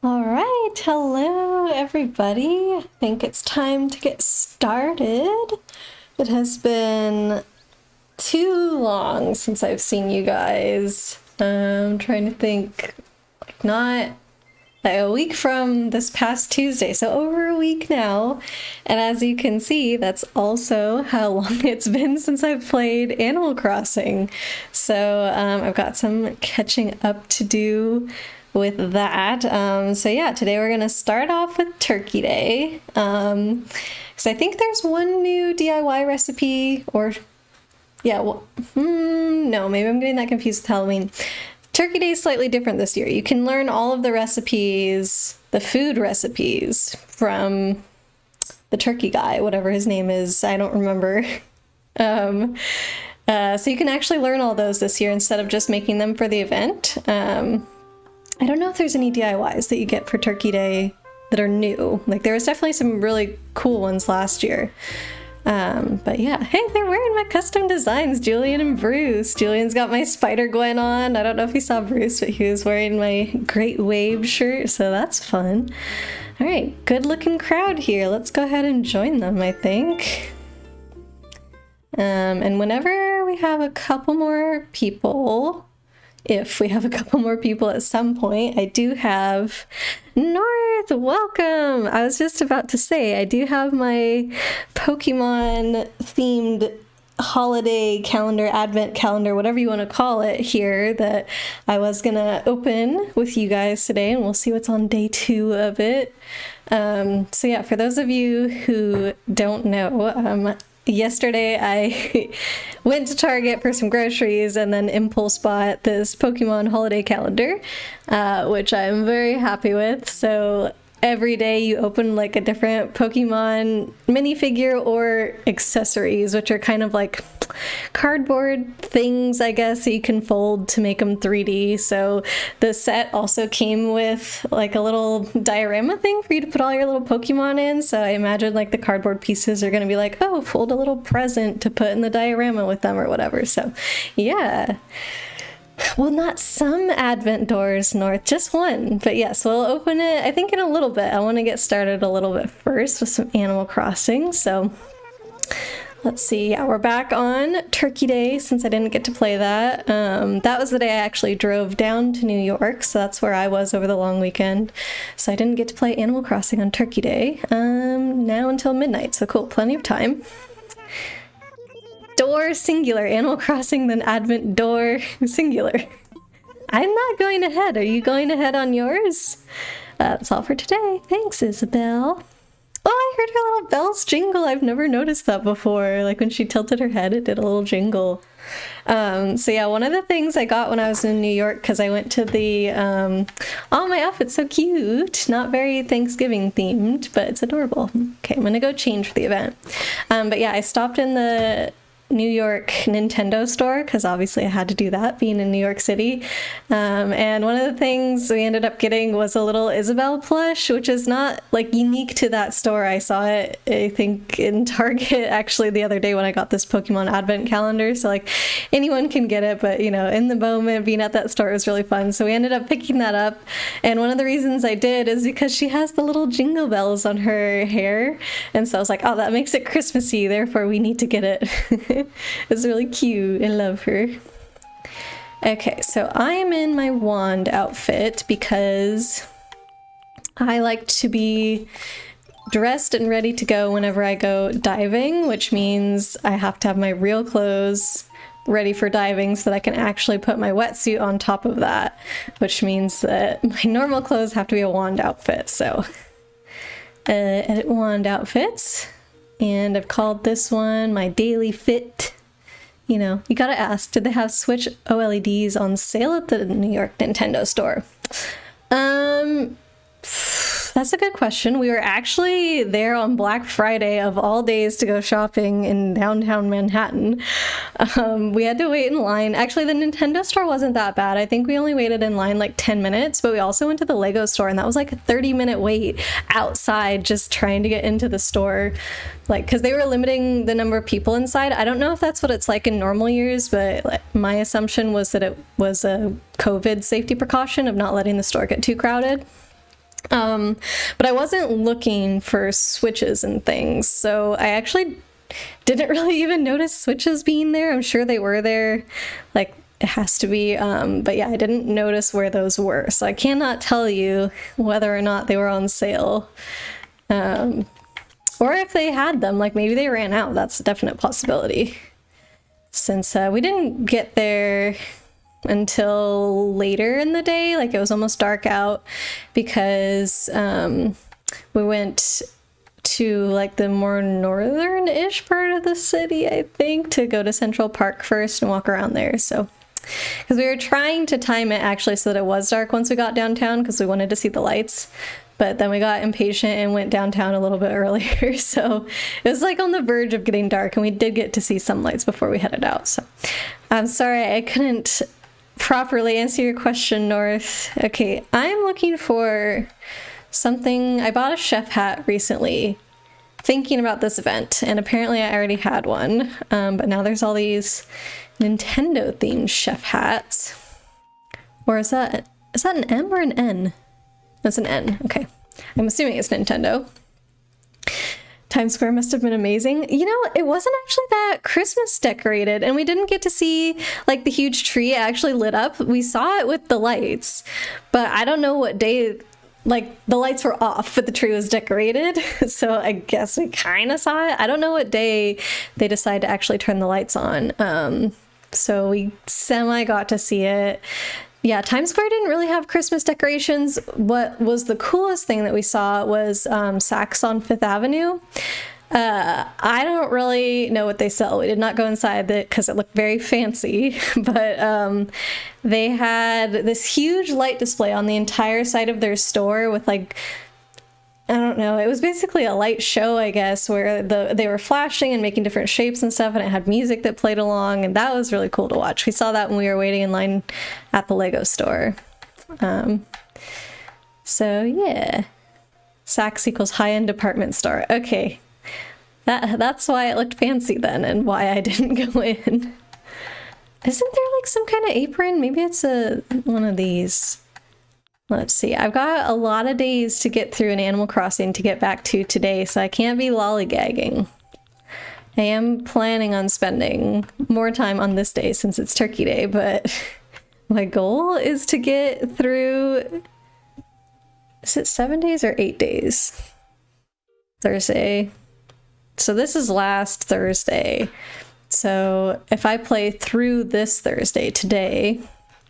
All right, hello everybody. I think it's time to get started. It has been too long since I've seen you guys. I'm trying to think, not like a week from this past Tuesday, so over a week now. And as you can see, that's also how long it's been since I've played Animal Crossing. So I've got some catching up to do with that. So yeah, today we're gonna start off with Turkey Day. So I think there's one new DIY recipe, or yeah, well, no, maybe I'm getting that confused with Halloween. Turkey Day is slightly different this year. You can learn all of the recipes, the food recipes, from the turkey guy, whatever his name is, I don't remember. So you can actually learn all those this year instead of just making them for the event. I don't know if there's any DIYs that you get for Turkey Day that are new. Like, there was definitely some really cool ones last year. But yeah, hey, they're wearing my custom designs, Julian and Bruce. Julian's got my Spider-Gwen on. I don't know if you saw Bruce, but he was wearing my Great Wave shirt, so that's fun. All right, good looking crowd here. Let's go ahead and join them, I think. And whenever we have a couple more people, if we have a couple more people at some point, I do have North, welcome! I was just about to say, I do have my Pokemon themed holiday calendar, advent calendar, whatever you want to call it here, that I was gonna open with you guys today, and we'll see what's on day 2 of it. So yeah, for those of you who don't know, yesterday I went to Target for some groceries and then impulse bought this Pokemon holiday calendar, which I'm very happy with. So every day you open like a different Pokemon minifigure or accessories, which are kind of like cardboard things, I guess, that you can fold to make them 3D. So the set also came with like a little diorama thing for you to put all your little Pokemon in. So I imagine like the cardboard pieces are going to be like, oh, fold a little present to put in the diorama with them or whatever. So yeah. Well, not some advent doors, North, just one. But yes, we'll open it, I think, in a little bit. I want to get started a little bit first with some Animal Crossing. So let's see. Yeah, we're back on Turkey Day since I didn't get to play that. That was the day I actually drove down to New York, so that's where I was over the long weekend. So I didn't get to play Animal Crossing on Turkey Day. Now until midnight, so cool, plenty of time. Door singular, Animal Crossing, then Advent door singular. I'm not going ahead. Are you going ahead on yours? That's all for today. Thanks, Isabel. Oh, I heard her little bells jingle. I've never noticed that before. Like when she tilted her head, it did a little jingle. So yeah, one of the things I got when I was in New York, because I went to the, oh, my outfit's so cute. Not very Thanksgiving themed, but it's adorable. Okay, I'm gonna go change for the event. But yeah, I stopped in the New York Nintendo store, because obviously I had to do that being in New York City, and one of the things we ended up getting was a little Isabel plush, which is not like unique to that store. I saw it, I think, in Target actually the other day when I got this Pokemon advent calendar, so like anyone can get it, but you know, in the moment being at that store was really fun. So we ended up picking that up, and one of the reasons I did is because she has the little jingle bells on her hair, and so I was like, oh, that makes it Christmassy, therefore we need to get it. It's really cute. I love her. Okay, so I am in my wand outfit because I like to be dressed and ready to go whenever I go diving, which means I have to have my real clothes ready for diving so that I can actually put my wetsuit on top of that, which means that my normal clothes have to be a wand outfit. So edit wand outfits. And I've called this one my daily fit. You know, you gotta ask, did they have Switch OLEDs on sale at the New York Nintendo store? That's a good question. We were actually there on Black Friday of all days to go shopping in downtown Manhattan. We had to wait in line. Actually, the Nintendo store wasn't that bad. I think we only waited in line like 10 minutes, but we also went to the Lego store, and that was like a 30-minute wait outside just trying to get into the store. Like, because they were limiting the number of people inside. I don't know if that's what it's like in normal years, but like, my assumption was that it was a COVID safety precaution of not letting the store get too crowded. But I wasn't looking for switches and things, so I actually didn't really even notice switches being there. I'm sure they were there, like it has to be, but yeah, I didn't notice where those were, so I cannot tell you whether or not they were on sale, or if they had them, like maybe they ran out. That's a definite possibility, since we didn't get there until later in the day, like it was almost dark out, because we went to like the more northern-ish part of the city, I think, to go to Central Park first and walk around there. So because we were trying to time it actually so that it was dark once we got downtown, because we wanted to see the lights, but then we got impatient and went downtown a little bit earlier, so it was like on the verge of getting dark, and we did get to see some lights before we headed out. So I'm sorry I couldn't properly answer your question, North. Okay, I'm looking for something. I bought a chef hat recently thinking about this event, and apparently I already had one, but now there's all these Nintendo themed chef hats. Or is that an M or an N? That's an N. Okay, I'm assuming it's Nintendo. Times Square must have been amazing. You know, it wasn't actually that Christmas decorated, and we didn't get to see like the huge tree actually lit up. We saw it with the lights, but I don't know what day, like the lights were off, but the tree was decorated. So I guess we kind of saw it. I don't know what day they decided to actually turn the lights on. So we semi got to see it. Yeah, Times Square didn't really have Christmas decorations. What was the coolest thing that we saw was Saks on Fifth Avenue. I don't really know what they sell. We did not go inside it because it looked very fancy, but they had this huge light display on the entire side of their store with like, I don't know, it was basically a light show, I guess, where they were flashing and making different shapes and stuff, and it had music that played along, and that was really cool to watch. We saw that when we were waiting in line at the Lego store. So yeah, Saks equals high-end department store. Okay, that's why it looked fancy then, and why I didn't go in. Isn't there like some kind of apron? Maybe it's one of these. Let's see, I've got a lot of days to get through in Animal Crossing to get back to today, so I can't be lollygagging. I am planning on spending more time on this day since it's Turkey Day, but my goal is to get through, is it 7 days or 8 days? Thursday. So this is last Thursday. So if I play through this Thursday today,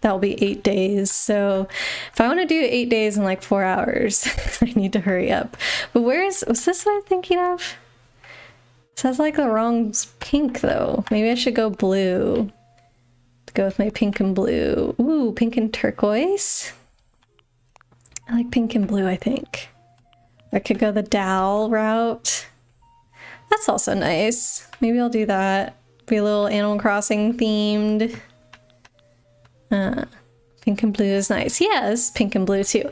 that'll be 8 days. So if I want to do 8 days in like 4 hours, I need to hurry up. But was this what I'm thinking of? It says like the wrong pink though. Maybe I should go blue. To go with my pink and blue. Ooh, pink and turquoise. I like pink and blue, I think. I could go the Dal route. That's also nice. Maybe I'll do that. Be a little Animal Crossing themed. Pink and blue is nice. Yes, pink and blue too.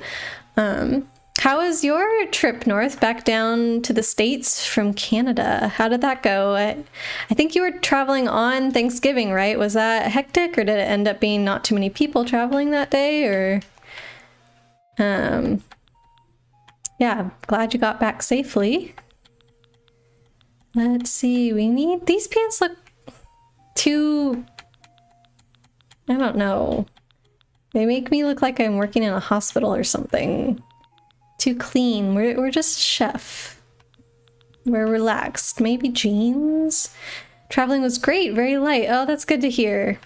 How was your trip north back down to the States from Canada? How did that go? I think you were traveling on Thanksgiving, right? Was that hectic, or did it end up being not too many people traveling that day? Or yeah, glad you got back safely. Let's see, these pants look too, I don't know. They make me look like I'm working in a hospital or something. Too clean. We're just chef. We're relaxed. Maybe jeans? Traveling was great. Very light. Oh, that's good to hear.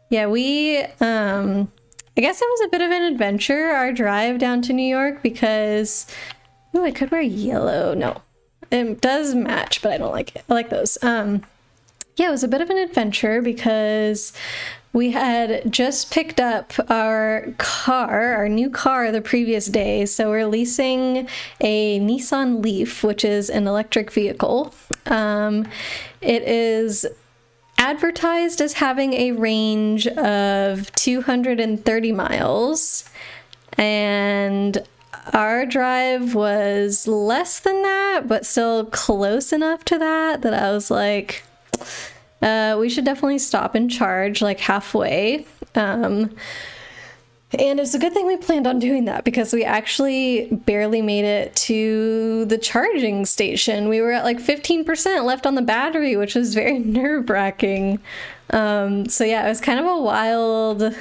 Yeah, I guess it was a bit of an adventure, our drive down to New York, because... Ooh, I could wear yellow. No. It does match, but I don't like it. I like those. Yeah, it was a bit of an adventure because we had just picked up our new car the previous day. So we're leasing a Nissan Leaf, which is an electric vehicle. It is advertised as having a range of 230 miles, and our drive was less than that, but still close enough to that I was like, we should definitely stop and charge like halfway. And it's a good thing we planned on doing that because we actually barely made it to the charging station. We were at like 15% left on the battery, which was very nerve-wracking. So yeah, it was kind of a wild,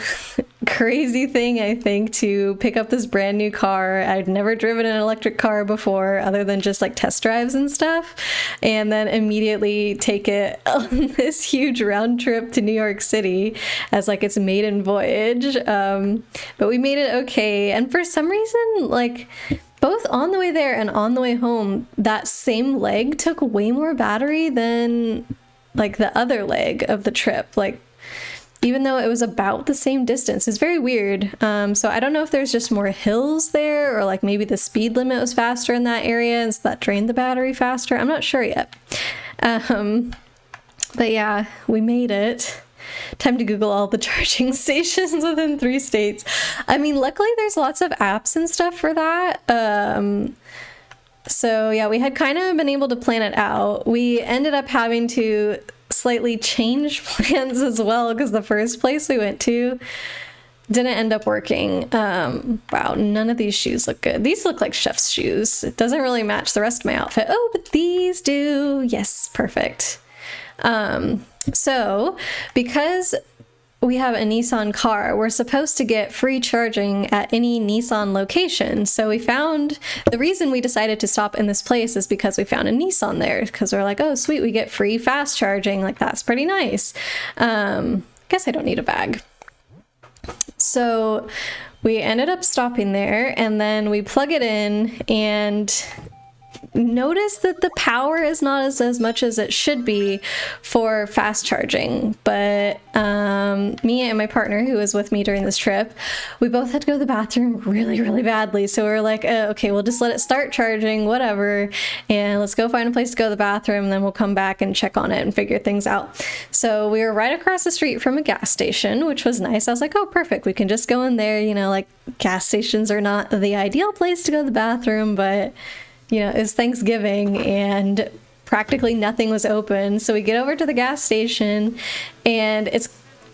crazy thing, I think, to pick up this brand new car. I'd never driven an electric car before other than just like test drives and stuff, and then immediately take it on this huge round trip to New York City as like its maiden voyage. But we made it okay, and for some reason, like, both on the way there and on the way home, that same leg took way more battery than like the other leg of the trip, like even though it was about the same distance. It's very weird. So I don't know if there's just more hills there, or like maybe the speed limit was faster in that area and so that drained the battery faster. I'm not sure yet. But yeah, we made it. Time to Google all the charging stations within 3 states. I mean, luckily there's lots of apps and stuff for that. So yeah, we had kind of been able to plan it out. We ended up having to slightly change plans as well because the first place we went to didn't end up working. Wow, none of these shoes look good. These look like chef's shoes. It doesn't really match the rest of my outfit. Oh, but these do. Yes, perfect. So because we have a Nissan car, we're supposed to get free charging at any Nissan location. So we found, the reason we decided to stop in this place is because we found a Nissan there, because we're like, oh sweet, we get free fast charging, like that's pretty nice. Guess I don't need a bag. So we ended up stopping there, and then we plug it in and notice that the power is not as much as it should be for fast charging. But me and my partner, who was with me during this trip, we both had to go to the bathroom really badly. So we were like, okay, we'll just let it start charging, whatever, and let's go find a place to go to the bathroom, and then we'll come back and check on it and figure things out. So we were right across the street from a gas station, which was nice. I was like, oh perfect, we can just go in there. You know, like, gas stations are not the ideal place to go to the bathroom, but you know, it's Thanksgiving and practically nothing was open. So we get over to the gas station and it's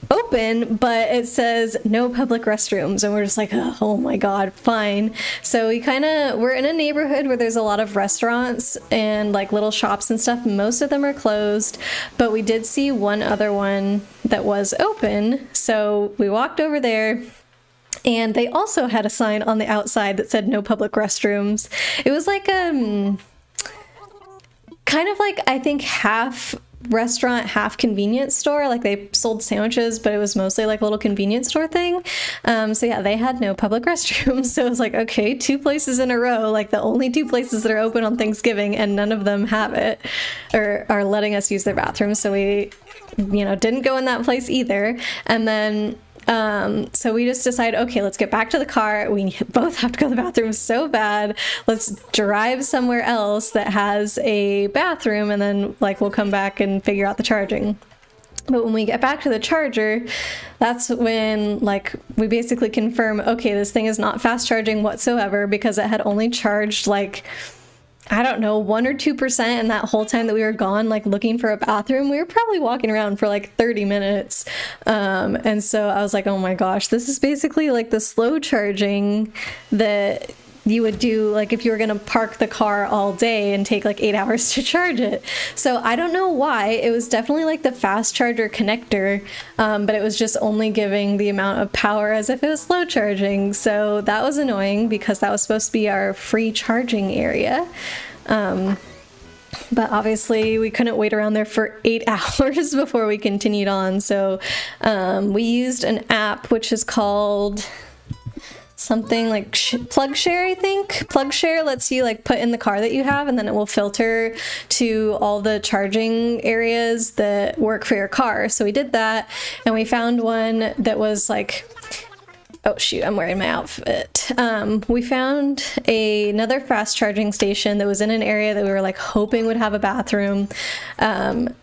open, but it says no public restrooms. And we're just like, oh my God, fine. So we're in a neighborhood where there's a lot of restaurants and like little shops and stuff. Most of them are closed, but we did see one other one that was open. So we walked over there. And they also had a sign on the outside that said no public restrooms. It was like kind of like, I think, half restaurant, half convenience store. Like they sold sandwiches, but it was mostly like a little convenience store thing. So yeah, they had no public restrooms. So it was like, okay, 2 places in a row, like the only 2 places that are open on Thanksgiving, and none of them have it or are letting us use their bathrooms. So we, you know, didn't go in that place either. And then so we just decided, okay, let's get back to the car. We both have to go to the bathroom so bad. Let's drive somewhere else that has a bathroom, and then like we'll come back and figure out the charging. But when we get back to the charger, that's when like we basically confirm, okay, this thing is not fast charging whatsoever, because it had only charged like, I don't know, 1 or 2%, and that whole time that we were gone, like looking for a bathroom, we were probably walking around for like 30 minutes. And so I was like, oh my gosh, this is basically like the slow charging that you would do like if you were gonna park the car all day and take like 8 hours to charge it. So I don't know why. It was definitely like the fast charger connector, but it was just only giving the amount of power as if it was slow charging. So that was annoying because that was supposed to be our free charging area. But obviously we couldn't wait around there for 8 hours before we continued on. So we used an app which is called something like PlugShare, I think. PlugShare lets you like put in the car that you have, and then it will filter to all the charging areas that work for your car. So we did that, and we found one that was like, oh shoot, I'm wearing my outfit. We found another fast charging station that was in an area that we were like hoping would have a bathroom.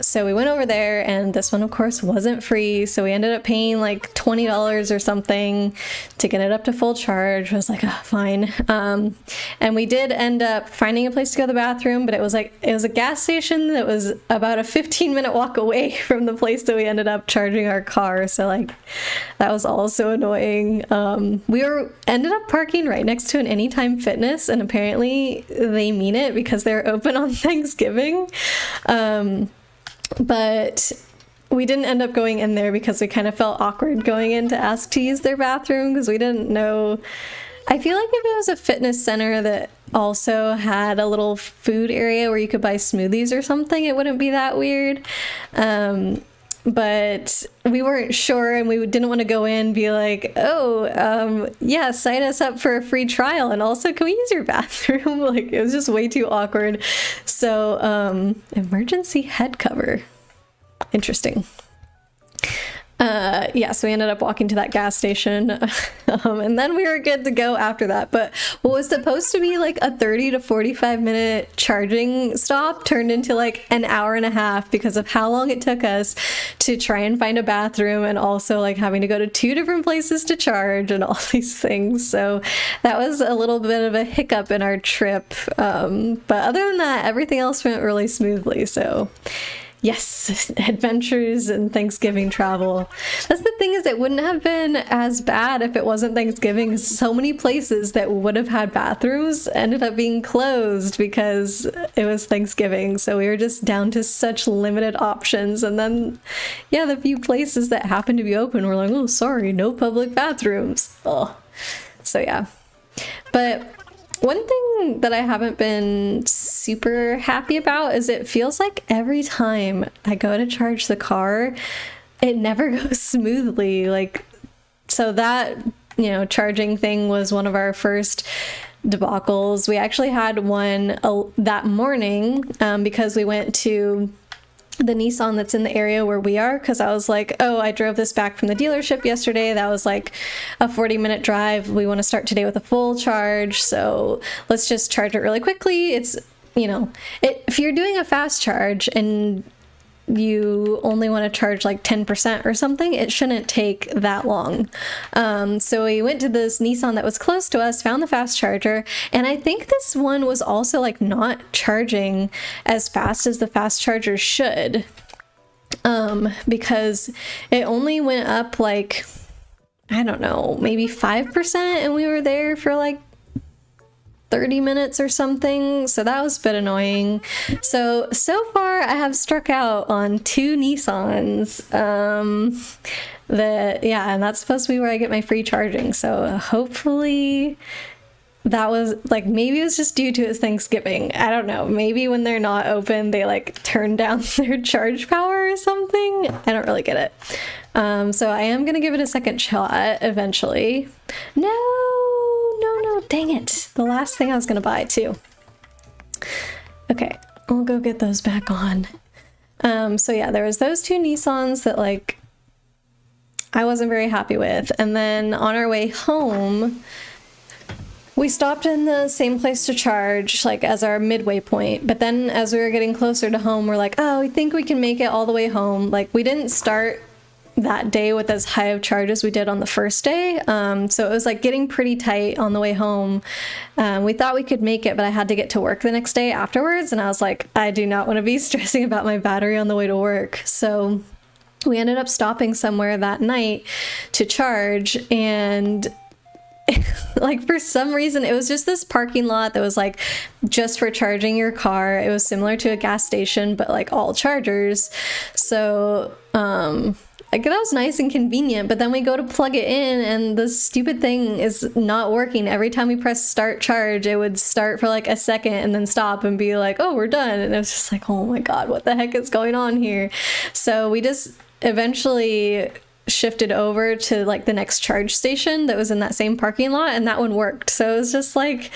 So we went over there, and this one of course wasn't free. So we ended up paying like $20 or something to get it up to full charge. I was like, oh, fine. And we did end up finding a place to go to the bathroom, but it was a gas station that was about a 15-minute walk away from the place that we ended up charging our car. So like that was also annoying. We ended up parking right next to an Anytime Fitness, and apparently they mean it because they're open on Thanksgiving. But we didn't end up going in there because we kind of felt awkward going in to ask to use their bathroom because we didn't know. I feel like if it was a fitness center that also had a little food area where you could buy smoothies or something, it wouldn't be that weird. But we weren't sure, and we didn't want to go in and be like, yeah, sign us up for a free trial, and also can we use your bathroom? Like, it was just way too awkward. So emergency head cover, interesting. Yeah, so we ended up walking to that gas station, and then we were good to go after that. But what was supposed to be like a 30 to 45 minute charging stop turned into like an hour and a half because of how long it took us to try and find a bathroom, and also like having to go to 2 different places to charge and all these things. So that was a little bit of a hiccup in our trip. But other than that, everything else went really smoothly. So yes, adventures and Thanksgiving travel. That's the thing, is it wouldn't have been as bad if it wasn't Thanksgiving. So many places that would have had bathrooms ended up being closed because it was Thanksgiving. So we were just down to such limited options. And then, yeah, the few places that happened to be open were like, oh, sorry, no public bathrooms. Oh, so yeah. But one thing that I haven't been super happy about is it feels like every time I go to charge the car, it never goes smoothly. Like, so that, charging thing was one of our first debacles. We actually had one that morning because we went to the Nissan that's in the area where we are, because I was like, oh, I drove this back from the dealership yesterday. That was like a 40-minute drive. We want to start today with a full charge, so let's just charge it really quickly. It's, if you're doing a fast charge and you only want to charge like 10% or something, it shouldn't take that long. So we went to this Nissan that was close to us, found the fast charger, and I think this one was also like not charging as fast as the fast charger should, because it only went up like, I don't know, maybe 5%, and we were there for like 30 minutes or something, so that was a bit annoying. So far I have struck out on 2 Nissans, and that's supposed to be where I get my free charging, so hopefully that was like, maybe it was just due to it's Thanksgiving. I don't know, maybe when they're not open they like turn down their charge power or something. I don't really get it. So I am gonna give it a second shot eventually. No, dang it. The last thing I was gonna buy too. Okay, I'll go get those back on. So yeah, there was those 2 Nissans that like I wasn't very happy with. And then on our way home, we stopped in the same place to charge, like as our midway point. But then as we were getting closer to home, we're like, oh, we think we can make it all the way home. Like, we didn't start that day with as high of charge as we did on the first day. So it was like getting pretty tight on the way home. We thought we could make it, but I had to get to work the next day afterwards. And I was like, I do not want to be stressing about my battery on the way to work. So we ended up stopping somewhere that night to charge, and like for some reason it was just this parking lot that was like just for charging your car. It was similar to a gas station, but like all chargers. So like that was nice and convenient, but then we go to plug it in and the stupid thing is not working. Every time we press start charge, it would start for like a second and then stop and be like, oh, we're done. And it was just like, oh my God, what the heck is going on here? So we just eventually shifted over to like the next charge station that was in that same parking lot, and that one worked. So it was just like,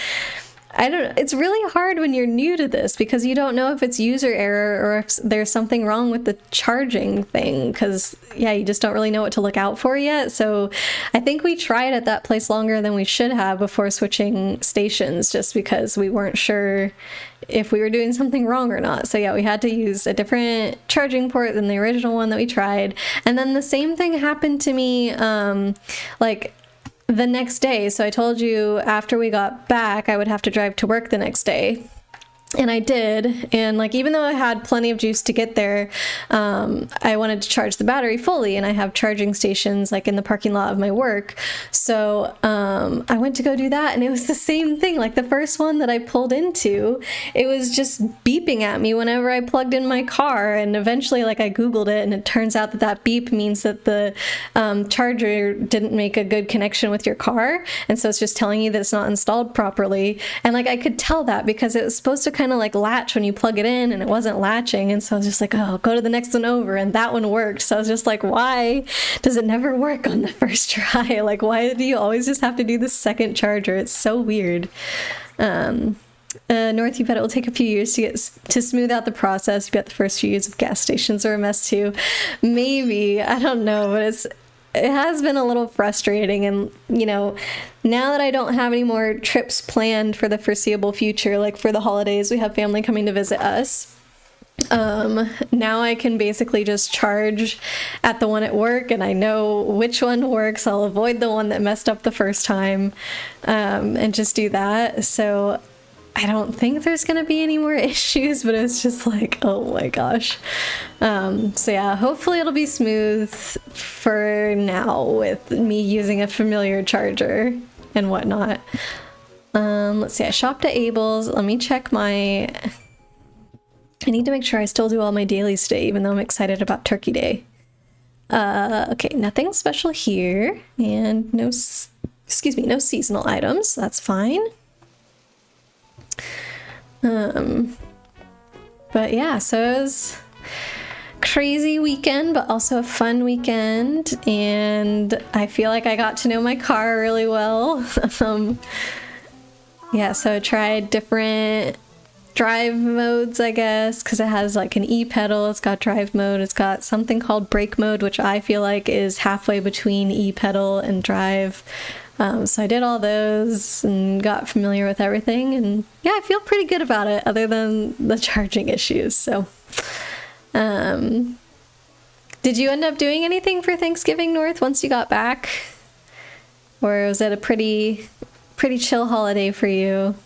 it's really hard when you're new to this because you don't know if it's user error or if there's something wrong with the charging thing, because yeah, you just don't really know what to look out for yet. So I think we tried at that place longer than we should have before switching stations, just because we weren't sure if we were doing something wrong or not. So yeah, we had to use a different charging port than the original one that we tried. And then the same thing happened to me like the next day. So I told you after we got back I would have to drive to work the next day. And I did, and like even though I had plenty of juice to get there, I wanted to charge the battery fully, and I have charging stations like in the parking lot of my work. So I went to go do that, and it was the same thing. Like the first one that I pulled into, it was just beeping at me whenever I plugged in my car, and eventually like I googled it, and it turns out that that beep means that the charger didn't make a good connection with your car, and so it's just telling you that it's not installed properly. And like I could tell that because it was supposed to kind of like latch when you plug it in, and it wasn't latching, and so I was just like, oh, go to the next one over, and that one worked. So I was just like, why does it never work on the first try? Like, why do you always just have to do the second charger? It's so weird. North, you bet it will take a few years to smooth out the process. You bet the first few years of gas stations are a mess too. Maybe, I don't know, but it has been a little frustrating. And you know, now that I don't have any more trips planned for the foreseeable future, like for the holidays, we have family coming to visit us. Now I can basically just charge at the one at work, and I know which one works. I'll avoid the one that messed up the first time, and just do that. So I don't think there's gonna be any more issues, but it's just like, oh my gosh. So yeah, hopefully it'll be smooth for now with me using a familiar charger and whatnot. Let's see, I shopped at Abel's. Let me check I need to make sure I still do all my dailies today, even though I'm excited about Turkey Day. Okay, nothing special here, and no seasonal items. That's fine. But yeah, so it was crazy weekend, but also a fun weekend, and I feel like I got to know my car really well. Yeah, so I tried different drive modes, I guess, because it has like an e-pedal, it's got drive mode, it's got something called brake mode, which I feel like is halfway between e-pedal and drive. So I did all those and got familiar with everything, and yeah, I feel pretty good about it other than the charging issues. So did you end up doing anything for Thanksgiving, North, once you got back? Or was it a pretty chill holiday for you?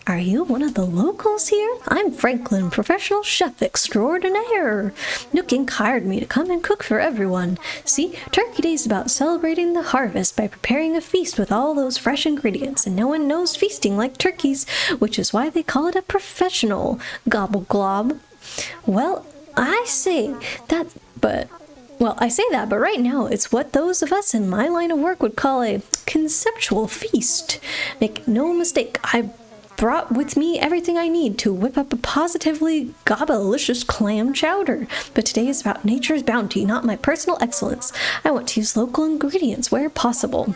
Are you one of the locals here? I'm Franklin, professional chef extraordinaire. Nook Inc. hired me to come and cook for everyone. See, Turkey Day is about celebrating the harvest by preparing a feast with all those fresh ingredients, and no one knows feasting like turkeys, which is why they call it a professional gobble glob. Well, I say that, but right now it's what those of us in my line of work would call a conceptual feast. Make no mistake, I brought with me everything I need to whip up a positively gobblicious clam chowder. But today is about nature's bounty, not my personal excellence. I want to use local ingredients where possible.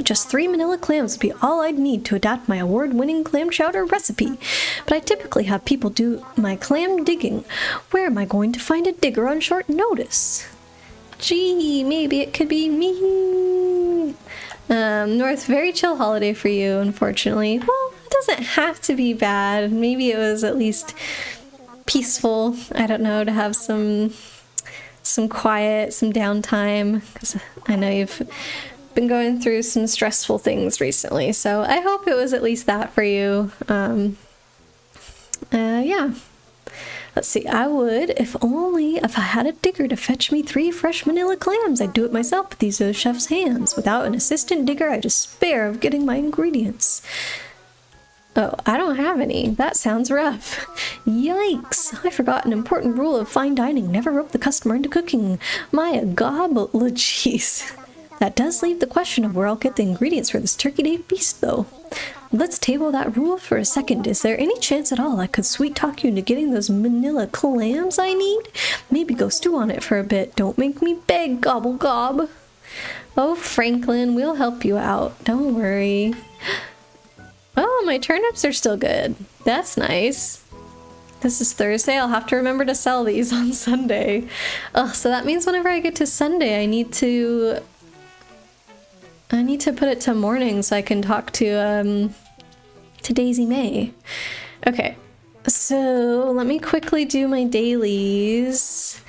Just 3 manila clams would be all I'd need to adapt my award-winning clam chowder recipe. But I typically have people do my clam digging. Where am I going to find a digger on short notice? Gee, maybe it could be me. North, very chill holiday for you, unfortunately. Well, it doesn't have to be bad. Maybe it was at least peaceful. I don't know, to have some quiet, some downtime, because I know you've been going through some stressful things recently. So I hope it was at least that for you. Yeah. Let's see, I would, if I had a digger to fetch me 3 fresh manila clams. I'd do it myself, but these are the chef's hands. Without an assistant digger, I despair of getting my ingredients. Oh, I don't have any. That sounds rough. Yikes! I forgot an important rule of fine dining. Never rope the customer into cooking. My gobologies. That does leave the question of where I'll get the ingredients for this Turkey Day feast, though. Let's table that rule for a second. Is there any chance at all I could sweet talk you into getting those manila clams I need? Maybe go stew on it for a bit. Don't make me beg, gobble gob. Oh, Franklin, we'll help you out. Don't worry. Oh, my turnips are still good. That's nice. This is Thursday. I'll have to remember to sell these on Sunday. Oh, so that means whenever I get to Sunday, I need to put it to morning so I can talk to Daisy May. Okay, so let me quickly do my dailies.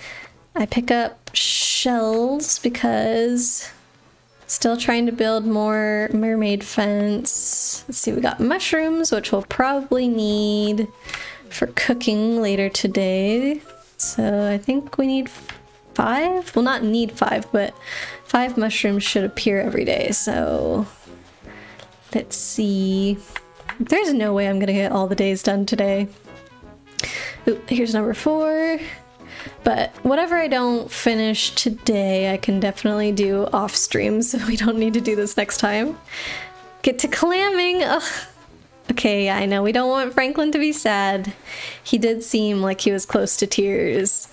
I pick up shells because Still trying to build more mermaid fence. Let's see, we got mushrooms, which we'll probably need for cooking later today. So I think we need 5? Well, not need 5, but 5 mushrooms should appear every day. So let's see. There's no way I'm gonna get all the days done today. Ooh, here's number 4. But whatever I don't finish today, I can definitely do off stream, so we don't need to do this next time. Get to clamming! Ugh. Okay, I know we don't want Franklin to be sad. He did seem like he was close to tears.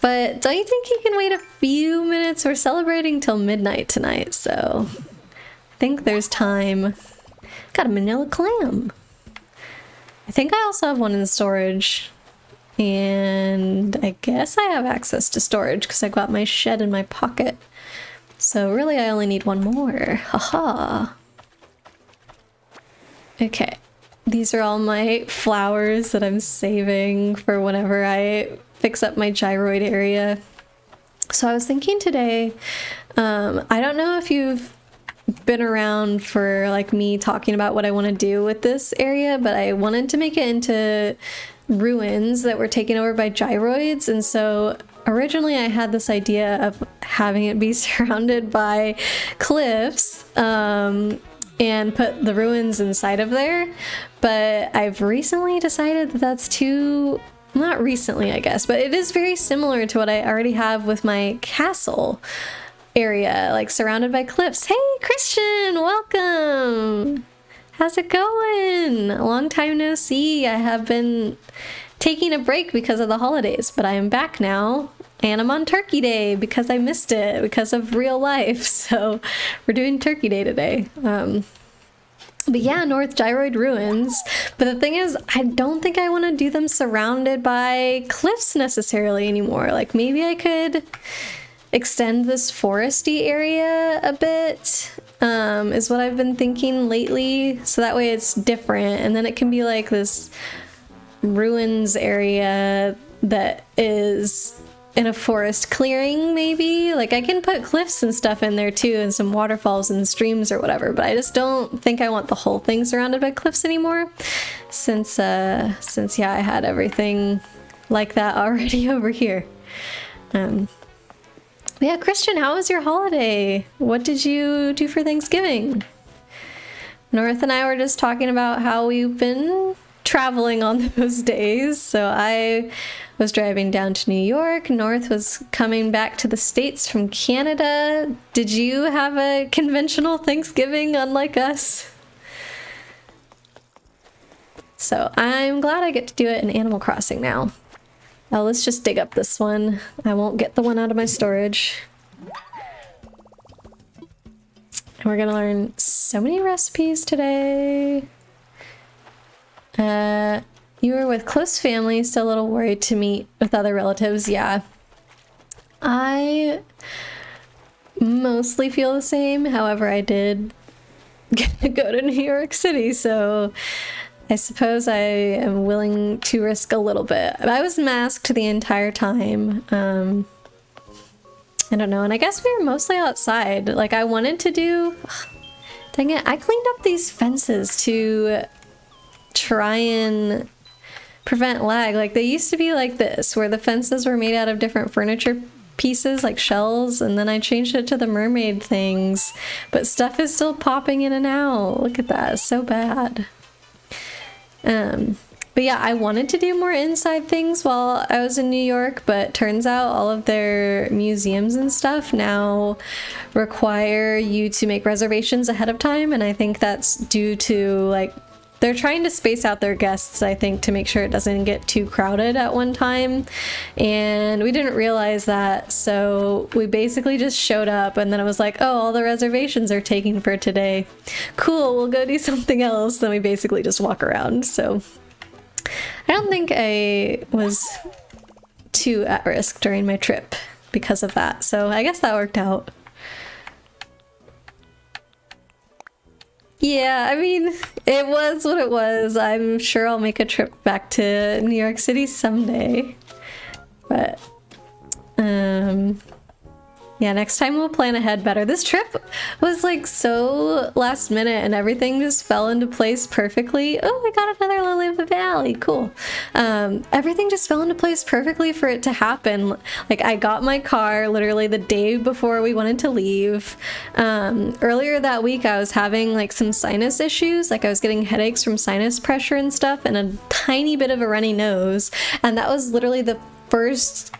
But don't you think he can wait a few minutes? We're celebrating till midnight tonight, so I think there's time. Got a manila clam. I think I also have one in storage. And I guess I have access to storage because I got my shed in my pocket. So really I only need one more. Haha. Okay. These are all my flowers that I'm saving for whenever I fix up my gyroid area. So I was thinking today, I don't know if you've been around for like me talking about what I want to do with this area, but I wanted to make it into ruins that were taken over by gyroids. And so originally I had this idea of having it be surrounded by cliffs and put the ruins inside of there. But I've recently decided that that's too... Not recently, I guess, but it is very similar to what I already have with my castle area, like surrounded by cliffs. Hey, Christian, welcome! How's it going? A long time no see. I have been taking a break because of the holidays, but I am back now, and I'm on Turkey Day because I missed it because of real life. So we're doing Turkey Day today. But yeah, North Gyroid Ruins. But the thing is, I don't think I want to do them surrounded by cliffs necessarily anymore. Like maybe I could extend this foresty area a bit, is what I've been thinking lately. So that way it's different, and then it can be like this ruins area that is in a forest clearing, maybe. Like I can put cliffs and stuff in there too, and some waterfalls and streams or whatever, but I just don't think I want the whole thing surrounded by cliffs anymore, since yeah, I had everything like that already over here. Yeah, Christian, how was your holiday? What did you do for Thanksgiving? North and I were just talking about how we've been traveling on those days. So I was driving down to New York. North was coming back to the States from Canada. Did you have a conventional Thanksgiving unlike us? So I'm glad I get to do it in Animal Crossing now. Oh, let's just dig up this one. I won't get the one out of my storage. And we're gonna learn so many recipes today. You were with close family, still a little worried to meet with other relatives. Yeah. I mostly feel the same. However, I did go to New York City, so I suppose I am willing to risk a little bit. I was masked the entire time. I don't know, and I guess we were mostly outside. Like I wanted to do... Dang it, I cleaned up these fences to try and prevent lag. Like they used to be like this, where the fences were made out of different furniture pieces, like shells, and then I changed it to the mermaid things. But stuff is still popping in and out. Look at that, it's so bad. But yeah, I wanted to do more inside things while I was in New York, but turns out all of their museums and stuff now require you to make reservations ahead of time, and I think that's due to like they're trying to space out their guests, I think, to make sure it doesn't get too crowded at one time. And we didn't realize that, so we basically just showed up and then it was like, oh, all the reservations are taken for today. Cool, we'll go do something else. Then we basically just walk around. So I don't think I was too at risk during my trip because of that. So I guess that worked out. Yeah, I mean, it was what it was. I'm sure I'll make a trip back to New York City someday. But, Yeah, next time we'll plan ahead better. This trip was like so last minute and everything just fell into place perfectly. Oh, we got another lily of the valley. Cool. Everything just fell into place perfectly for it to happen. Like I got my car literally the day before we wanted to leave. Earlier that week I was having like some sinus issues. Like I was getting headaches from sinus pressure and stuff and a tiny bit of a runny nose. And that was literally the first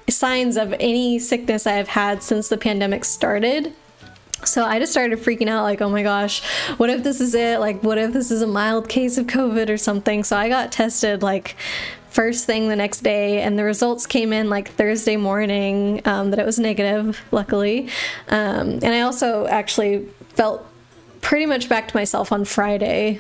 signs of any sickness I've had since the pandemic started. So I just started freaking out like, oh my gosh, what if this is it? Like, what if this is a mild case of COVID or something? So I got tested like first thing the next day and the results came in like Thursday morning, that it was negative, luckily. And I also actually felt pretty much back to myself on Friday.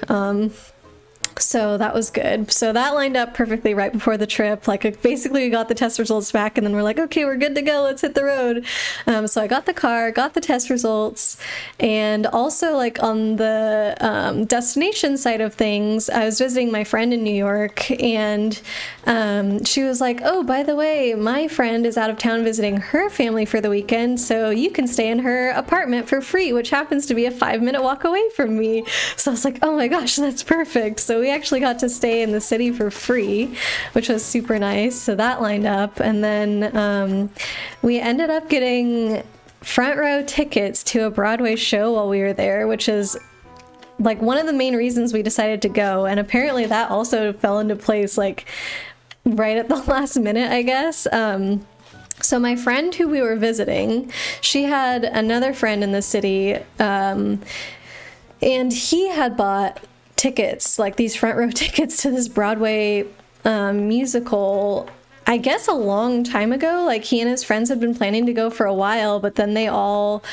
So that was good. So that lined up perfectly right before the trip. Like basically we got the test results back and then we're like, okay, we're good to go. Let's hit the road. So I got the car, got the test results, and also like on the destination side of things, I was visiting my friend in New York and she was like, oh, by the way, my friend is out of town visiting her family for the weekend. So you can stay in her apartment for free, which happens to be a 5-minute walk away from me. So I was like, oh my gosh, that's perfect. So we actually got to stay in the city for free, which was super nice. So that lined up. And then we ended up getting front row tickets to a Broadway show while we were there, which is like one of the main reasons we decided to go. And apparently that also fell into place like right at the last minute, I guess. So my friend who we were visiting, she had another friend in the city, and he had bought tickets, like these front row tickets to this Broadway musical, I guess a long time ago. Like he and his friends had been planning to go for a while, but then they all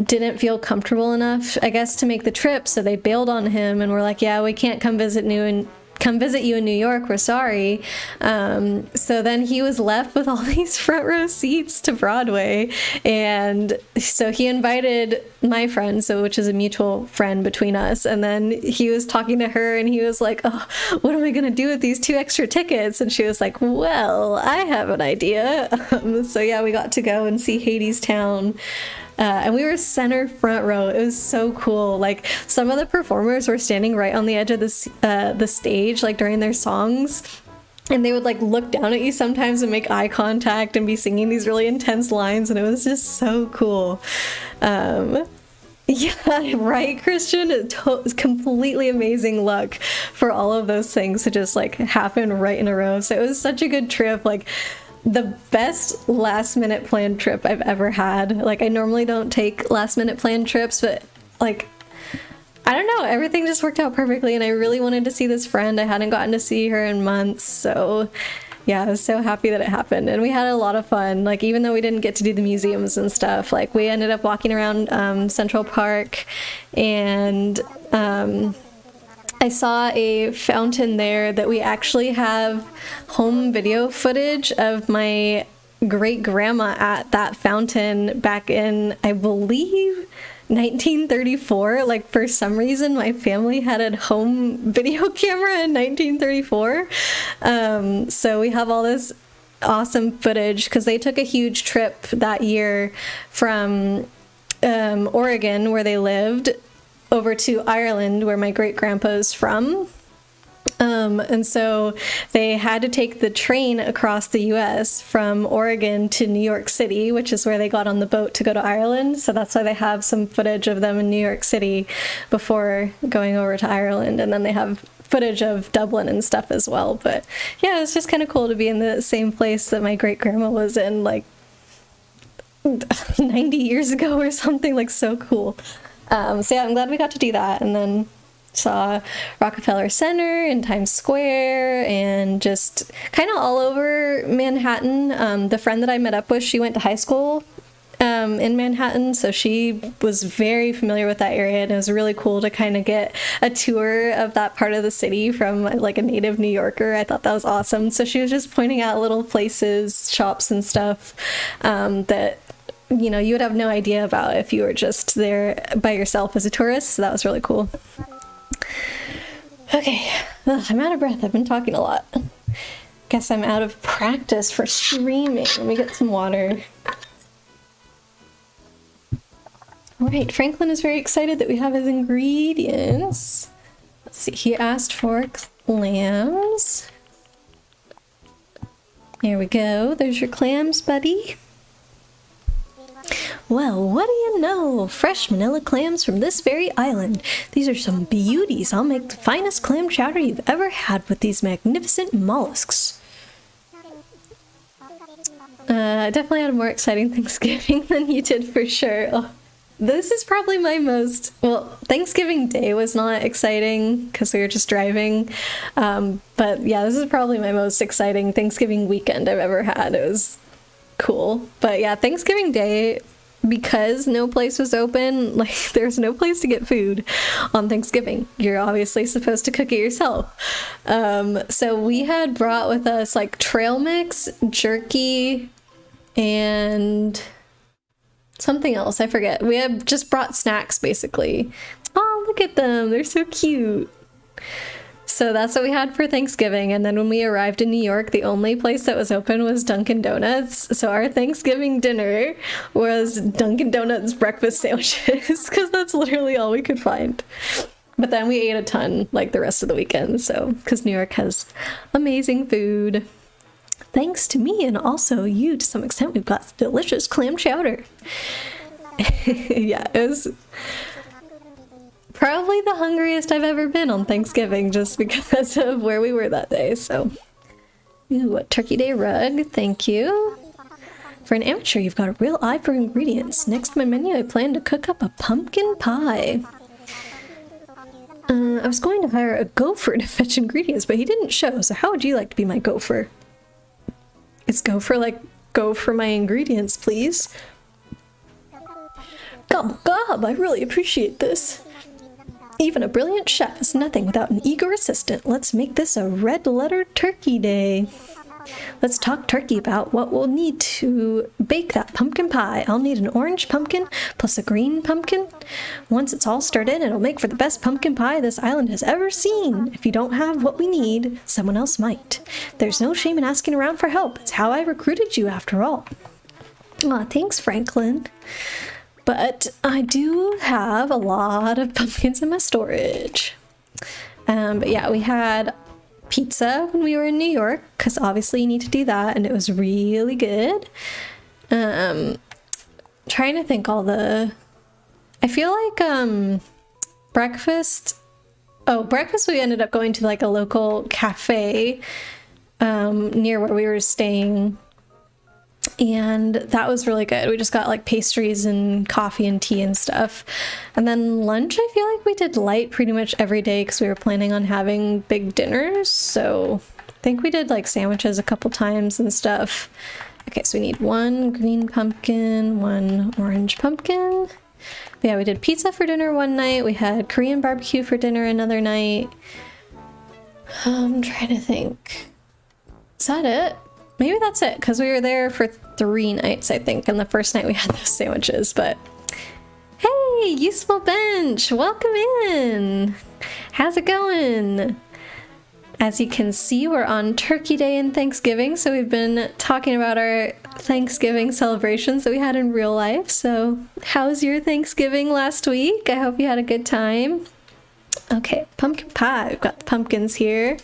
didn't feel comfortable enough, I guess, to make the trip. So they bailed on him and were like, yeah, we can't come visit you in New York, we're sorry. So then he was left with all these front row seats to Broadway, and so he invited my friend, which is a mutual friend between us, and then he was talking to her and he was like, oh, what am I gonna do with these 2 extra tickets? And she was like, well, I have an idea. So yeah, we got to go and see Hadestown. And we were center front row. It was so cool. Like some of the performers were standing right on the edge of the stage, like during their songs, and they would like look down at you sometimes and make eye contact and be singing these really intense lines, and it was just so cool. Yeah, right, Christian? It's completely amazing luck for all of those things to just like happen right in a row. So it was such a good trip. Like the best last minute planned trip I've ever had. Like I normally don't take last minute planned trips, but like I don't know, everything just worked out perfectly and I really wanted to see this friend. I hadn't gotten to see her in months, so yeah, I was so happy that it happened. And we had a lot of fun. Like even though we didn't get to do the museums and stuff, like we ended up walking around Central Park, and I saw a fountain there that we actually have home video footage of my great grandma at that fountain back in, I believe, 1934. Like for some reason my family had a home video camera in 1934. So we have all this awesome footage because they took a huge trip that year from Oregon, where they lived, over to Ireland, where my great-grandpa's from. And so they had to take the train across the US from Oregon to New York City, which is where they got on the boat to go to Ireland. So that's why they have some footage of them in New York City before going over to Ireland. And then they have footage of Dublin and stuff as well. But yeah, it was just kind of cool to be in the same place that my great-grandma was in like 90 years ago or something. Like so cool. So yeah, I'm glad we got to do that, and then saw Rockefeller Center and Times Square and just kind of all over Manhattan. The friend that I met up with, she went to high school in Manhattan, so she was very familiar with that area, and it was really cool to kind of get a tour of that part of the city from like a native New Yorker. I thought that was awesome. So she was just pointing out little places, shops and stuff that you know, you would have no idea about if you were just there by yourself as a tourist. So that was really cool. Okay, I'm out of breath. I've been talking a lot. Guess I'm out of practice for streaming. Let me get some water. All right, Franklin is very excited that we have his ingredients. Let's see, he asked for clams. There we go. There's your clams, buddy. Well, what do you know? Fresh manila clams from this very island. These are some beauties. I'll make the finest clam chowder you've ever had with these magnificent mollusks. I definitely had a more exciting Thanksgiving than you did for sure. Oh, this is probably my most... Well, Thanksgiving Day was not exciting because we were just driving. But yeah, this is probably my most exciting Thanksgiving weekend I've ever had. It was cool. But yeah, Thanksgiving Day, because no place was open, like there's no place to get food on Thanksgiving. You're obviously supposed to cook it yourself. So we had brought with us like trail mix, jerky, and something else, I forget. We had just brought snacks basically. Oh, look at them, they're so cute. So that's what we had for Thanksgiving, and then when we arrived in New York, the only place that was open was Dunkin' Donuts. So our Thanksgiving dinner was Dunkin' Donuts breakfast sandwiches, because that's literally all we could find. But then we ate a ton, like the rest of the weekend, so, because New York has amazing food. Thanks to me, and also you to some extent, we've got delicious clam chowder. Yeah, it was... probably the hungriest I've ever been on Thanksgiving, just because of where we were that day, so. Ooh, a Turkey Day rug, thank you. For an amateur, you've got a real eye for ingredients. Next on my menu, I plan to cook up a pumpkin pie. I was going to hire a gopher to fetch ingredients, but he didn't show, so how would you like to be my gopher? It's gopher like, go for my ingredients, please. Gobble gob, I really appreciate this. Even a brilliant chef is nothing without an eager assistant. Let's make this a red-letter turkey day. Let's talk turkey about what we'll need to bake that pumpkin pie. I'll need an orange pumpkin plus a green pumpkin. Once it's all stirred in, it'll make for the best pumpkin pie this island has ever seen. If you don't have what we need, someone else might. There's no shame in asking around for help. It's how I recruited you after all. Aw, thanks, Franklin. But I do have a lot of pumpkins in my storage. But yeah, we had pizza when we were in New York, because obviously you need to do that, and it was really good. Trying to think all the... I feel like breakfast we ended up going to like a local cafe near where we were staying. And that was really good. We just got like pastries and coffee and tea and stuff. And then lunch, I feel like we did light pretty much every day because we were planning on having big dinners. So I think we did like sandwiches a couple times and stuff. Okay, so we need one green pumpkin, one orange pumpkin. But yeah, we did pizza for dinner one night. We had Korean barbecue for dinner another night. I'm trying to think. Is that it? Maybe that's it, because we were there for 3 nights, I think, and the first night we had those sandwiches, but... Hey, Useful Bench! Welcome in! How's it going? As you can see, we're on Turkey Day and Thanksgiving, so we've been talking about our Thanksgiving celebrations that we had in real life, so how's your Thanksgiving last week? I hope you had a good time. Okay, pumpkin pie. We've got the pumpkins here.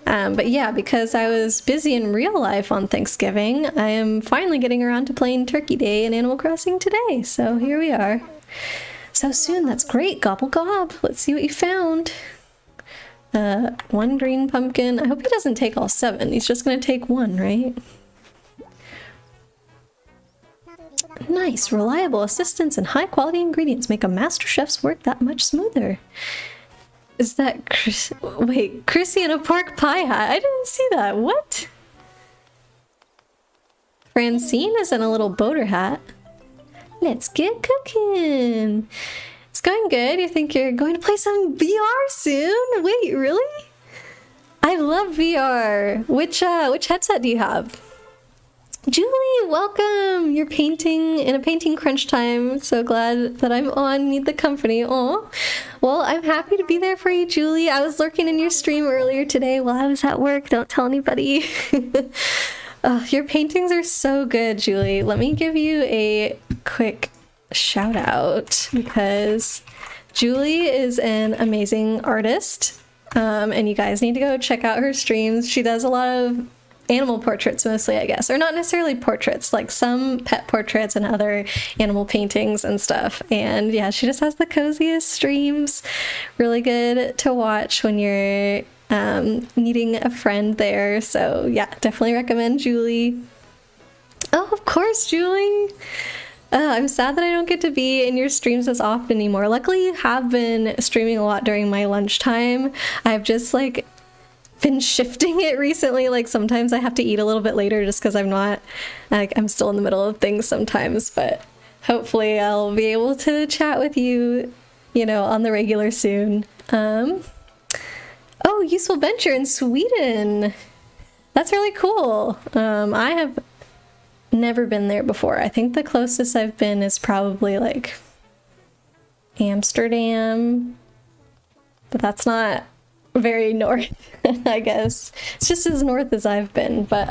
But yeah, because I was busy in real life on Thanksgiving, I am finally getting around to playing Turkey Day in Animal Crossing today, so here we are. So soon, that's great, gobble gob. Let's see what you found. 1 green pumpkin. I hope he doesn't take all 7. He's just gonna take 1, right? Nice, reliable assistance and high quality ingredients make a master chef's work that much smoother. Is that Chris? Wait, Chrissy in a pork pie hat. I didn't see that. What? Francine is in a little boater hat. Let's get cooking. It's going good. You think you're going to play some VR soon? Wait, really? I love VR. Which headset do you have? Julie, welcome! You're painting in a painting crunch time. So glad that I'm on. Need the company. Aw. Well, I'm happy to be there for you, Julie. I was lurking in your stream earlier today while I was at work. Don't tell anybody. Your paintings are so good, Julie. Let me give you a quick shout out because Julie is an amazing artist, and you guys need to go check out her streams. She does a lot of animal portraits mostly, I guess, or not necessarily portraits, like some pet portraits and other animal paintings and stuff. And yeah, she just has the coziest streams. Really good to watch when you're needing a friend there. So yeah, definitely recommend Julie. Oh, of course, Julie. I'm sad that I don't get to be in your streams as often anymore. Luckily, you have been streaming a lot during my lunchtime. I've just like been shifting it recently. Like sometimes I have to eat a little bit later just because I'm still in the middle of things sometimes, but hopefully I'll be able to chat with you, on the regular soon. Oh, Useful Venture in Sweden. That's really cool. I have never been there before. I think the closest I've been is probably like Amsterdam, but that's not very north. I guess it's just as north as I've been. But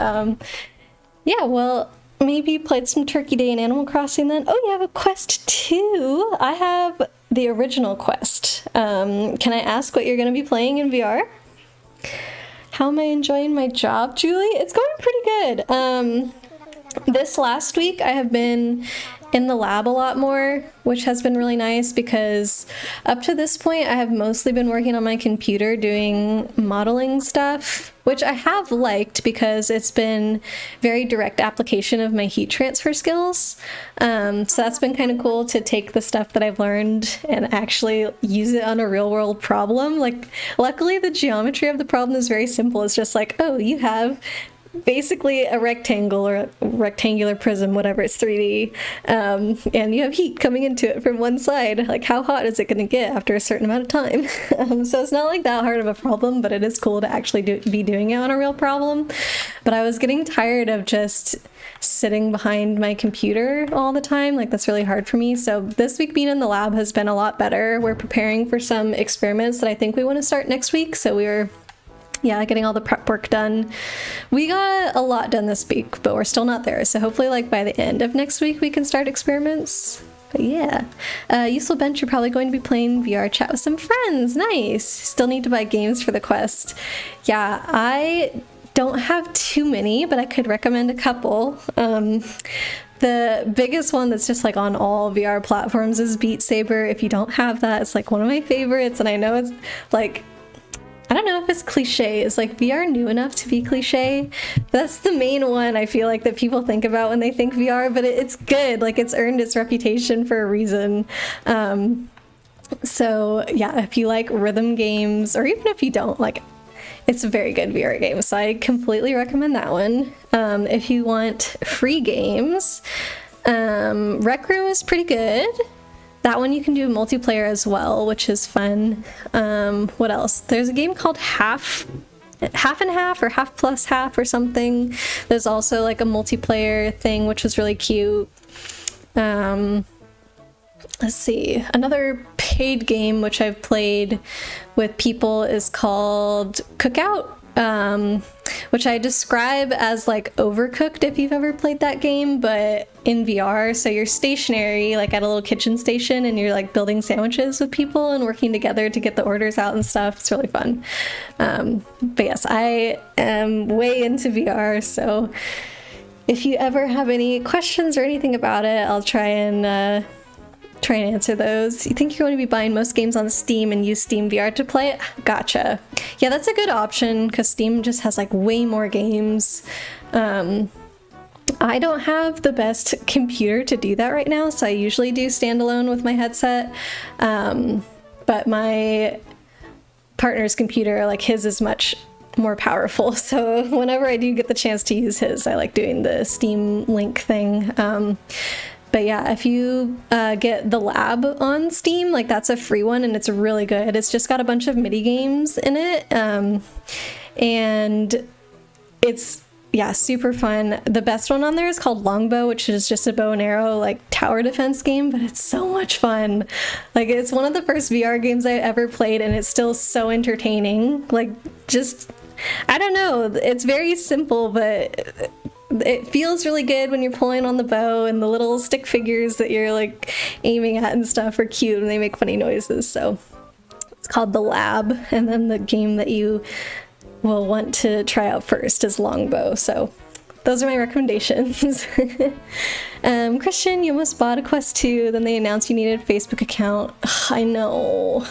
yeah, well, maybe you played some Turkey Day and Animal Crossing then. Oh, you have a quest too. I have the original quest. Can I ask what you're going to be playing in VR? How am I enjoying my job, Julie? It's going pretty good. This last week I have been in the lab a lot more, which has been really nice because up to this point I have mostly been working on my computer doing modeling stuff, which I have liked because it's been very direct application of my heat transfer skills. So that's been kind of cool to take the stuff that I've learned and actually use it on a real world problem. Like, luckily the geometry of the problem is very simple. It's just like, oh, you have basically a rectangle or a rectangular prism, whatever, it's 3D, and you have heat coming into it from one side. Like, how hot is it going to get after a certain amount of time? So it's not like that hard of a problem, but it is cool to actually be doing it on a real problem. But I was getting tired of just sitting behind my computer all the time. Like, that's really hard for me. So this week being in the lab has been a lot better. We're preparing for some experiments that I think we want to start next week, so we're getting all the prep work done. We got a lot done this week, but we're still not there. So hopefully, like, by the end of next week, we can start experiments. But yeah, Useful Bench, you're probably going to be playing VR chat with some friends. Nice. Still need to buy games for the quest. Yeah, I don't have too many, but I could recommend a couple. The biggest one that's just like on all VR platforms is Beat Saber. If you don't have that, it's like one of my favorites, and I know it's like, I don't know if it's cliche. Is like VR new enough to be cliche? That's the main one I feel like that people think about when they think VR, but it's good. Like, it's earned its reputation for a reason. So yeah, if you like rhythm games, or even if you don't, like, it's a very good VR game. So I completely recommend that one. If you want free games, Rec Room is pretty good. That one you can do multiplayer as well, which is fun. What else? There's a game called Half and Half, or Half Plus Half or something. There's also like a multiplayer thing, which was really cute. Let's see. Another paid game which I've played with people is called Cookout, which I describe as like Overcooked if you've ever played that game, but in VR. So you're stationary, like at a little kitchen station, and you're like building sandwiches with people and working together to get the orders out and stuff. It's really fun. But yes, I am way into VR, so if you ever have any questions or anything about it, I'll try and answer those. You think you're going to be buying most games on Steam and use Steam VR to play it? Gotcha. Yeah, that's a good option because Steam just has like way more games. I don't have the best computer to do that right now, so I usually do standalone with my headset. But my partner's computer, like his, is much more powerful. So whenever I do get the chance to use his, I like doing the Steam Link thing. But yeah, if you get the lab on Steam, like that's a free one and it's really good. It's just got a bunch of MIDI games in it. And it's, yeah, super fun. The best one on there is called Longbow, which is just a bow and arrow like tower defense game, but it's so much fun. Like, it's one of the first VR games I ever played and it's still so entertaining. Like, just, I don't know, it's very simple, but it feels really good when you're pulling on the bow, and the little stick figures that you're like aiming at and stuff are cute and they make funny noises. So it's called The Lab, and then the game that you will want to try out first is Longbow. So those are my recommendations. Christian, you almost bought a Quest 2, then they announced you needed a Facebook account. Ugh, I know.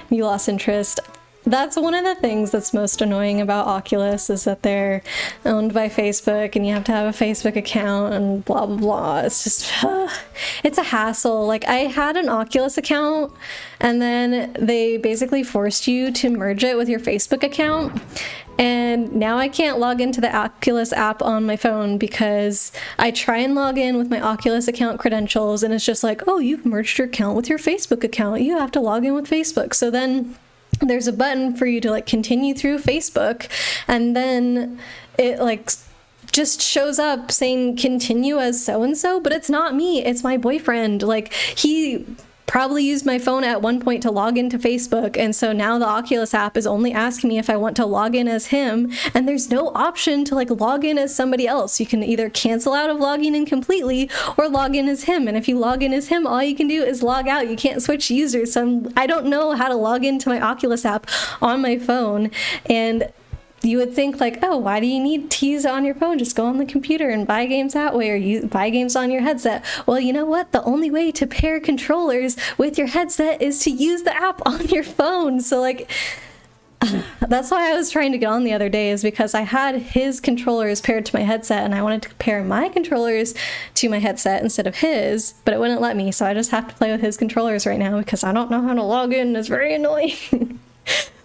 You lost interest. That's one of the things that's most annoying about Oculus, is that they're owned by Facebook and you have to have a Facebook account and blah, blah, blah. It's just, it's a hassle. Like, I had an Oculus account and then they basically forced you to merge it with your Facebook account. And now I can't log into the Oculus app on my phone because I try and log in with my Oculus account credentials and it's just like, oh, you've merged your account with your Facebook account. You have to log in with Facebook. So then there's a button for you to like continue through Facebook, and then it like just shows up saying continue as so-and-so, but it's not me, it's my boyfriend. Like, he probably used my phone at one point to log into Facebook, and so now the Oculus app is only asking me if I want to log in as him, and there's no option to like log in as somebody else. You can either cancel out of logging in completely or log in as him, and if you log in as him, all you can do is log out. You can't switch users. So I don't know how to log into my Oculus app on my phone, and you would think like, oh, why do you need to use it on your phone? Just go on the computer and buy games that way, or you buy games on your headset. Well, you know what? The only way to pair controllers with your headset is to use the app on your phone. So like, that's why I was trying to get on the other day, is because I had his controllers paired to my headset and I wanted to pair my controllers to my headset instead of his, but it wouldn't let me. So I just have to play with his controllers right now because I don't know how to log in. It's very annoying.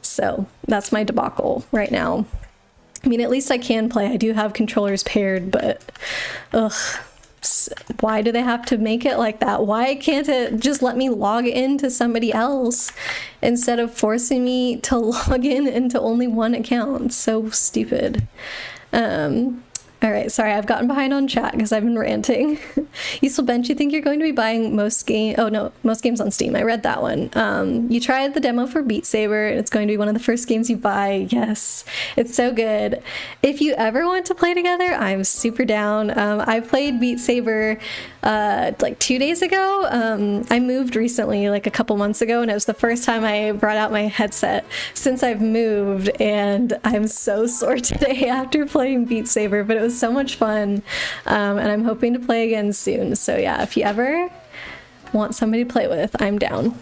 So that's my debacle right now. I mean, at least I can play. I do have controllers paired, but ugh, why do they have to make it like that? Why can't it just let me log into somebody else instead of forcing me to log in into only one account? It's so stupid. All right, sorry, I've gotten behind on chat because I've been ranting. Useful Bench, you think you're going to be buying most games on Steam. I read that one. You tried the demo for Beat Saber, and it's going to be one of the first games you buy. Yes, it's so good. If you ever want to play together, I'm super down. I played Beat Saber like 2 days ago. I moved recently, like a couple months ago, and it was the first time I brought out my headset since I've moved, and I'm so sore today after playing Beat Saber, but it was so much fun, and I'm hoping to play again soon. So yeah, if you ever want somebody to play with, I'm down.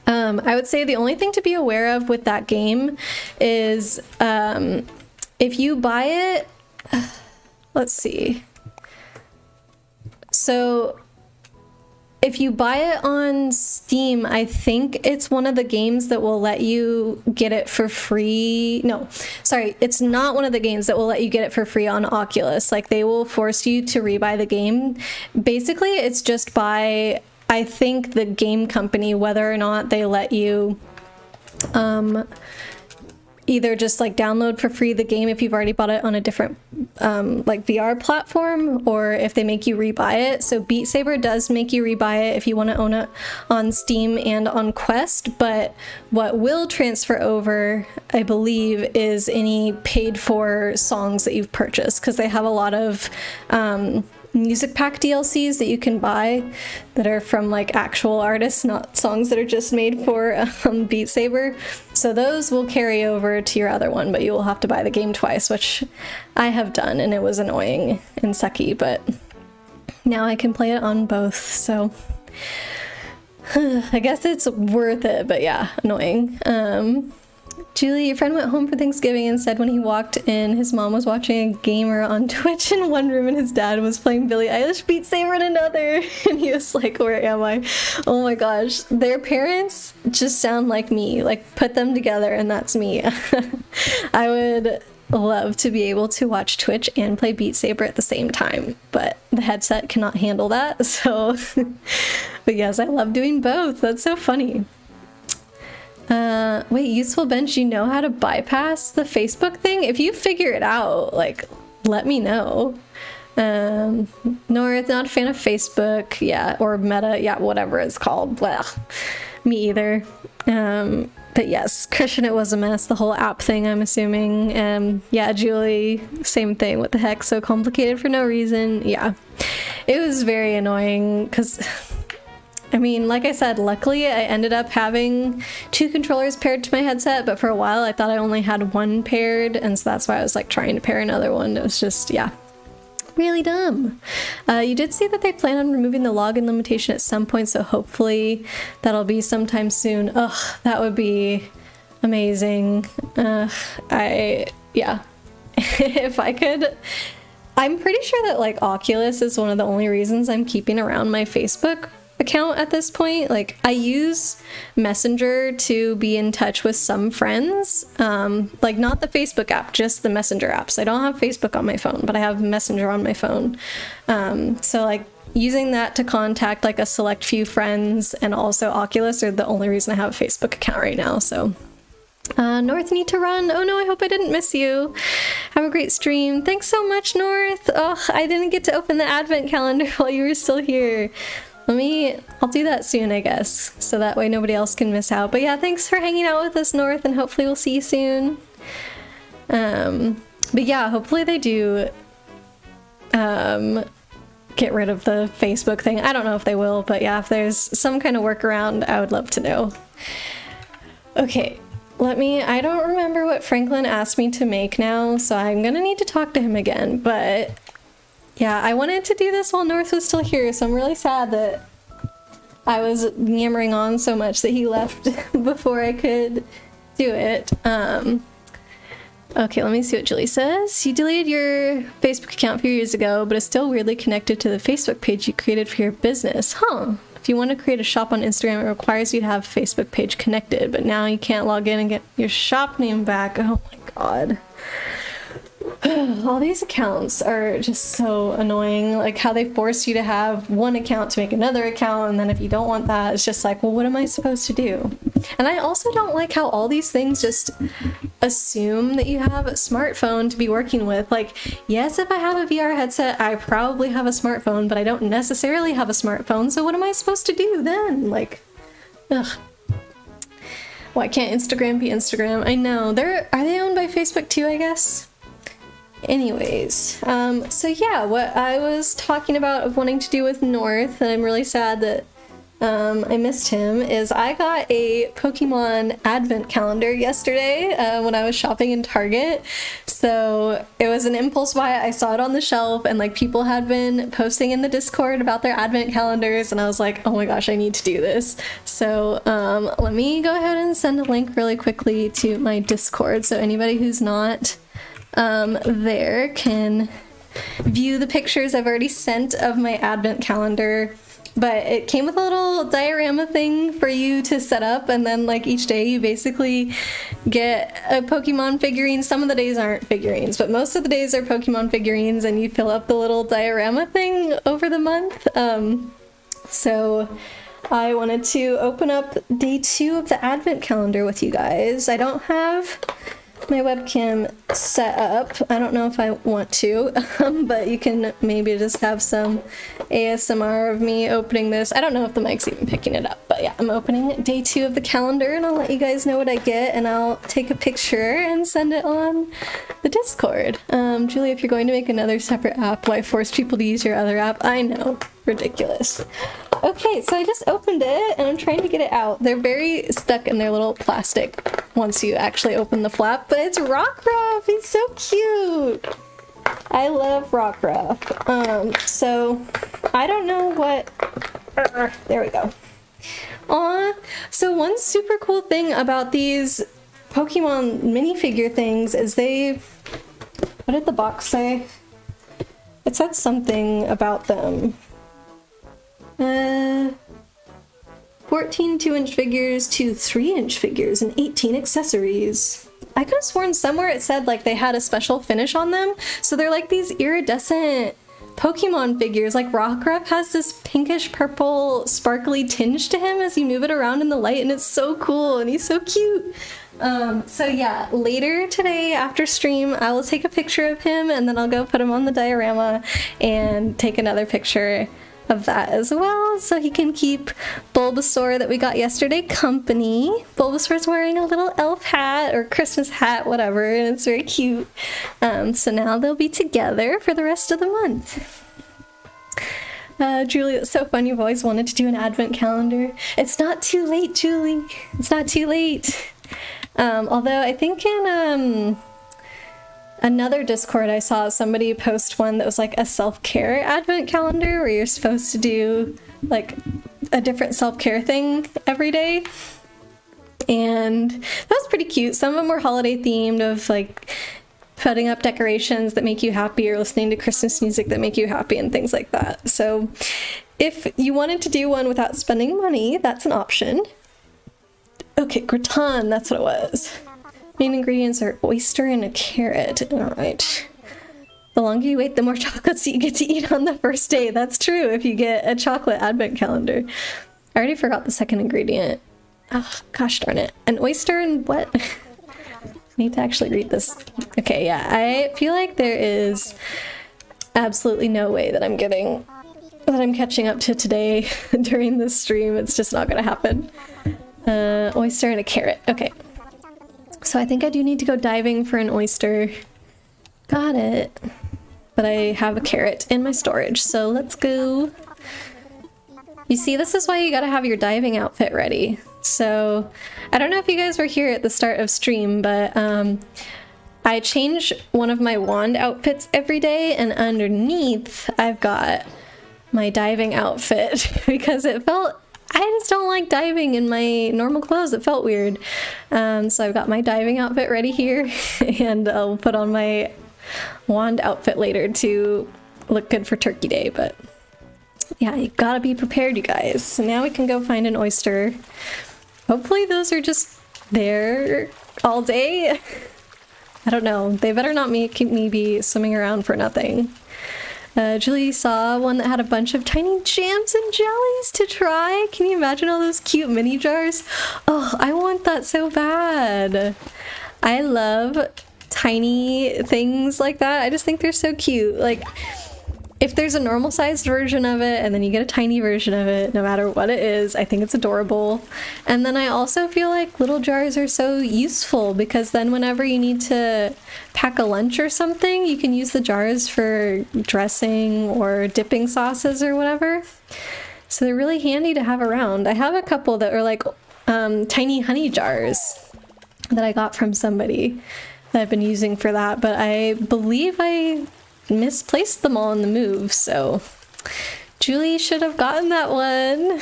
I would say the only thing to be aware of with that game is if you buy it, let's see. So if you buy it on Steam, I think it's one of the games that will let you get it for free. No, sorry, it's not one of the games that will let you get it for free on Oculus. Like, they will force you to rebuy the game. Basically, it's just by, I think, the game company, whether or not they let you either just like download for free the game if you've already bought it on a different like VR platform, or if they make you rebuy it. So Beat Saber does make you rebuy it if you want to own it on Steam and on Quest, but what will transfer over, I believe, is any paid for songs that you've purchased, because they have a lot of music pack DLCs that you can buy that are from like actual artists, not songs that are just made for Beat Saber. So those will carry over to your other one, but you will have to buy the game twice, which I have done, and it was annoying and sucky, but now I can play it on both, so I guess it's worth it, but yeah, annoying. Julie, your friend went home for Thanksgiving and said when he walked in, his mom was watching a gamer on Twitch in one room and his dad was playing Billie Eilish Beat Saber in another. And he was like, where am I? Oh my gosh. Their parents just sound like me. Like, put them together and that's me. I would love to be able to watch Twitch and play Beat Saber at the same time, but the headset cannot handle that. So, but yes, I love doing both. That's so funny. Wait, Useful Bench, you know how to bypass the Facebook thing? If you figure it out, like, let me know. North, not a fan of Facebook, yeah, or Meta, yeah, whatever it's called. Well, Me either. But yes, Christian, it was a mess. The whole app thing, I'm assuming. Yeah, Julie, same thing. What the heck? So complicated for no reason. Yeah, it was very annoying because, I mean, like I said, luckily I ended up having 2 controllers paired to my headset, but for a while I thought I only had 1 paired, and so that's why I was like trying to pair another one. It was just, yeah, really dumb. You did see that they plan on removing the login limitation at some point, so hopefully that'll be sometime soon. Ugh, that would be amazing. Yeah. If I could, I'm pretty sure that like Oculus is one of the only reasons I'm keeping around my Facebook account at this point. Like, I use Messenger to be in touch with some friends, like not the Facebook app, just the Messenger apps. I don't have Facebook on my phone, but I have Messenger on my phone. So like using that to contact like a select few friends, and also Oculus are the only reason I have a Facebook account right now. So North, need to run. Oh no, I hope I didn't miss you. Have a great stream. Thanks so much, North. Oh, I didn't get to open the advent calendar while you were still here. I'll do that soon, I guess, so that way nobody else can miss out. But yeah, thanks for hanging out with us, North, and hopefully we'll see you soon. But yeah, hopefully they do get rid of the Facebook thing. I don't know if they will, but yeah, if there's some kind of workaround, I would love to know. Okay, I don't remember what Franklin asked me to make now, so I'm gonna need to talk to him again, but yeah, I wanted to do this while North was still here, so I'm really sad that I was yammering on so much that he left before I could do it. Okay, let me see what Julie says. You deleted your Facebook account a few years ago, but it's still weirdly connected to the Facebook page you created for your business. Huh. If you want to create a shop on Instagram, it requires you to have a Facebook page connected, but now you can't log in and get your shop name back. Oh my god. All these accounts are just so annoying, like how they force you to have one account to make another account, and then if you don't want that, it's just like, well, what am I supposed to do? And I also don't like how all these things just assume that you have a smartphone to be working with. Like, yes, if I have a VR headset, I probably have a smartphone, but I don't necessarily have a smartphone, so what am I supposed to do then? Like, ugh. Why can't Instagram be Instagram? I know. Are they owned by Facebook too, I guess? Anyways, so yeah, what I was talking about of wanting to do with North, and I'm really sad that I missed him, is I got a Pokemon advent calendar yesterday when I was shopping in Target. So it was an impulse buy. I saw it on the shelf, and like people had been posting in the Discord about their advent calendars, and I was like, oh my gosh, I need to do this. So let me go ahead and send a link really quickly to my Discord, so anybody who's not there can view the pictures I've already sent of my advent calendar. But it came with a little diorama thing for you to set up, and then like each day you basically get a Pokemon figurine. Some of the days aren't figurines, but most of the days are Pokemon figurines, and you fill up the little diorama thing over the month. So I wanted to open up day 2 of the advent calendar with you guys. I don't have my webcam set up. I don't know if I want to, but you can maybe just have some ASMR of me opening this. I don't know if the mic's even picking it up, but yeah, I'm opening day 2 of the calendar, and I'll let you guys know what I get, and I'll take a picture and send it on the Discord. Julie, if you're going to make another separate app, why force people to use your other app? I know, ridiculous. Okay, so I just opened it, and I'm trying to get it out. They're very stuck in their little plastic once you actually open the flap, but it's Rockruff! He's so cute! I love Rockruff. So, I don't know what... there we go. Aw, so one super cool thing about these Pokemon minifigure things is what did the box say? It said something about them. 14 2-inch figures to 3-inch figures and 18 accessories. I could have sworn somewhere it said like they had a special finish on them. So they're like these iridescent Pokemon figures. Like Rockruff has this pinkish purple sparkly tinge to him as you move it around in the light, and it's so cool, and he's so cute. So yeah, later today after stream, I will take a picture of him, and then I'll go put him on the diorama and take another picture of that as well, so he can keep Bulbasaur that we got yesterday company. Bulbasaur's wearing a little elf hat or Christmas hat, whatever, and it's very cute. So now they'll be together for the rest of the month. Julie, it's so fun. You've always wanted to do an advent calendar. It's not too late, Julie. It's not too late. Although I think in another Discord I saw somebody post one that was like a self-care advent calendar where you're supposed to do like a different self-care thing every day. And that was pretty cute. Some of them were holiday themed, of like putting up decorations that make you happy or listening to Christmas music that make you happy and things like that. So if you wanted to do one without spending money, that's an option. Okay, gratin, that's what it was. Main ingredients are oyster and a carrot. All right. The longer you wait, the more chocolates you get to eat on the first day. That's true if you get a chocolate advent calendar. I already forgot the second ingredient. Oh, gosh darn it. An oyster and what? I need to actually read this. Okay, yeah. I feel like there is absolutely no way that I'm catching up to today during this stream. It's just not gonna happen. Oyster and a carrot. Okay. So I think I do need to go diving for an oyster. Got it. But I have a carrot in my storage, so let's go. You see, this is why you gotta have your diving outfit ready. So I don't know if you guys were here at the start of stream, but I change one of my wand outfits every day, and underneath I've got my diving outfit because I just don't like diving in my normal clothes. It felt weird. So I've got my diving outfit ready here, and I'll put on my wand outfit later to look good for Turkey Day. But yeah, you gotta be prepared, you guys. So now we can go find an oyster. Hopefully those are just there all day. I don't know. They better not make me be swimming around for nothing. Julie saw one that had a bunch of tiny jams and jellies to try. Can you imagine all those cute mini jars? Oh, I want that so bad. I love tiny things like that. I just think they're so cute. Like, if there's a normal sized version of it and then you get a tiny version of it, no matter what it is, I think it's adorable. And then I also feel like little jars are so useful because then whenever you need to pack a lunch or something, you can use the jars for dressing or dipping sauces or whatever. So they're really handy to have around. I have a couple that are like tiny honey jars that I got from somebody that I've been using for that, but I believe I misplaced them all in the move, so Julie should have gotten that one.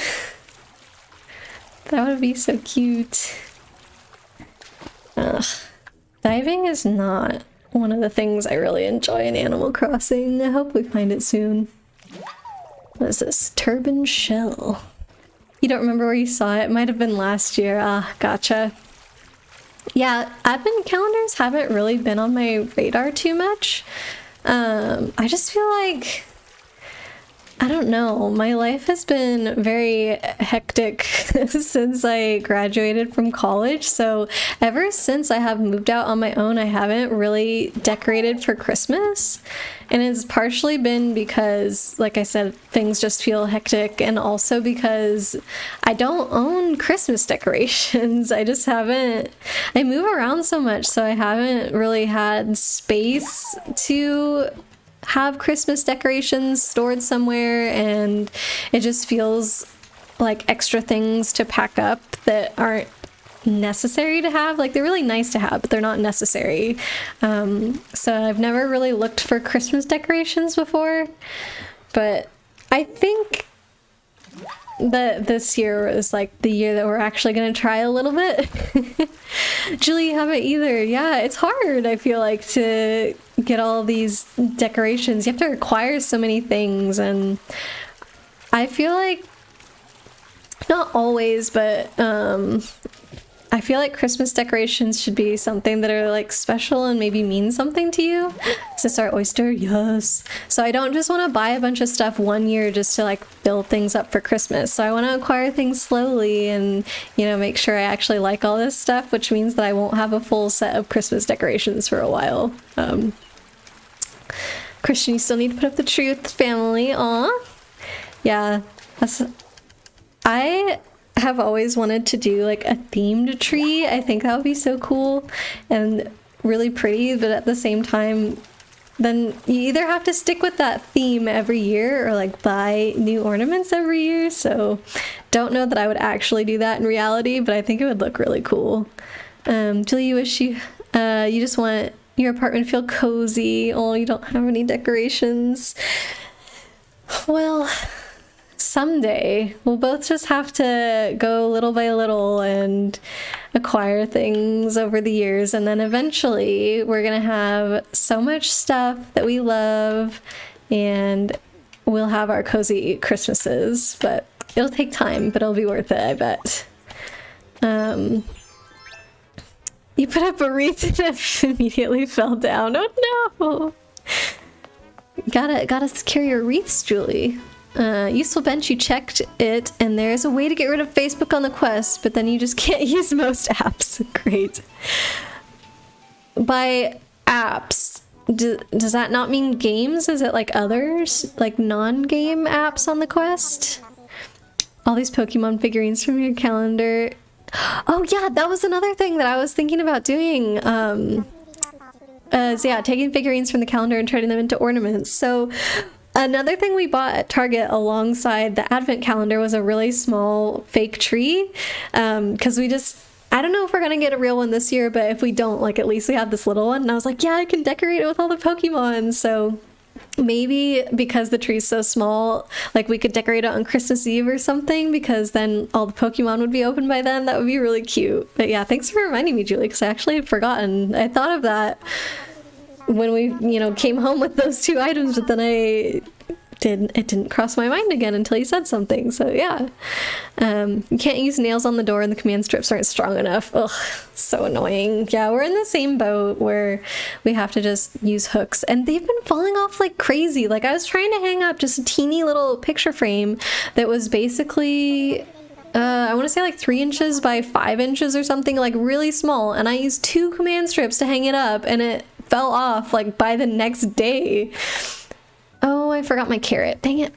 That would be so cute. Ugh. Diving is not one of the things I really enjoy in Animal Crossing. I hope we find it soon. What is this? Turban shell. You don't remember where you saw it? It might have been last year. Ah, gotcha. Yeah, advent calendars haven't really been on my radar too much. I just feel like, I don't know, my life has been very hectic since I graduated from college, so ever since I have moved out on my own, I haven't really decorated for Christmas, and it's partially been because, like I said, things just feel hectic, and also because I don't own Christmas decorations. I just haven't, I move around so much, so I haven't really had space to have Christmas decorations stored somewhere, and it just feels like extra things to pack up that aren't necessary to have. Like, they're really nice to have, but they're not necessary. So I've never really looked for Christmas decorations before, but I think that this year was like the year that we're actually going to try a little bit. Julie, you haven't either. Yeah, it's hard, I feel like, to get all these decorations. You have to acquire so many things, and I feel like, not always, but I feel like Christmas decorations should be something that are like special and maybe mean something to you. Is this our oyster? Yes. So I don't just want to buy a bunch of stuff one year just to like build things up for Christmas. So I want to acquire things slowly and, you know, make sure I actually like all this stuff, which means that I won't have a full set of Christmas decorations for a while. Christian, you still need to put up the tree with the family. Aw. Yeah, I have always wanted to do like a themed tree. I think that would be so cool and really pretty, but at the same time, then you either have to stick with that theme every year or like buy new ornaments every year. So don't know that I would actually do that in reality, but I think it would look really cool. Julie, you wish you just want your apartment to feel cozy. Oh, you don't have any decorations. Well, someday we'll both just have to go little by little and acquire things over the years, and then eventually we're gonna have so much stuff that we love and we'll have our cozy Christmases. But it'll take time, but it'll be worth it, I bet. You put up a wreath and it immediately fell down. Oh no! Gotta secure your wreaths, Julie. Useful bench, you checked it, and there's a way to get rid of Facebook on the Quest, but then you just can't use most apps. Great. By apps, does that not mean games? Is it like others? Like non-game apps on the Quest? All these Pokemon figurines from your calendar. Oh yeah, that was another thing that I was thinking about doing. Yeah, taking figurines from the calendar and turning them into ornaments. So another thing we bought at Target alongside the advent calendar was a really small fake tree. Because I don't know if we're gonna get a real one this year, but if we don't, like, at least we have this little one. And I was like, yeah, I can decorate it with all the Pokemon. So maybe because the tree's so small, like we could decorate it on Christmas Eve or something, because then all the Pokemon would be open by then. That would be really cute. But yeah, thanks for reminding me, Julie, because I actually had forgotten. I thought of that when we, came home with those two items, but then it didn't cross my mind again until you said something. So yeah, you can't use nails on the door and the command strips aren't strong enough. Ugh, so annoying. Yeah, we're in the same boat where we have to just use hooks, and they've been falling off like crazy. Like, I was trying to hang up just a teeny little picture frame that was basically I want to say like 3 inches by 5 inches or something, like really small, and I used 2 command strips to hang it up, and it fell off like by the next day. Oh, I forgot my carrot. Dang it.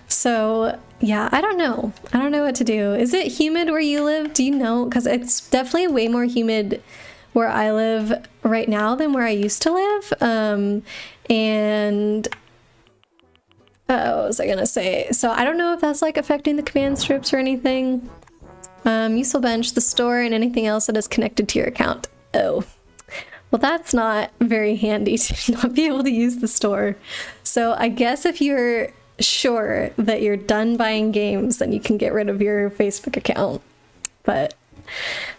So yeah, I don't know. I don't know what to do. Is it humid where you live? Do you know? Because it's definitely way more humid where I live right now than where I used to live. And what was I gonna say? So I don't know if that's like affecting the command strips or anything. Useful bench, the store, and anything else that is connected to your account. Oh. Well, that's not very handy to not be able to use the store. So I guess if you're sure that you're done buying games, then you can get rid of your Facebook account. But,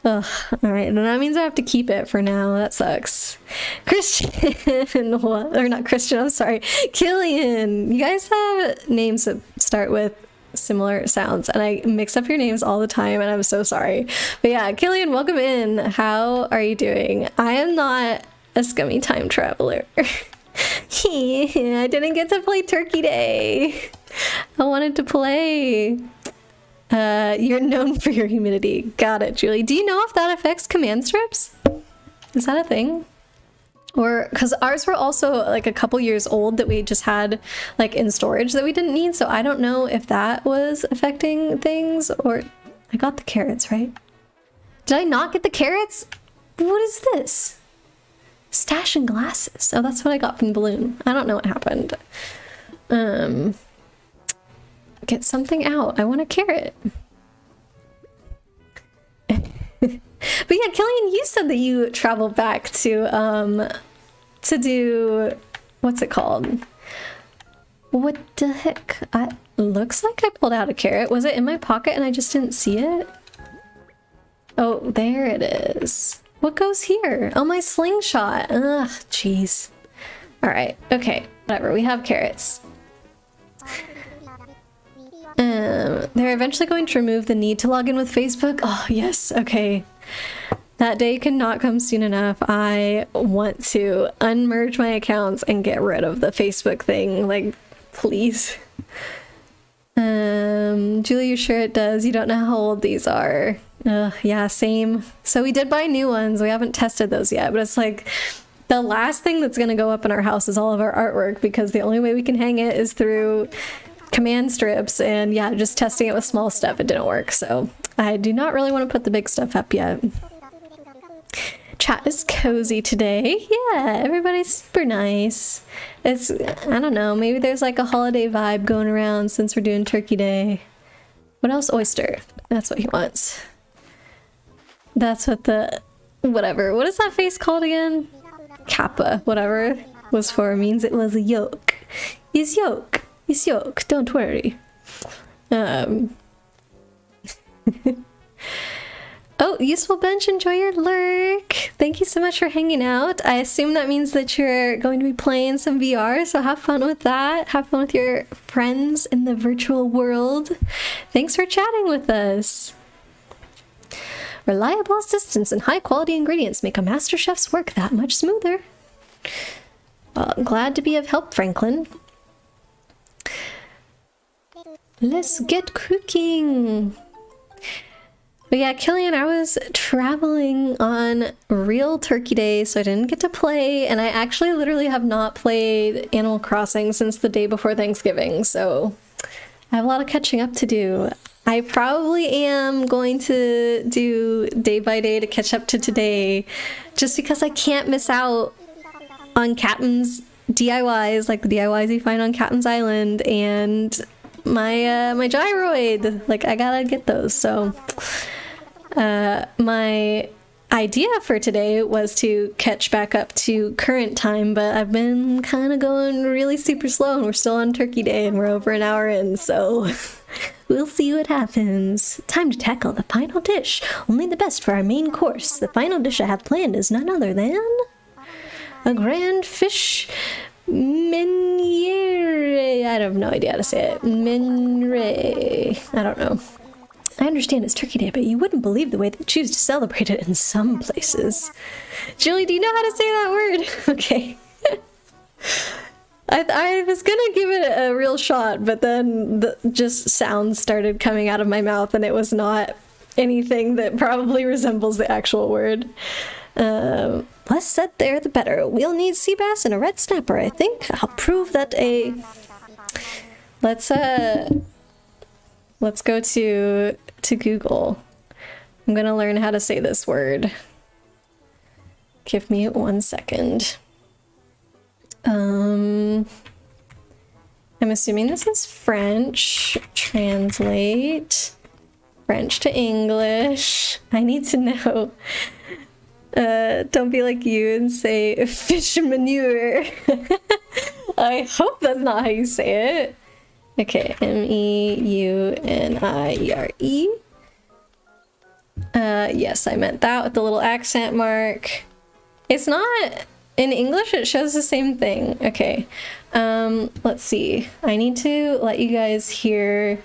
all right, and that means I have to keep it for now. That sucks. Christian, what? Or not Christian, I'm sorry. Killian, you guys have names that start with similar sounds, and I mix up your names all the time, and I'm so sorry. But yeah, Killian, welcome in. How are you doing? I am not a scummy time traveler. I didn't get to play Turkey Day. I wanted to play. You're known for your humidity. Got it, Julie. Do you know if that affects command strips? Is that a thing? Or, because ours were also like a couple years old that we just had like in storage that we didn't need, so I don't know if that was affecting things. Or I got the carrots, right? Did I not get the carrots? What is this? Stash and glasses. Oh, that's what I got from Balloon. I don't know what happened. Get something out. I want a carrot. But yeah, Killian, you said that you traveled back to do, what's it called? What the heck? Looks like I pulled out a carrot. Was it in my pocket and I just didn't see it? Oh, there it is. What goes here? Oh, my slingshot. Ugh, jeez. All right, okay, whatever. We have carrots. They're eventually going to remove the need to log in with Facebook. Oh, yes, okay. That day cannot come soon enough. I want to unmerge my accounts and get rid of the Facebook thing. Like, please. Julie, you sure it does? You don't know how old these are. Yeah, same. So we did buy new ones. We haven't tested those yet, but it's like The last thing that's going to go up in our house is all of our artwork, because the only way we can hang it is through command strips, and yeah, just testing it with small stuff, it didn't work, so I do not really want to put the big stuff up yet. Chat is cozy today. Yeah, everybody's super nice. It's, I don't know, maybe there's like a holiday vibe going around since we're doing Turkey Day. What else? Oyster. That's what he wants. That's what the... whatever. What is that face called again? Kappa. Whatever was for means it was a yolk. Is yolk. Is yolk. Don't worry. Oh, Useful Bench, enjoy your lurk. Thank you so much for hanging out. I assume that means that you're going to be playing some VR, so have fun with that. Have fun with your friends in the virtual world. Thanks for chatting with us. Reliable assistance and high-quality ingredients make a master chef's work that much smoother. Well, I'm glad to be of help, Franklin. Let's get cooking. But yeah, Killian, I was traveling on real Turkey Day, so I didn't get to play, and I actually literally have not played Animal Crossing since the day before Thanksgiving, so I have a lot of catching up to do. I probably am going to do day by day to catch up to today, just because I can't miss out on Captain's DIYs, like the DIYs you find on Captain's Island, and my my gyroid. Like, I gotta get those, so... my idea for today was to catch back up to current time, but I've been kind of going really super slow, and we're still on Turkey Day and we're over an hour in, so we'll see what happens. Time to tackle the final dish. Only the best for our main course. The final dish I have planned is none other than a grand fish meuniere. I have no idea how to say it. Meuniere. I don't know. I understand it's Turkey Day, but you wouldn't believe the way they choose to celebrate it in some places. Julie, do you know how to say that word? Okay. I was gonna give it a real shot, but then just sounds started coming out of my mouth, and it was not anything that probably resembles the actual word. Less said there, the better. We'll need sea bass and a red snapper, I think. I'll prove that a... Let's go to Google. I'm gonna learn how to say this word. Give me 1 second. I'm assuming this is French. Translate French to English. I need to know. Don't be like you and say fish manure. I hope that's not how you say it. Okay, M-E-U-N-I-E-R-E. Yes, I meant that with the little accent mark. It's not... In English, it shows the same thing. Okay, let's see. I need to let you guys hear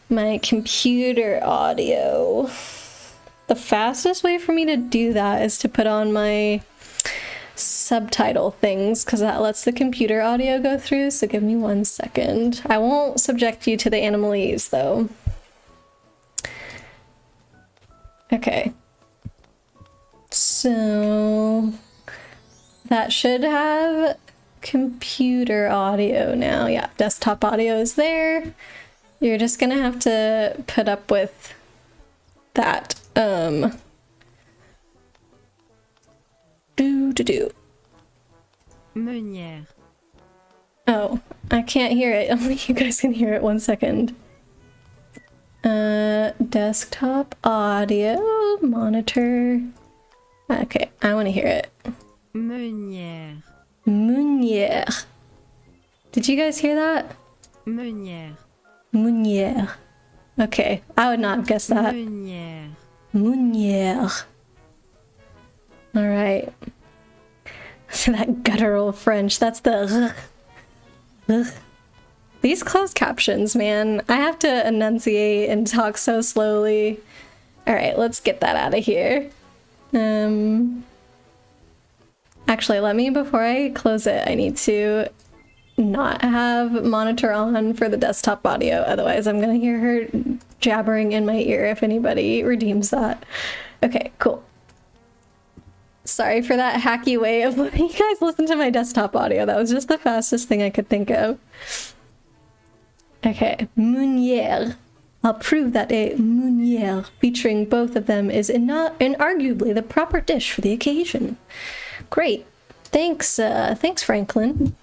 my computer audio. The fastest way for me to do that is to put on my subtitle things, because that lets the computer audio go through, so give me 1 second. I won't subject you to the animalese, though. Okay. So... that should have computer audio now. Yeah, desktop audio is there. You're just gonna have to put up with that. Meunière. Oh, I can't hear it. Only you guys can hear it. 1 second. Desktop audio, monitor. Okay, I want to hear it. Meunière. Meunière. Did you guys hear that? Meunière. Meunière. Okay, I would not have guessed that. Meunière. Meunière. All right. That guttural French. That's the. Ugh. These closed captions, man. I have to enunciate and talk so slowly. All right, let's get that out of here. Actually, let me, before I close it, I need to not have monitor on for the desktop audio. Otherwise, I'm gonna hear her jabbering in my ear if anybody redeems that. Okay, cool. Sorry for that hacky way of letting you guys listen to my desktop audio. That was just the fastest thing I could think of. Okay, meunière. I'll prove that a meunière featuring both of them is inarguably the proper dish for the occasion. Great. Thanks, thanks, Franklin.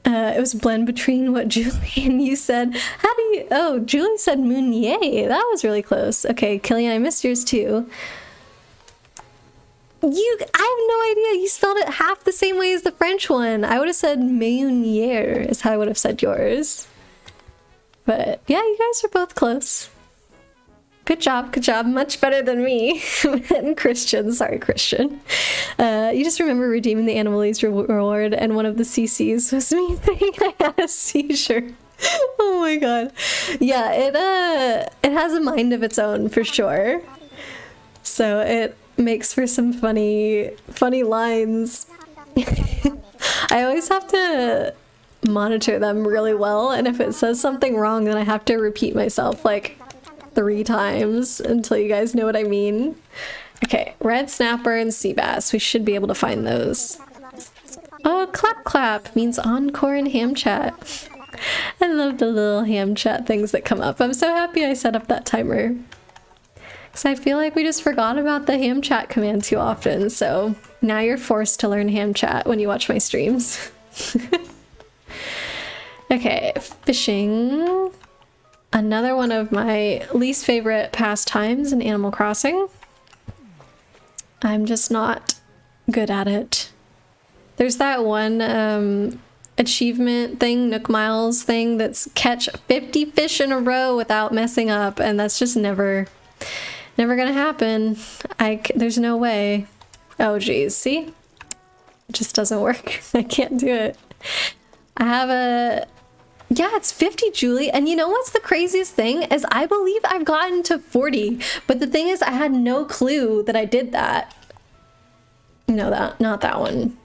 It was a blend between what Julie and you said. How do you... Oh, Julie said meunier. That was really close. Okay, Killian, I missed yours too. I have no idea. You spelled it half the same way as the French one. I would have said meunière is how I would have said yours. But yeah, you guys are both close. Good job, good job. Much better than me. And Christian, sorry, Christian. You just remember redeeming the Animalese reward, and one of the CCs was me saying I had a seizure. Oh my god. Yeah, it has a mind of its own for sure. So it makes for some funny lines. I always have to monitor them really well, and if it says something wrong, then I have to repeat myself like 3 times until you guys know what I mean. Okay, red snapper and sea bass. We should be able to find those. Oh, clap clap means encore in ham chat. I love the little ham chat things that come up. I'm so happy I set up that timer. Because I feel like we just forgot about the ham chat command too often, so now you're forced to learn ham chat when you watch my streams. Okay, fishing. Another one of my least favorite pastimes in Animal Crossing. I'm just not good at it. There's that one achievement thing, Nook Miles thing, that's catch 50 fish in a row without messing up, and that's just never gonna happen. There's no way. Oh geez, see? It just doesn't work. I can't do it. I have a... Yeah, it's 50, Julie. And you know what's the craziest thing? Is I believe I've gotten to 40. But the thing is, I had no clue that I did that. No, not that one.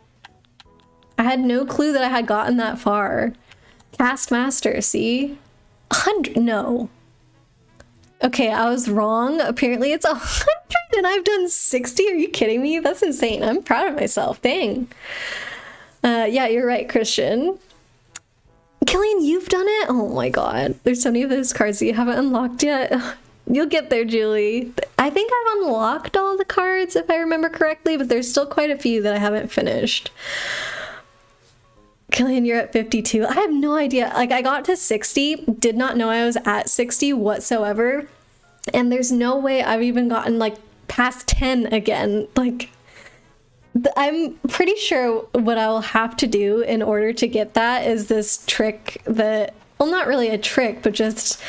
I had no clue that I had gotten that far. Cast Master, see? 100, no. Okay, I was wrong. Apparently it's 100 and I've done 60. Are you kidding me? That's insane. I'm proud of myself. Dang. Yeah, you're right, Christian. Killian, you've done it? Oh my god. There's so many of those cards that you haven't unlocked yet. You'll get there, Julie. I think I've unlocked all the cards, if I remember correctly, but there's still quite a few that I haven't finished. Killian, you're at 52. I have no idea. Like, I got to 60, did not know I was at 60 whatsoever, and there's no way I've even gotten, like, past 10 again. Like... I'm pretty sure what I will have to do in order to get that is this trick that, well, not really a trick, but just,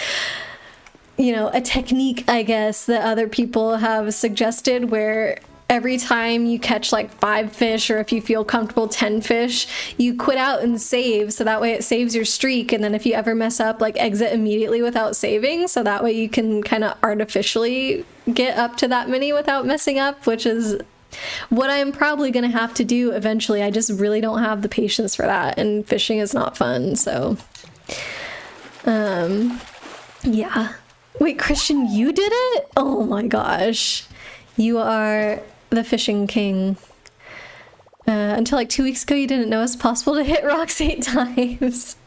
you know, a technique, I guess, that other people have suggested where every time you catch like 5 fish, or if you feel comfortable 10 fish, you quit out and save, so that way it saves your streak, and then if you ever mess up, like exit immediately without saving, so that way you can kind of artificially get up to that many without messing up, which is what I'm probably gonna have to do eventually. I just really don't have the patience for that, and fishing is not fun, so yeah. Wait, Christian, you did it? Oh my gosh, you are the fishing king. Until like 2 weeks ago you didn't know it's possible to hit rocks 8 times.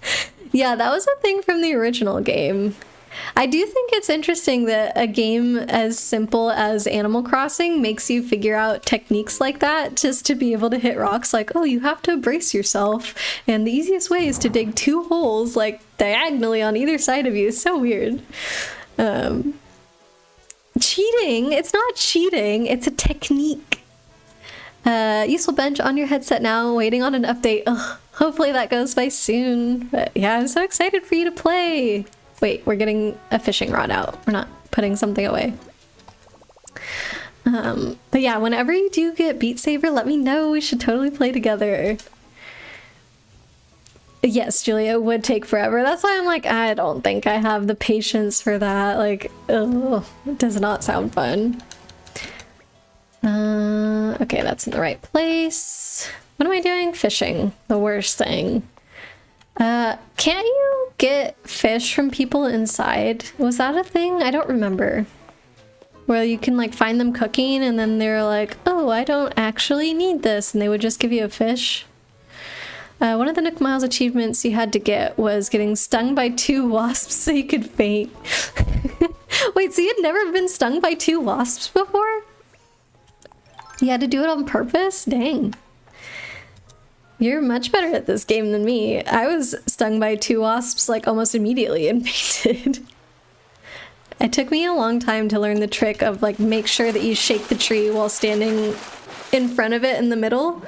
Yeah, that was a thing from the original game. I do think it's interesting that a game as simple as Animal Crossing makes you figure out techniques like that just to be able to hit rocks. Like, oh, you have to brace yourself, and the easiest way is to dig 2 holes like diagonally on either side of you. It's so weird. Cheating? It's not cheating, it's a technique. Useful bench on your headset now, waiting on an update. Ugh, hopefully that goes by soon. But yeah, I'm so excited for you to play. Wait, we're getting a fishing rod out. We're not putting something away. But yeah, whenever you do get Beat Saber, let me know. We should totally play together. Yes, Julia, it would take forever. That's why I'm like, I don't think I have the patience for that. Like, ugh, it does not sound fun. Okay, that's in the right place. What am I doing? Fishing. The worst thing. Can't you get fish from people inside? Was that a thing? I don't remember. where you can like find them cooking and then they're like, oh, I don't actually need this, and they would just give you a fish. One of the Nook Miles achievements you had to get was getting stung by 2 wasps so you could faint. Wait, so you'd never been stung by 2 wasps before? You had to do it on purpose? Dang. You're much better at this game than me. I was stung by 2 wasps like almost immediately and fainted. It took me a long time to learn the trick of like make sure that you shake the tree while standing in front of it in the middle,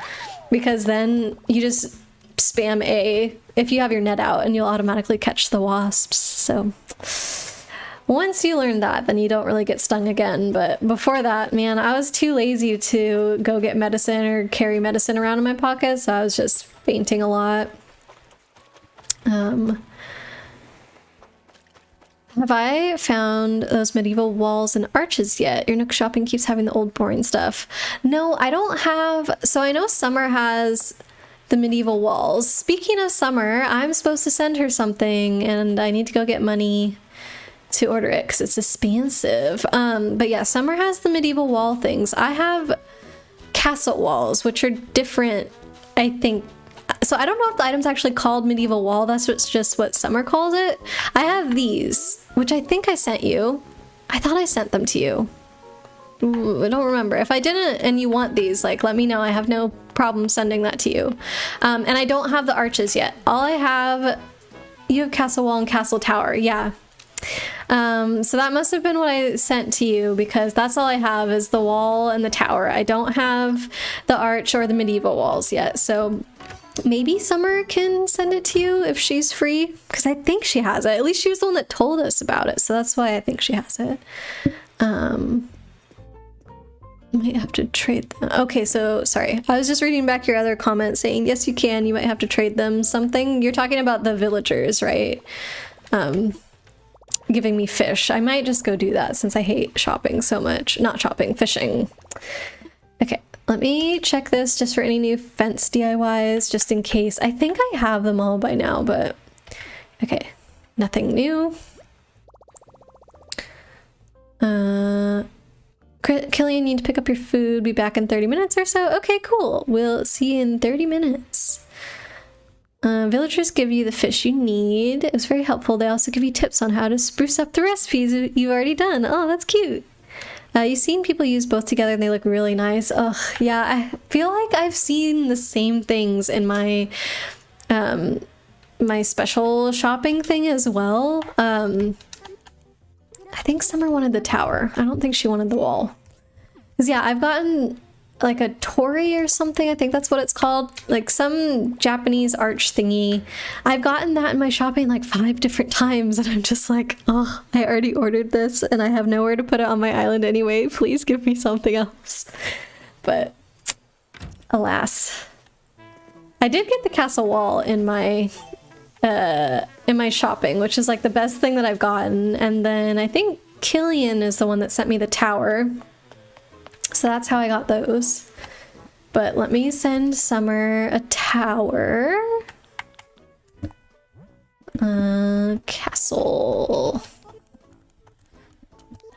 because then you just spam A if you have your net out and you'll automatically catch the wasps. So once you learn that, then you don't really get stung again. But before that, man, I was too lazy to go get medicine or carry medicine around in my pocket, so I was just fainting a lot. Have I found those medieval walls and arches yet? Your Nook shopping keeps having the old boring stuff. No, I don't have... So I know Summer has the medieval walls. Speaking of Summer, I'm supposed to send her something and I need to go get money to order it because it's expensive. But yeah, Summer has the medieval wall things. I have castle walls, which are different, I think. So I don't know if the item's actually called medieval wall. That's just what Summer calls it. I have these, which I think I sent you. I thought I sent them to you. Ooh, I don't remember. If I didn't and you want these, like, let me know. I have no problem sending that to you. And I don't have the arches yet. All I have... You have castle wall and castle tower. Yeah. So that must have been what I sent to you, because that's all I have is the wall and the tower. I don't have the arch or the medieval walls yet. So... maybe Summer can send it to you if she's free, because I think she has it. At least she was the one that told us about it, so that's why I think she has it. Might have to trade them. Okay, so sorry. I was just reading back your other comment saying, yes, you can. You might have to trade them something. You're talking about the villagers, right? Giving me fish. I might just go do that since I hate shopping so much. Not shopping, fishing. Okay. Let me check this just for any new fence DIYs, just in case. I think I have them all by now, but okay. Nothing new. Killian, you need to pick up your food. Be back in 30 minutes or so. Okay, cool. We'll see you in 30 minutes. Villagers give you the fish you need. It was very helpful. They also give you tips on how to spruce up the recipes you've already done. Oh, that's cute. You've seen people use both together and they look really nice. Ugh, yeah, I feel like I've seen the same things in my my special shopping thing as well. I think Summer wanted the tower. I don't think she wanted the wall. Because yeah, I've gotten like a torii or something. I think that's what it's called. Like some Japanese arch thingy. I've gotten that in my shopping like 5 different times and I'm just like, oh, I already ordered this and I have nowhere to put it on my island anyway. Please give me something else. But alas. I did get the castle wall in my shopping, which is like the best thing that I've gotten. And then I think Killian is the one that sent me the tower. So that's how I got those. But let me send Summer a tower. Castle.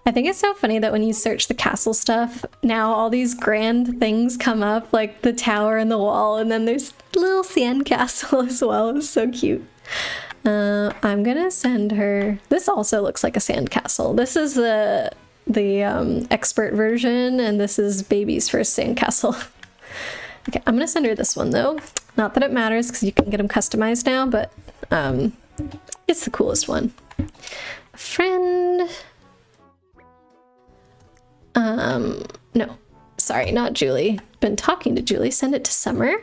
I think it's so funny that when you search the castle stuff, now all these grand things come up, like the tower and the wall, and then there's little sand castle as well. It's so cute. I'm gonna send her... This also looks like a sand castle. This is the expert version, and this is baby's first sandcastle. Okay, I'm gonna send her this one though. Not that it matters because you can get them customized now, but it's the coolest one. Friend. No, sorry, not Julie. Been talking to Julie. Send it to Summer.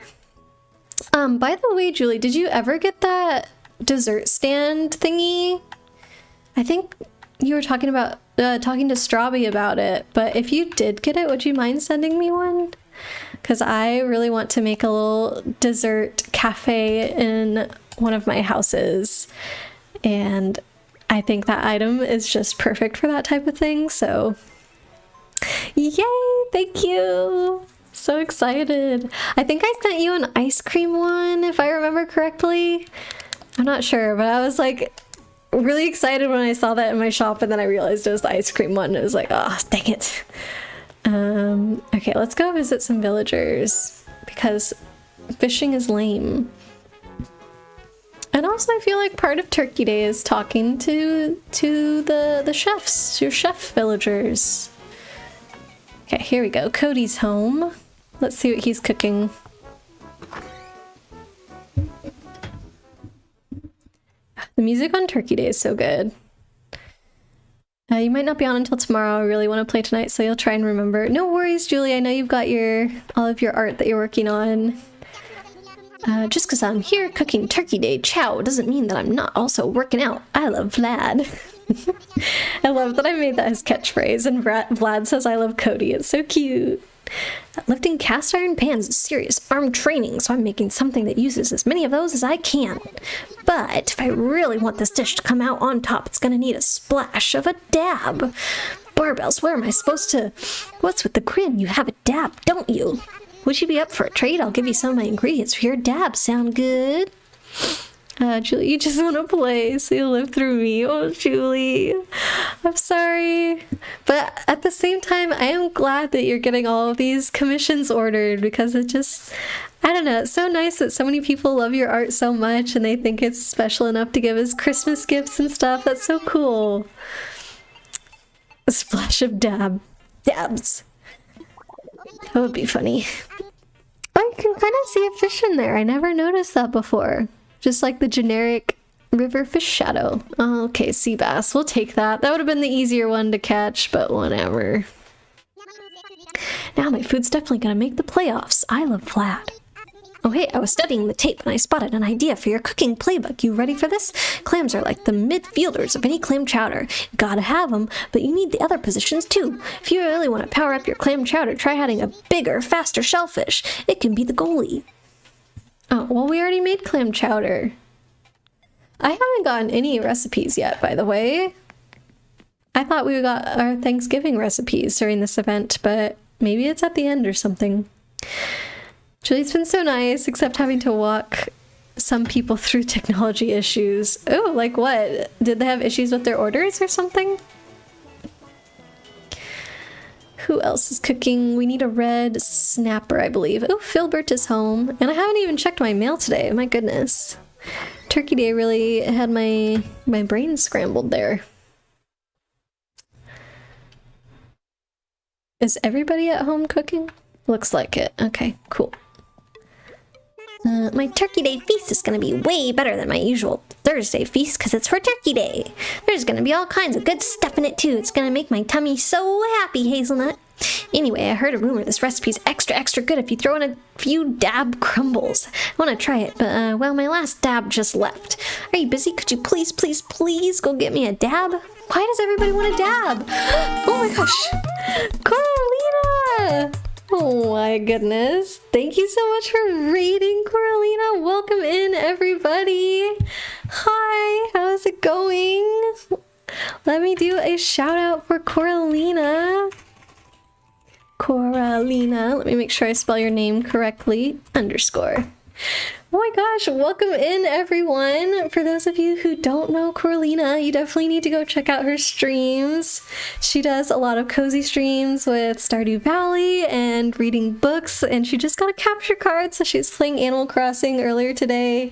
By the way, Julie, did you ever get that dessert stand thingy? I think you were talking about talking to Strawby about it, but if you did get it, would you mind sending me one? Because I really want to make a little dessert cafe in one of my houses, and I think that item is just perfect for that type of thing, so yay, thank you. So excited. I think I sent you an ice cream one, if I remember correctly. I'm not sure, but I was like really excited when I saw that in my shop, and then I realized it was the ice cream one. And it was like, oh, dang it. Okay, let's go visit some villagers because fishing is lame. And also I feel like part of Turkey Day is talking to the chefs, to chef villagers. Okay, here we go. Cody's home. Let's see what he's cooking. The music on Turkey Day is so good. You might not be on until tomorrow. I really want to play tonight, so you'll try and remember. No worries, Julie. I know you've got all of your art that you're working on. Just because I'm here cooking Turkey Day chow doesn't mean that I'm not also working out. I love Vlad. I love that I made that his catchphrase, and Vlad says I love Cody. It's so cute. Lifting cast iron pans is serious arm training, so I'm making something that uses as many of those as I can. But if I really want this dish to come out on top, it's gonna need a splash of a dab. Barbells, where am I supposed to... What's with the grin? You have a dab, don't you? Would you be up for a trade? I'll give you some of my ingredients for your dab. Sound good? Julie, you just want to play, so you'll live through me. Oh, Julie. I'm sorry. But at the same time, I am glad that you're getting all of these commissions ordered, because it just... I don't know, it's so nice that so many people love your art so much and they think it's special enough to give as Christmas gifts and stuff. That's so cool. A splash of dabs. That would be funny. Oh, you can kind of see a fish in there. I never noticed that before. Just like the generic river fish shadow. Oh, okay, sea bass. We'll take that. That would have been the easier one to catch, but whatever. Now my food's definitely gonna make the playoffs. I love Vlad. Oh hey, I was studying the tape and I spotted an idea for your cooking playbook. You ready for this? Clams are like the midfielders of any clam chowder. Gotta have them, but you need the other positions too. If you really want to power up your clam chowder, try adding a bigger, faster shellfish. It can be the goalie. Oh, well, we already made clam chowder. I haven't gotten any recipes yet, by the way. I thought we got our Thanksgiving recipes during this event, but maybe it's at the end or something. Julie's been so nice, except having to walk some people through technology issues. Oh, like what? Did they have issues with their orders or something? Who else is cooking? We need a red snapper, I believe. Oh, Philbert is home. And I haven't even checked my mail today. My goodness. Turkey Day really had my brain scrambled there. Is everybody at home cooking? Looks like it. Okay, cool. My Turkey Day feast is going to be way better than my usual Thursday feast because it's for Turkey Day. There's going to be all kinds of good stuff in it too. It's going to make my tummy so happy, Hazelnut. Anyway, I heard a rumor this recipe's extra good if you throw in a few dab crumbles. I want to try it, but well, my last dab just left. Are you busy? Could you please go get me a dab? Why does everybody want a dab? Oh my gosh. Coralina! Oh my goodness. Thank you so much for raiding, Coralina. Welcome in, everybody. Hi, how's it going? Let me do a shout out for Coralina. Coralina. Let me make sure I spell your name correctly. _ Oh my gosh, welcome in everyone. For those of you who don't know Coralina, you definitely need to go check out her streams. She does a lot of cozy streams with Stardew Valley and reading books, and she just got a capture card, so she's playing Animal Crossing earlier today.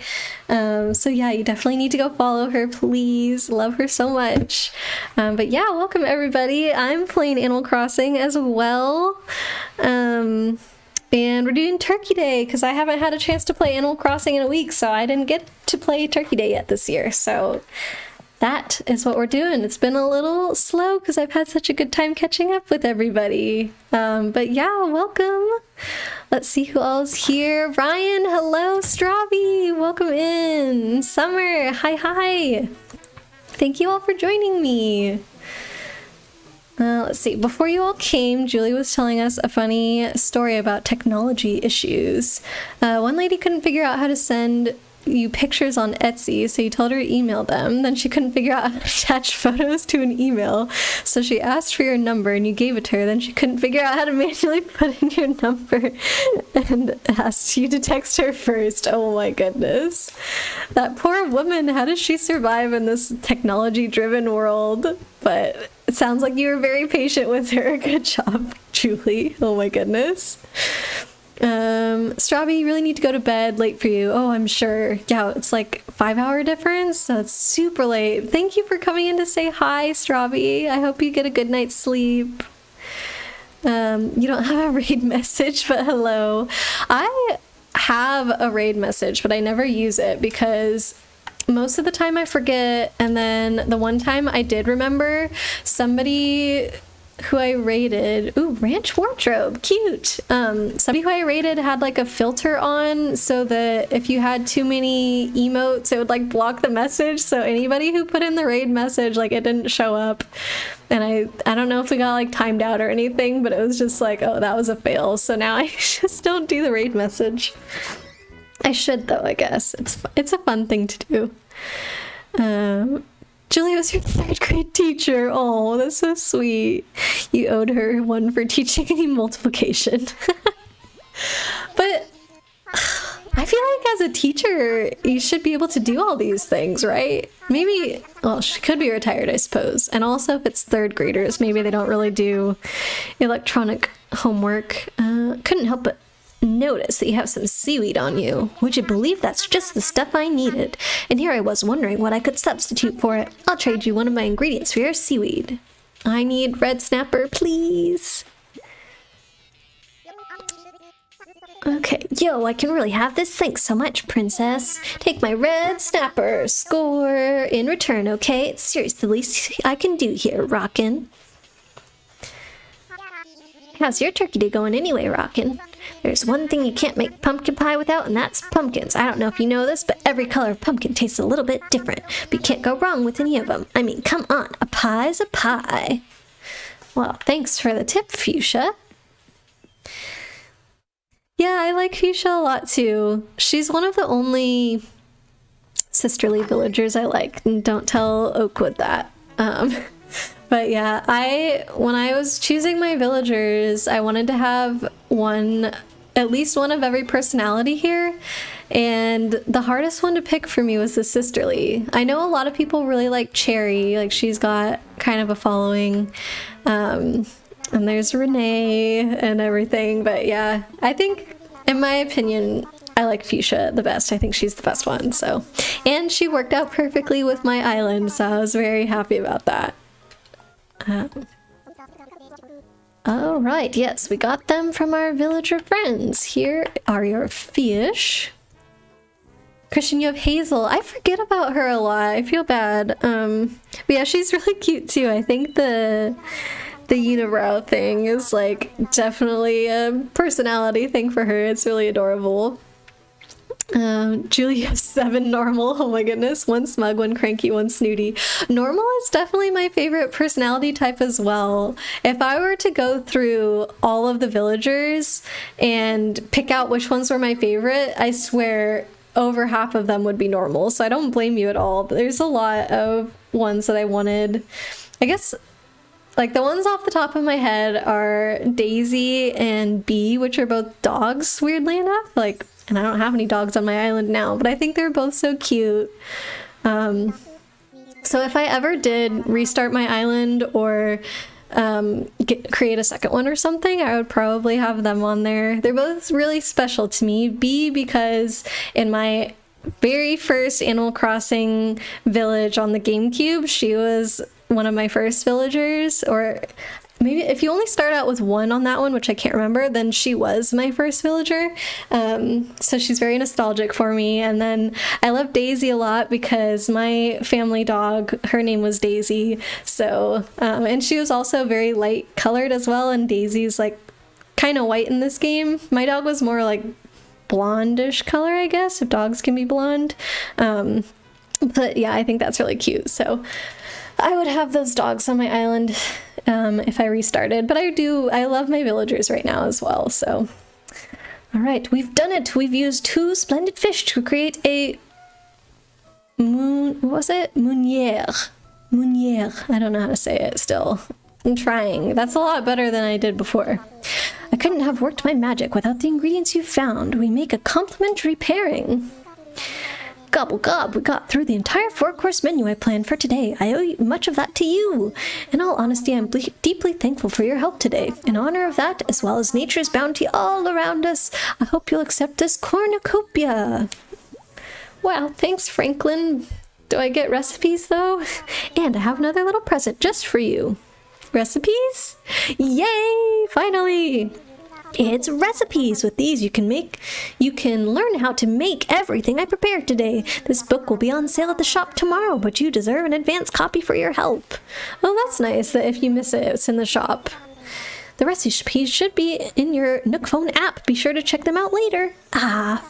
So yeah, you definitely need to go follow her, please. Love her so much. But yeah, welcome everybody. I'm playing Animal Crossing as well. And we're doing Turkey Day because I haven't had a chance to play Animal Crossing in a week, so I didn't get to play Turkey Day yet this year. So that is what we're doing. It's been a little slow because I've had such a good time catching up with everybody. But yeah, welcome. Let's see who else here. Ryan, hello. Strawby, welcome in. Summer, hi. Thank you all for joining me. Let's see. Before you all came, Julie was telling us a funny story about technology issues. One lady couldn't figure out how to send you pictures on Etsy, so you told her to email them. Then she couldn't figure out how to attach photos to an email, so she asked for your number and you gave it to her. Then she couldn't figure out how to manually put in your number and asked you to text her first. Oh my goodness. That poor woman, how does she survive in this technology-driven world? But it sounds like you were very patient with her. Good job, Julie. Oh my goodness. Strawby, you really need to go to bed. Late for you. Oh, I'm sure. Yeah, it's like 5-hour difference, so it's super late. Thank you for coming in to say hi, Strawby. I hope you get a good night's sleep. You don't have a raid message, but hello. I have a raid message, but I never use it because most of the time I forget, and then the one time I did remember, somebody who I rated, ooh, ranch wardrobe, cute. Somebody who I rated had like a filter on so that if you had too many emotes, it would like block the message. So anybody who put in the raid message, like it didn't show up. And I don't know if we got like timed out or anything, but it was just like, oh, that was a fail. So now I just don't do the raid message. I should though, I guess. It's a fun thing to do. Julie was your 3rd grade teacher. Oh, that's so sweet. You owed her one for teaching me multiplication. But I feel like as a teacher, you should be able to do all these things, right? Maybe, well, she could be retired, I suppose. And also if it's 3rd graders, maybe they don't really do electronic homework. Couldn't help but notice that you have some seaweed on you. Would you believe that's just the stuff I needed? And here I was wondering what I could substitute for it. I'll trade you one of my ingredients for your seaweed. I need red snapper, please. Okay, yo, I can really have this. Thanks so much, princess. Take my red snapper. Score in return, okay? It's seriously the least I can do here, Rockin'. How's your turkey day going anyway, Rockin'? There's one thing you can't make pumpkin pie without, and that's pumpkins. I don't know if you know this, but every color of pumpkin tastes a little bit different. But you can't go wrong with any of them. I mean, come on, a pie's a pie. Well, thanks for the tip, Fuchsia. Yeah, I like Fuchsia a lot too. She's one of the only sisterly villagers I like, and don't tell Oakwood that. But yeah, when I was choosing my villagers, I wanted to have at least one of every personality here. And the hardest one to pick for me was the sisterly. I know a lot of people really like Cherry, like she's got kind of a following. And there's Renee and everything. But yeah, I think, in my opinion, I like Fuchsia the best. I think she's the best one. So, and she worked out perfectly with my island, so I was very happy about that. All right, yes, we got them from our villager friends. Here are your fish. Christian, you have Hazel. I forget about her a lot. I feel bad. But yeah, she's really cute too. I think the unibrow thing is like definitely a personality thing for her. It's really adorable. Julia 7 normal. Oh my goodness. 1 smug, 1 cranky, 1 snooty. Normal is definitely my favorite personality type as well. If I were to go through all of the villagers and pick out which ones were my favorite, I swear over half of them would be normal. So I don't blame you at all. There's a lot of ones that I wanted. I guess like the ones off the top of my head are Daisy and Bee, which are both dogs, weirdly enough. Like, and I don't have any dogs on my island now, but I think they're both so cute. So if I ever did restart my island or create a second one or something, I would probably have them on there. They're both really special to me. Bee, because in my very first Animal Crossing village on the GameCube, she was one of my first villagers, or maybe if you only start out with 1 on that one, which I can't remember, then she was my first villager. So she's very nostalgic for me. And then I love Daisy a lot because my family dog, her name was Daisy. So, and she was also very light colored as well. And Daisy's like kind of white in this game. My dog was more like blondish color, I guess, if dogs can be blonde. But yeah, I think that's really cute. So I would have those dogs on my island if I restarted, but I love my villagers right now as well. So, all right, we've done it. We've used 2 splendid fish to create a What was it? Meunière. Meunière. I don't know how to say it still. I'm trying. That's a lot better than I did before. I couldn't have worked my magic without the ingredients you found. We make a complimentary pairing. Gobble gob, we got through the entire 4-course menu I planned for today. I owe much of that to you. In all honesty, I'm deeply thankful for your help today. In honor of that, as well as nature's bounty all around us, I hope you'll accept this cornucopia. Wow, thanks, Franklin. Do I get recipes, though? And I have another little present just for you. Recipes? Yay! Finally! It's recipes. With these, you can learn how to make everything I prepared today. This book will be on sale at the shop tomorrow, but you deserve an advance copy for your help. Oh, that's nice that if you miss it, it's in the shop. The recipes should be in your Nook Phone app. Be sure to check them out later.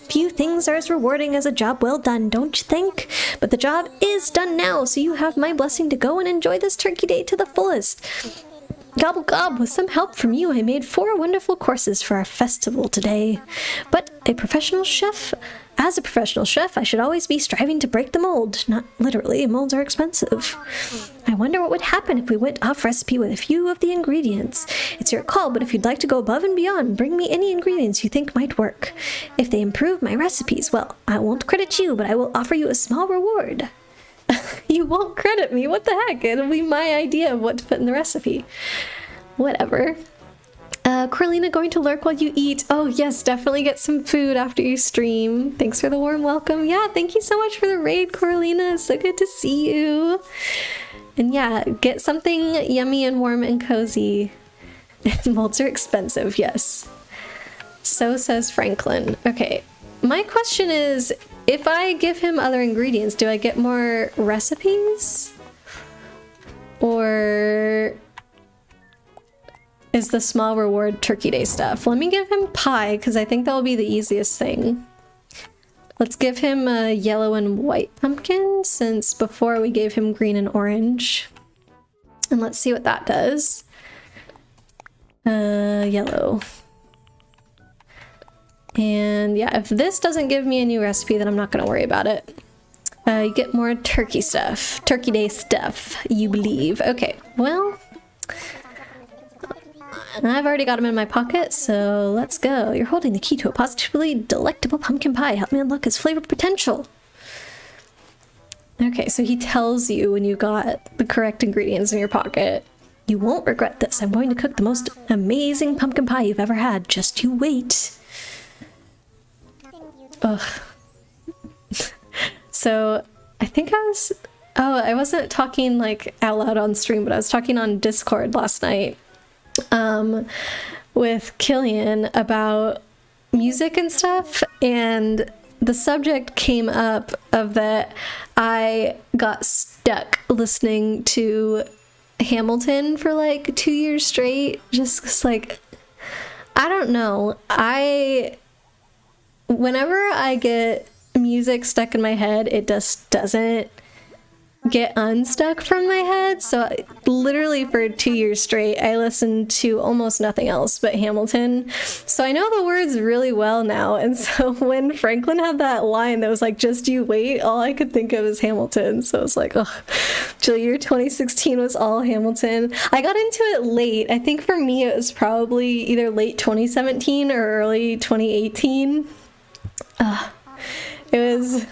Few things are as rewarding as a job well done, don't you think? But the job is done now, so you have my blessing to go and enjoy this turkey day to the fullest. Gobble gob, with some help from you, I made 4 wonderful courses for our festival today. But as a professional chef, I should always be striving to break the mold. Not literally, molds are expensive. I wonder what would happen if we went off recipe with a few of the ingredients. It's your call, but if you'd like to go above and beyond, bring me any ingredients you think might work. If they improve my recipes, well, I won't credit you, but I will offer you a small reward. You won't credit me? What the heck? It'll be my idea of what to put in the recipe. Whatever. Coralina, going to lurk while you eat. Oh yes, definitely get some food after you stream. Thanks for the warm welcome. Yeah, thank you so much for the raid, Coralina. It's so good to see you. And yeah, get something yummy and warm and cozy. Molds are expensive, yes. So says Franklin. Okay, my question is, if I give him other ingredients, do I get more recipes? Or is the small reward turkey day stuff? Let me give him pie, because I think that will be the easiest thing. Let's give him a yellow and white pumpkin, since before we gave him green and orange. And let's see what that does. Yellow. And yeah, if this doesn't give me a new recipe, then I'm not going to worry about it. You get more turkey stuff. Turkey day stuff, you believe. Okay, well, I've already got them in my pocket, so let's go. You're holding the key to a positively delectable pumpkin pie. Help me unlock its flavor potential. Okay, so he tells you when you got the correct ingredients in your pocket. You won't regret this. I'm going to cook the most amazing pumpkin pie you've ever had. Just you wait. Ugh. So I think I wasn't talking like out loud on stream, but I was talking on Discord last night with Killian about music and stuff, and the subject came up of that I got stuck listening to Hamilton for like 2 years straight. Just like, I don't know, whenever I get music stuck in my head, it just doesn't get unstuck from my head. So literally for 2 years straight, I listened to almost nothing else but Hamilton. So I know the words really well now. And so when Franklin had that line that was like, just you wait, all I could think of is Hamilton. So I was like, oh, Jill, year 2016 was all Hamilton. I got into it late. I think for me, it was probably either late 2017 or early 2018. It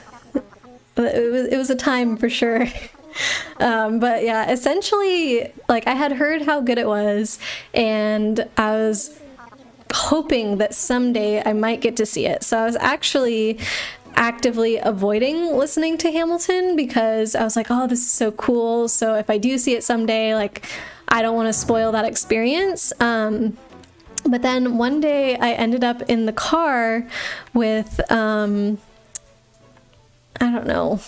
was a time for sure. But yeah, essentially, like, I had heard how good it was, and I was hoping that someday I might get to see it. So I was actually actively avoiding listening to Hamilton because I was like, oh, this is so cool. So if I do see it someday, like, I don't want to spoil that experience. But then one day I ended up in the car with, I don't know,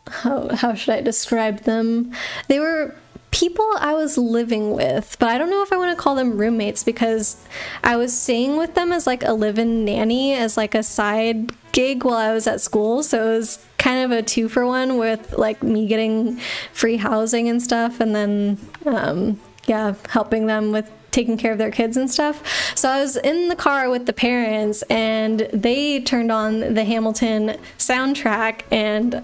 how should I describe them? They were people I was living with, but I don't know if I want to call them roommates because I was staying with them as like a live-in nanny, as like a side gig while I was at school. So it was kind of a 2-for-1 with like me getting free housing and stuff, and then yeah, helping them with taking care of their kids and stuff. So I was in the car with the parents, and they turned on the Hamilton soundtrack, and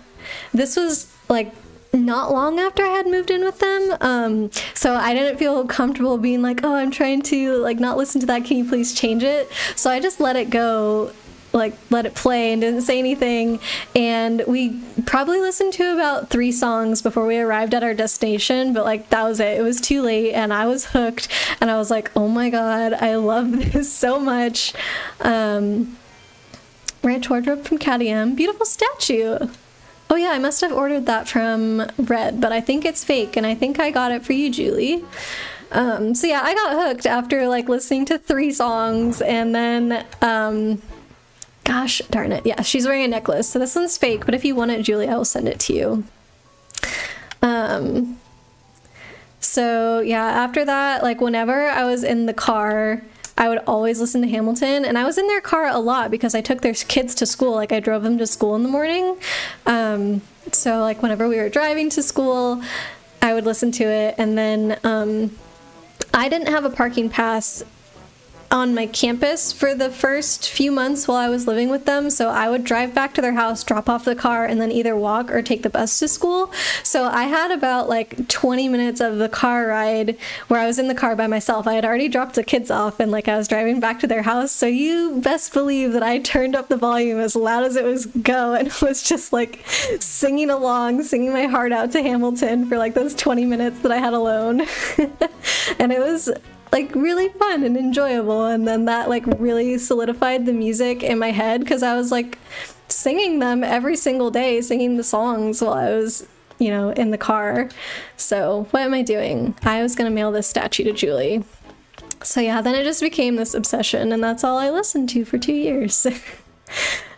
this was like not long after I had moved in with them, so I didn't feel comfortable being like, oh, I'm trying to like not listen to that, can you please change it? So I just let it go, like let it play, and didn't say anything. And we probably listened to about 3 songs before we arrived at our destination, but like that was it. It was too late and I was hooked, and I was like, oh my god, I love this so much. Ranch wardrobe from KDM, beautiful statue. Oh yeah, I must have ordered that from Red, but I think it's fake, and I think I got it for you, Julie. So yeah, I got hooked after like listening to 3 songs, and then gosh darn it, yeah, she's wearing a necklace, so this one's fake, but if you want it, Julie, I will send it to you. So yeah, after that, like whenever I was in the car, I would always listen to Hamilton, and I was in their car a lot because I took their kids to school. Like I drove them to school in the morning. So like whenever we were driving to school, I would listen to it. And then I didn't have a parking pass on my campus for the first few months while I was living with them, so I would drive back to their house, drop off the car, and then either walk or take the bus to school. So I had about like 20 minutes of the car ride where I was in the car by myself. I had already dropped the kids off, and like I was driving back to their house, so you best believe that I turned up the volume as loud as it was go and was just like singing along, singing my heart out to Hamilton for like those 20 minutes that I had alone. And it was like really fun and enjoyable, and then that like really solidified the music in my head because I was like singing them every single day, singing the songs while I was, you know, in the car. So what am I doing? I was gonna mail this statue to Julie. So yeah, then it just became this obsession, and that's all I listened to for 2 years.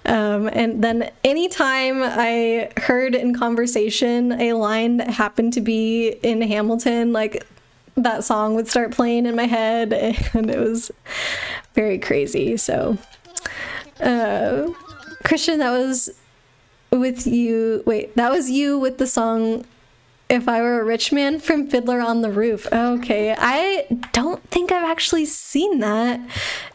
And then anytime I heard in conversation a line that happened to be in Hamilton, like that song would start playing in my head, and it was very crazy. So Christian, that was with you. Wait, that was you with the song If I Were a Rich Man from Fiddler on the Roof. Okay, I don't think I've actually seen that,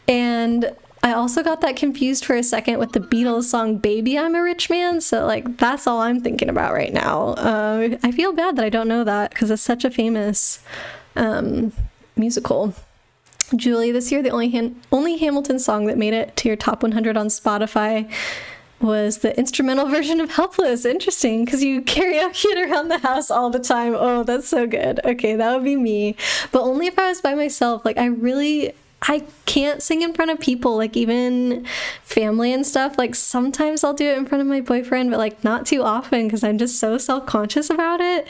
and I also got that confused for a second with the Beatles song Baby I'm a Rich Man, so like that's all I'm thinking about right now. I feel bad that I don't know that because it's such a famous musical. Julie, this year the only Hamilton song that made it to your top 100 on Spotify was the instrumental version of Helpless. Interesting, because you karaoke it around the house all the time. Oh, that's so good. Okay, that would be me, but only if I was by myself. Like I can't sing in front of people, like even family and stuff. Like sometimes I'll do it in front of my boyfriend, but like not too often because I'm just so self-conscious about it.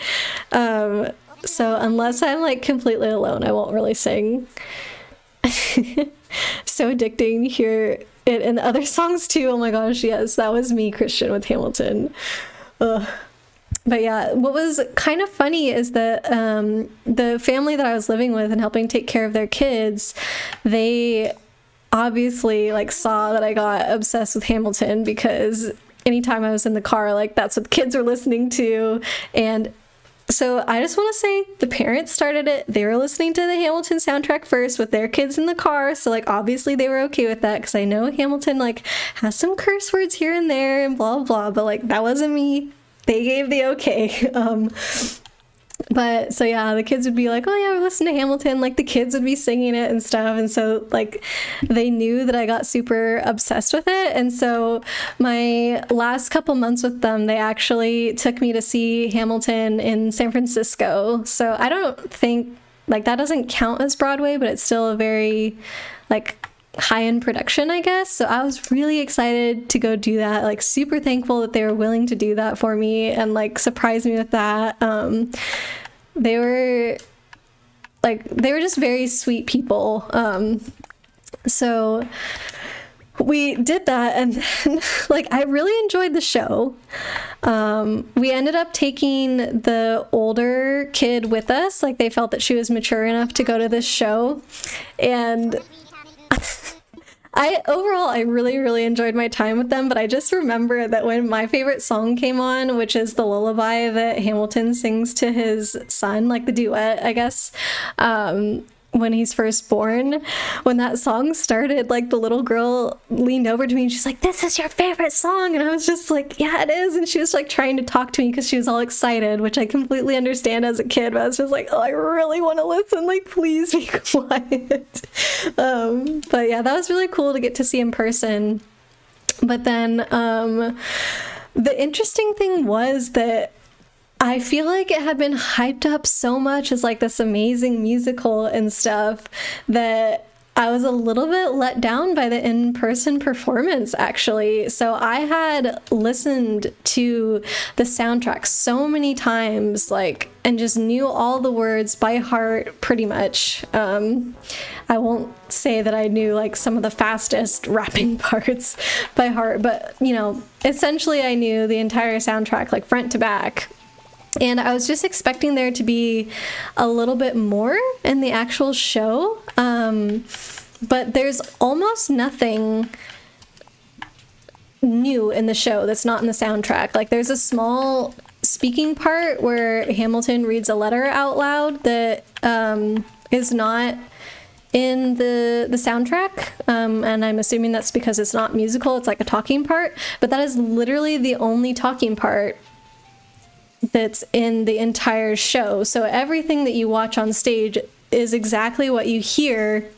So unless I'm like completely alone, I won't really sing. So addicting to hear it in other songs too. Oh my gosh, yes, that was me, Christian, with Hamilton. Ugh. But yeah, what was kind of funny is that the family that I was living with and helping take care of their kids, they obviously like saw that I got obsessed with Hamilton because anytime I was in the car, like that's what the kids were listening to. And so I just want to say the parents started it. They were listening to the Hamilton soundtrack first with their kids in the car. So like obviously they were okay with that because I know Hamilton like has some curse words here and there and blah, blah, but like that wasn't me. They gave the okay. But so yeah, the kids would be like, oh yeah, we listen to Hamilton. Like the kids would be singing it and stuff. And so like they knew that I got super obsessed with it. And so my last couple months with them, they actually took me to see Hamilton in San Francisco. So I don't think like that doesn't count as Broadway, but it's still a very like high-end production, I guess. So I was really excited to go do that, like super thankful that they were willing to do that for me and like surprise me with that. They were just very sweet people. So we did that, and then, like I really enjoyed the show. We ended up taking the older kid with us, like they felt that she was mature enough to go to this show, and I really, really enjoyed my time with them, but I just remember that when my favorite song came on, which is the lullaby that Hamilton sings to his son, like the duet, I guess, when he's first born, when that song started, like the little girl leaned over to me and she's like, "This is your favorite song," and I was just like, "Yeah, it is," and she was like trying to talk to me because she was all excited, which I completely understand as a kid, but I was just like, "Oh, I really want to listen, like please be quiet." But yeah, that was really cool to get to see in person. But then the interesting thing was that I feel like it had been hyped up so much as like this amazing musical and stuff that I was a little bit let down by the in-person performance, actually. So I had listened to the soundtrack so many times, like, and just knew all the words by heart, pretty much. I won't say that I knew like some of the fastest rapping parts by heart, but you know, essentially I knew the entire soundtrack, like front to back. And I was just expecting there to be a little bit more in the actual show. But there's almost nothing new in the show that's not in the soundtrack. Like there's a small speaking part where Hamilton reads a letter out loud that is not in the soundtrack, and I'm assuming that's because it's not musical, it's like a talking part, but that is literally the only talking part that's in the entire show. So everything that you watch on stage is exactly what you hear.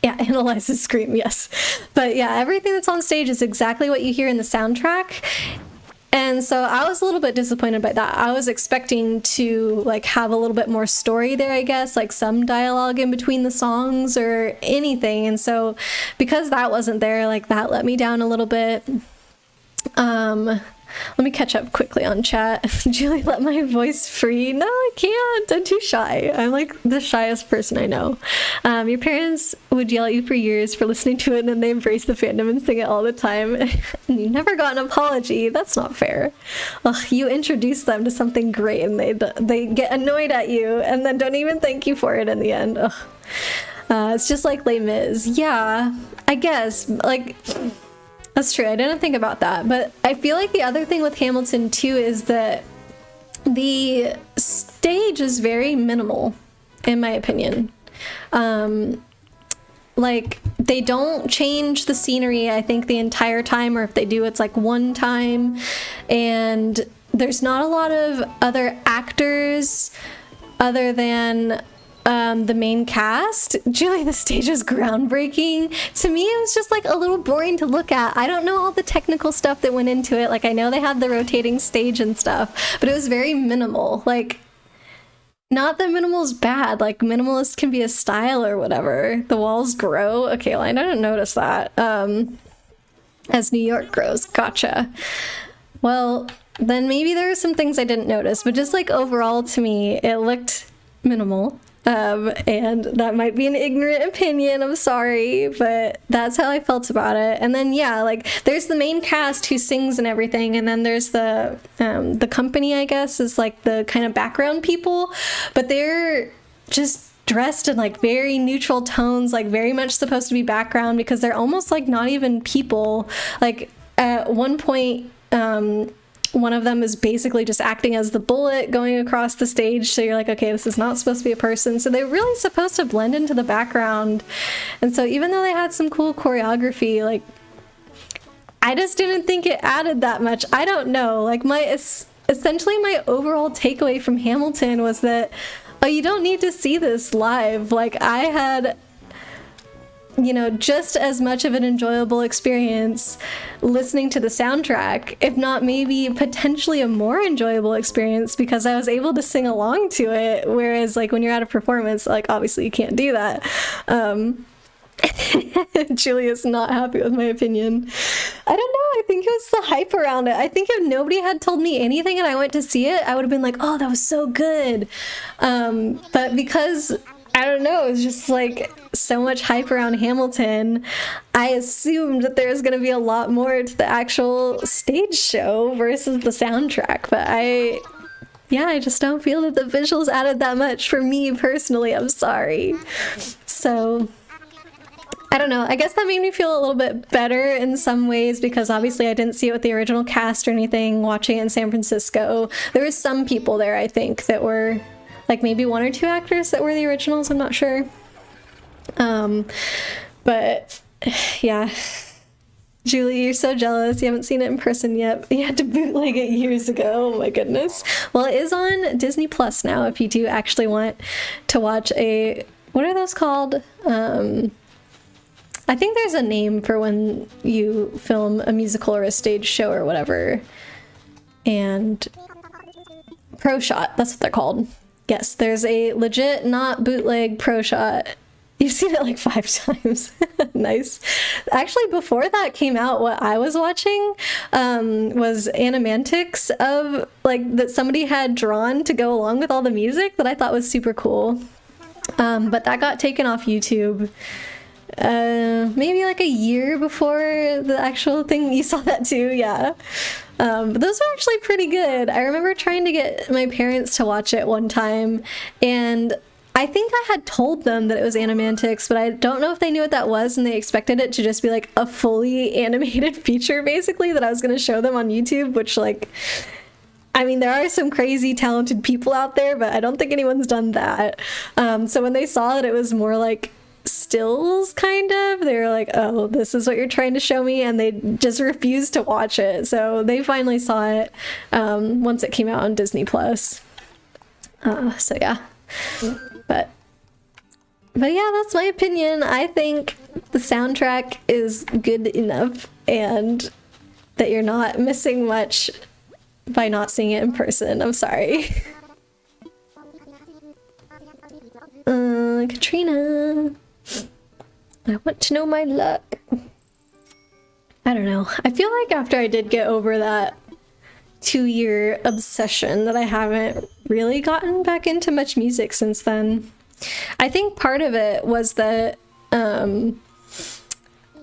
Yeah, analyze the scream, yes. But yeah, everything that's on stage is exactly what you hear in the soundtrack. And so I was a little bit disappointed by that. I was expecting to like have a little bit more story there, I guess, like some dialogue in between the songs or anything. And so because that wasn't there, like that let me down a little bit. Let me catch up quickly on chat. Julie, let my voice free. No, I can't. I'm too shy. I'm like the shyest person I know. Your parents would yell at you for years for listening to it, and then they embrace the fandom and sing it all the time. And you never got an apology. That's not fair. Ugh, you introduce them to something great, and they get annoyed at you, and then don't even thank you for it in the end. Ugh. It's just like Les Mis. Yeah, I guess. Like... That's true. I didn't think about that. But I feel like the other thing with Hamilton, too, is that the stage is very minimal, in my opinion. Like, they don't change the scenery, I think, the entire time, or if they do, it's like one time. And there's not a lot of other actors other than... the main cast. Julie, the stage is groundbreaking. To me, it was just like a little boring to look at. I don't know all the technical stuff that went into it. Like, I know they had the rotating stage and stuff, but it was very minimal. Like, not that minimal is bad. Like, minimalist can be a style or whatever. The walls grow. Okay, well, I didn't notice that. As New York grows. Gotcha. Well, then maybe there are some things I didn't notice, but just like overall to me, it looked minimal. And that might be an ignorant opinion, I'm sorry, but that's how I felt about it. And then yeah, like there's the main cast who sings and everything, and then there's the company, I guess, is like the kind of background people, but they're just dressed in like very neutral tones, like very much supposed to be background because they're almost like not even people. Like at one point, one of them is basically just acting as the bullet going across the stage. So you're like, okay, this is not supposed to be a person. So they're really supposed to blend into the background. And so even though they had some cool choreography, like, I just didn't think it added that much. I don't know. Like essentially my overall takeaway from Hamilton was that, oh, you don't need to see this live. Like I had, you know, just as much of an enjoyable experience listening to the soundtrack, if not maybe potentially a more enjoyable experience because I was able to sing along to it, whereas like when you're at a performance, like obviously you can't do that. Julia's not happy with my opinion. I don't know, I think it was the hype around it. I think if nobody had told me anything and I went to see it, I would have been like, oh, that was so good. But because I don't know, it was just like so much hype around Hamilton, I assumed that there was going to be a lot more to the actual stage show versus the soundtrack. But I just don't feel that the visuals added that much for me personally. I'm sorry. So I don't know. I guess that made me feel a little bit better in some ways because obviously I didn't see it with the original cast or anything. Watching it in San Francisco, there was some people there, I think, that were like maybe one or two actors that were the originals, I'm not sure. But yeah, Julie, you're so jealous. You haven't seen it in person yet. You had to bootleg it years ago. Oh my goodness. Well, it is on Disney Plus now if you do actually want to watch what are those called? I think there's a name for when you film a musical or a stage show or whatever. And pro shot, that's what they're called. Yes, there's a legit, not bootleg pro shot. You've seen it like 5 times. Nice. Actually, before that came out, what I was watching was animatics of like that somebody had drawn to go along with all the music that I thought was super cool. But that got taken off YouTube maybe like a year before the actual thing. You saw that too, yeah. But those were actually pretty good. I remember trying to get my parents to watch it one time, and I think I had told them that it was Animantics, but I don't know if they knew what that was, and they expected it to just be like a fully animated feature, basically, that I was going to show them on YouTube, which, like, I mean, there are some crazy talented people out there, but I don't think anyone's done that. So when they saw that it was more like stills, kind of, they were like, oh, this is what you're trying to show me, and they just refused to watch it. So they finally saw it once it came out on Disney Plus. So yeah. But yeah, that's my opinion. I think the soundtrack is good enough, and that you're not missing much by not seeing it in person. I'm sorry. Katrina. I want to know my luck. I don't know. I feel like after I did get over that 2-year obsession that I haven't really gotten back into much music since then. I think part of it was that,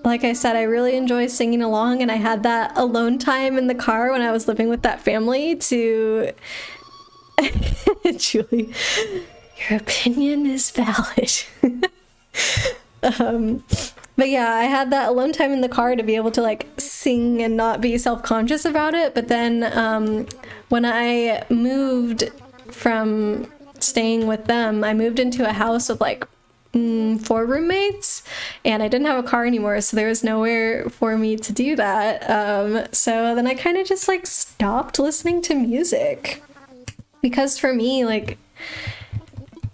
like I said, I really enjoy singing along, and I had that alone time in the car when I was living with that family to... Julie, your opinion is valid. But yeah, I had that alone time in the car to be able to like sing and not be self-conscious about it. But then when I moved from staying with them, I moved into a house with like 4 roommates, and I didn't have a car anymore, so there was nowhere for me to do that. So then I kind of just like stopped listening to music, because for me, like,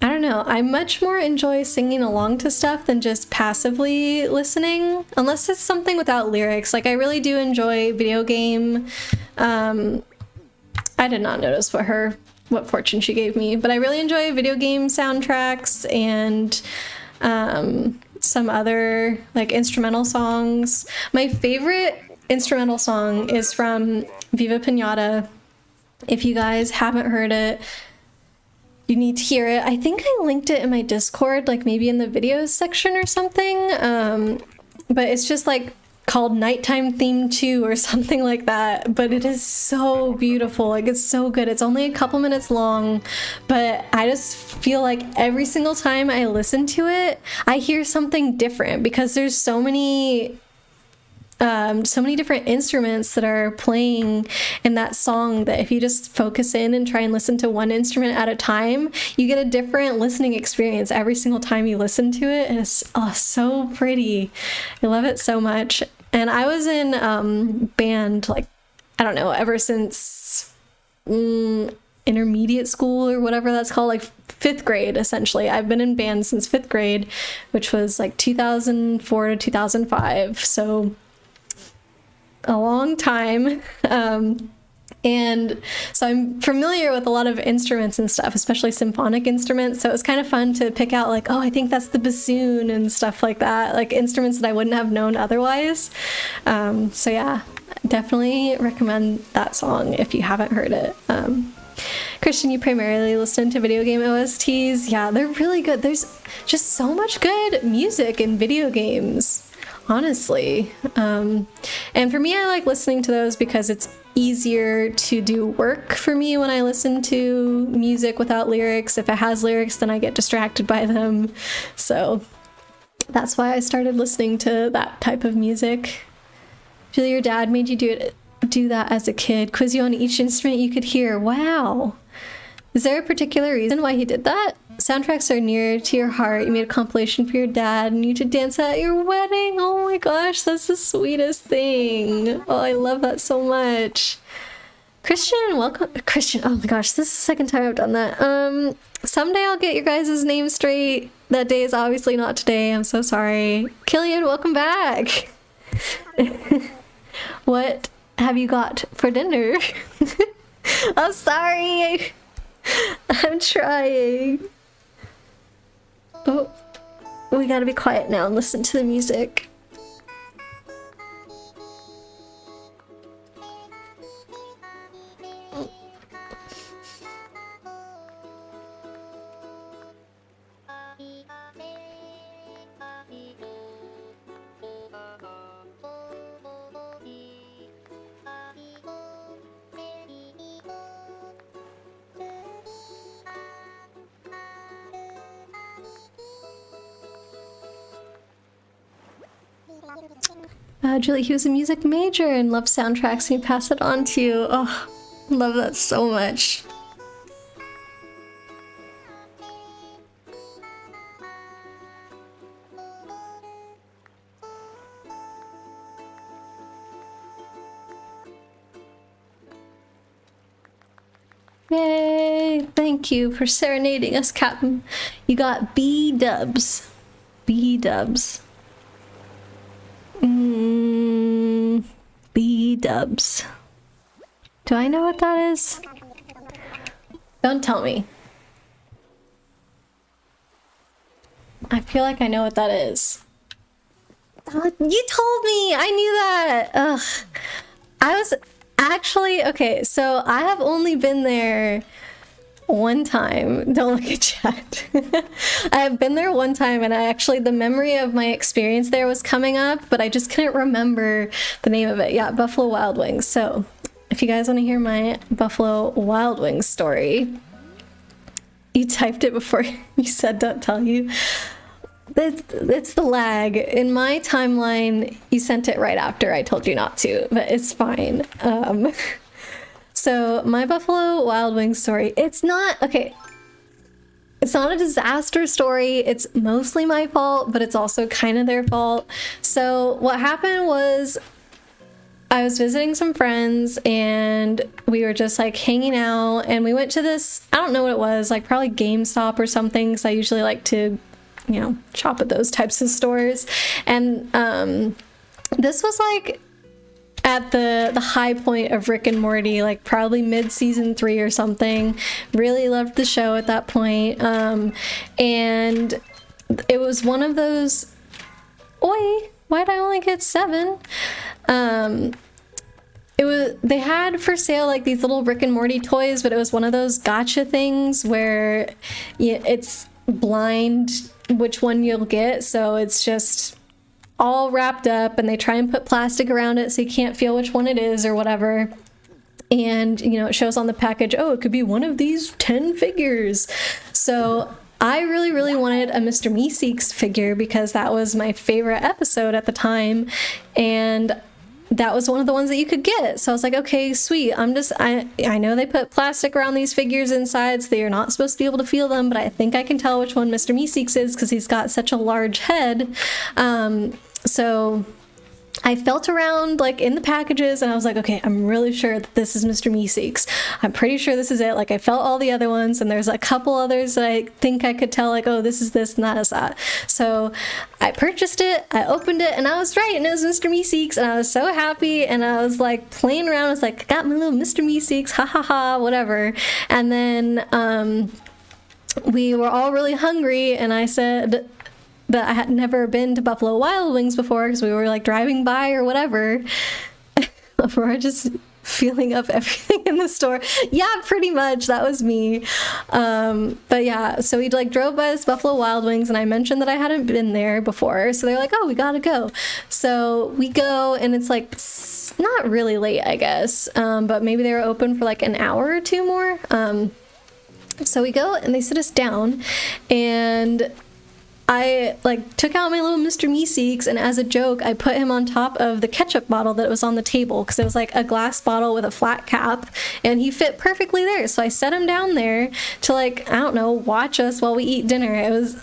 I don't know, I much more enjoy singing along to stuff than just passively listening, unless it's something without lyrics. Like, I really do enjoy video game. I did not notice what fortune she gave me, but I really enjoy video game soundtracks and some other like instrumental songs. My favorite instrumental song is from Viva Pinata. If you guys haven't heard it, you need to hear it. I think I linked it in my Discord, like maybe in the videos section or something. But it's just like called Nighttime Theme 2 or something like that. But it is so beautiful. Like, it's so good. It's only a couple minutes long, but I just feel like every single time I listen to it, I hear something different, because there's so many different instruments that are playing in that song, that if you just focus in and try and listen to one instrument at a time, you get a different listening experience every single time you listen to it. And it's so pretty. I love it so much. And I was in band, like, I don't know, ever since intermediate school or whatever that's called, like 5th grade, essentially. I've been in band since 5th grade, which was like 2004 to 2005. So a long time. And so I'm familiar with a lot of instruments and stuff, especially symphonic instruments. So it was kind of fun to pick out like, oh, I think that's the bassoon and stuff like that, like instruments that I wouldn't have known otherwise. So yeah, definitely recommend that song if you haven't heard it. Christian, you primarily listen to video game OSTs. Yeah, they're really good. There's just so much good music in video games, honestly. And for me, I like listening to those because it's easier to do work for me when I listen to music without lyrics. If it has lyrics, then I get distracted by them. So that's why I started listening to that type of music. Julie, your dad made you do that as a kid. Quiz you on each instrument you could hear. Wow. Is there a particular reason why he did that? Soundtracks are near to your heart. You made a compilation for your dad and you to dance at your wedding. Oh my gosh, that's the sweetest thing. Oh, I love that so much. Christian, welcome. Christian, oh my gosh, this is the second time I've done that. Someday I'll get your guys' names straight. That day is obviously not today. I'm so sorry. Killian, welcome back. What have you got for dinner? I'm sorry. I'm trying. Oh, we gotta be quiet now and listen to the music. Julie, he was a music major and loved soundtracks and he passed it on to you. Oh, love that so much. Yay! Thank you for serenading us, Captain. You got B-dubs. B-dubs. B-dubs. Do I know what that is? Don't tell me. I feel like I know what that is. You told me! I knew that! Ugh. I was actually... Okay, so I have only been there one time. Don't look at chat. I have been there one time and the memory of my experience there was coming up, but I just couldn't remember the name of it. Yeah, Buffalo Wild Wings. So if you guys want to hear my Buffalo Wild Wings story, you typed it before you said don't tell you. It's the lag. In my timeline, you sent it right after I told you not to, but it's fine. So my Buffalo Wild Wings story, it's not a disaster story. It's mostly my fault, but it's also kind of their fault. So what happened was I was visiting some friends and we were just like hanging out and we went to this, I don't know what it was, like probably GameStop or something, because I usually like to, you know, shop at those types of stores. And this was like at the high point of Rick and Morty, like probably mid-season 3 or something. Really loved the show at that point. And it was one of those... Oi, why'd I only get 7? They had for sale like these little Rick and Morty toys, but it was one of those gotcha things where it's blind which one you'll get, so it's just all wrapped up and they try and put plastic around it so you can't feel which one it is or whatever. And you know, it shows on the package, oh, it could be one of these 10 figures. So I really wanted a Mr. Meeseeks figure because that was my favorite episode at the time, and that was one of the ones that you could get. So I was like, okay, sweet. I know they put plastic around these figures inside, so you're not supposed to be able to feel them, but I think I can tell which one Mr. Meeseeks is because he's got such a large head. So I felt around like in the packages and I was like, okay, I'm really sure that this is Mr. Meeseeks. I'm pretty sure this is it. Like I felt all the other ones and there's a couple others that I think I could tell like, oh, this is this and that is that. So I purchased it, I opened it, and I was right, and it was Mr. Meeseeks, and I was so happy, and I was like playing around. I was like, I got my little Mr. Meeseeks, ha ha ha, whatever. And then we were all really hungry, and I said that I had never been to Buffalo Wild Wings before because we were like driving by or whatever. We're just feeling up everything in the store. Yeah, pretty much. That was me. But yeah, so we like drove by this Buffalo Wild Wings and I mentioned that I hadn't been there before. So they're like, oh, we gotta go. So we go and it's like not really late, I guess. But maybe they were open for like an hour or two more. So we go and they sit us down and I like took out my little Mr. Meeseeks, and as a joke, I put him on top of the ketchup bottle that was on the table, because it was like a glass bottle with a flat cap, and he fit perfectly there. So I set him down there to, like, I don't know, watch us while we eat dinner. It was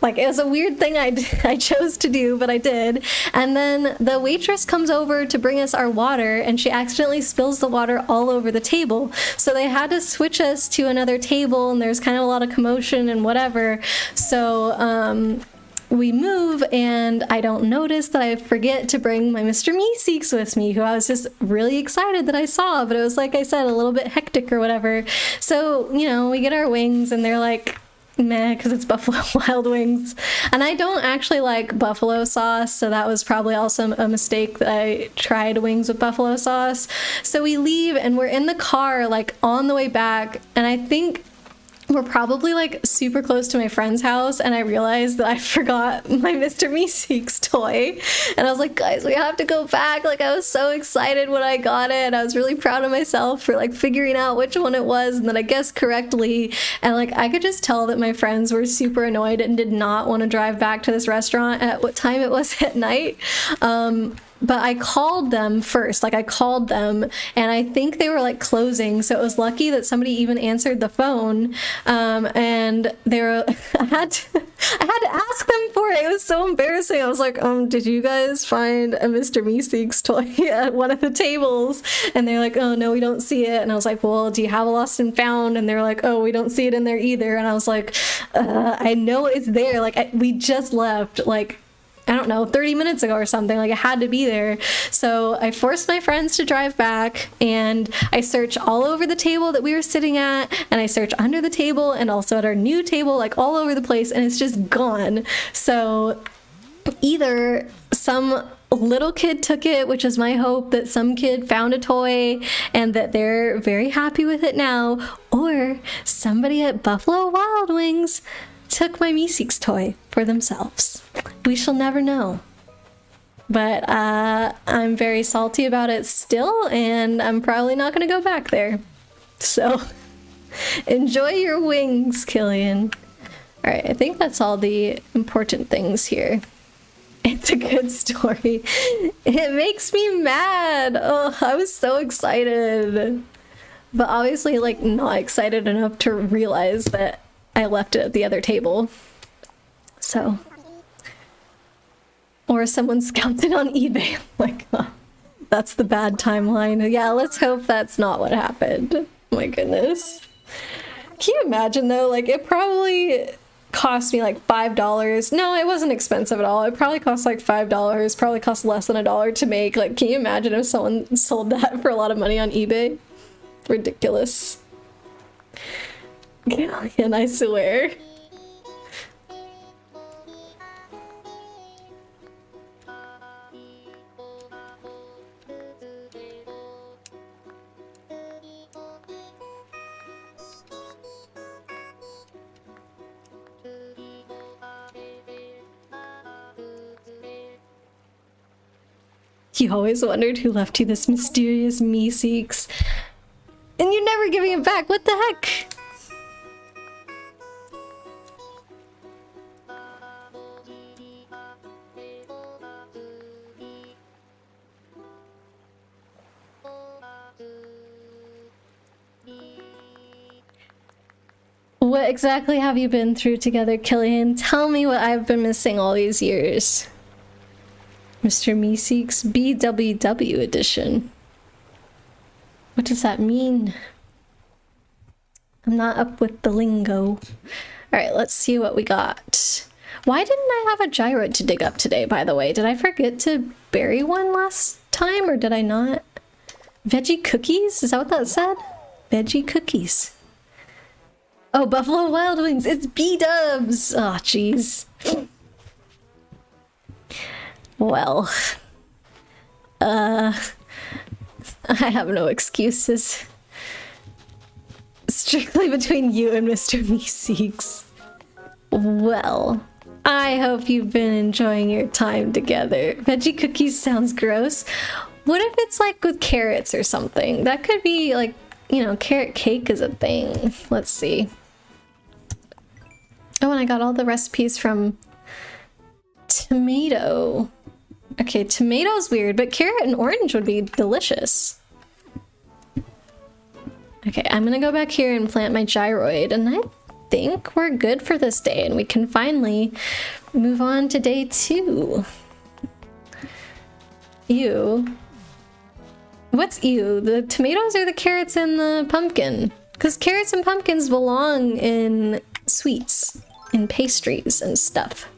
a weird thing I chose to do, but I did. And then the waitress comes over to bring us our water, and she accidentally spills the water all over the table. So they had to switch us to another table, and there's kind of a lot of commotion and whatever. So we move, and I don't notice that I forget to bring my Mr. Meeseeks with me, who I was just really excited that I saw, but it was, like I said, a little bit hectic or whatever. So, you know, we get our wings, and they're like, meh, because it's Buffalo Wild Wings, and I don't actually like buffalo sauce, so that was probably also a mistake that I tried wings with buffalo sauce. So we leave, and we're in the car, like, on the way back, and I think we're probably, like, super close to my friend's house, and I realized that I forgot my Mr. Meeseeks toy, and I was like, guys, we have to go back. Like, I was so excited when I got it. I was really proud of myself for, like, figuring out which one it was, and then I guessed correctly, and, like, I could just tell that my friends were super annoyed and did not want to drive back to this restaurant at what time it was at night. But I called them first, like I called them, and I think they were like closing, so it was lucky that somebody even answered the phone. And they were, I had to ask them for it. It was so embarrassing. I was like, did you guys find a Mr. Meeseeks toy at one of the tables? And they're like, oh no, we don't see it. And I was like, well, do you have a lost and found? And they're like, oh, we don't see it in there either. And I was like, I know it's there. Like, we just left, like, I don't know, 30 minutes ago or something. Like, it had to be there. So I forced my friends to drive back, and I searched all over the table that we were sitting at, and I searched under the table and also at our new table, like all over the place, and it's just gone. So either some little kid took it, which is my hope, that some kid found a toy and that they're very happy with it now, or somebody at Buffalo Wild Wings took my Meeseeks toy for themselves. We shall never know. But I'm very salty about it still, and I'm probably not going to go back there. So enjoy your wings, Killian. Alright, I think that's all the important things here. It's a good story. It makes me mad. Oh, I was so excited. But obviously, like, not excited enough to realize that I left it at the other table. So. Or someone scalped it on eBay. Like, oh, that's the bad timeline. Yeah, let's hope that's not what happened. Oh my goodness. Can you imagine though? Like, it probably cost me like $5. No, it wasn't expensive at all. It probably cost like $5. Probably cost less than $1 to make. Like, can you imagine if someone sold that for a lot of money on eBay? Ridiculous. And I swear. You always wondered who left you this mysterious Meeseeks. And you're never giving it back. What the heck? What exactly have you been through together, Killian? Tell me what I've been missing all these years. Mr. Meeseeks BWW edition. What does that mean? I'm not up with the lingo. Alright, let's see what we got. Why didn't I have a gyro to dig up today, by the way? Did I forget to bury one last time, or did I not? Veggie cookies? Is that what that said? Veggie cookies. Oh, Buffalo Wild Wings! It's B-dubs! Oh, jeez. Well, I have no excuses. Strictly between you and Mr. Meeseeks. Well, I hope you've been enjoying your time together. Veggie cookies sounds gross. What if it's like with carrots or something? That could be like, you know, carrot cake is a thing. Let's see. Oh, and I got all the recipes from Tomato. Okay, tomato's weird, but carrot and orange would be delicious. Okay, I'm gonna go back here and plant my gyroid, and I think we're good for this day, and we can finally move on to day 2. Ew. What's ew? The tomatoes or the carrots and the pumpkin? Because carrots and pumpkins belong in sweets, in pastries and stuff.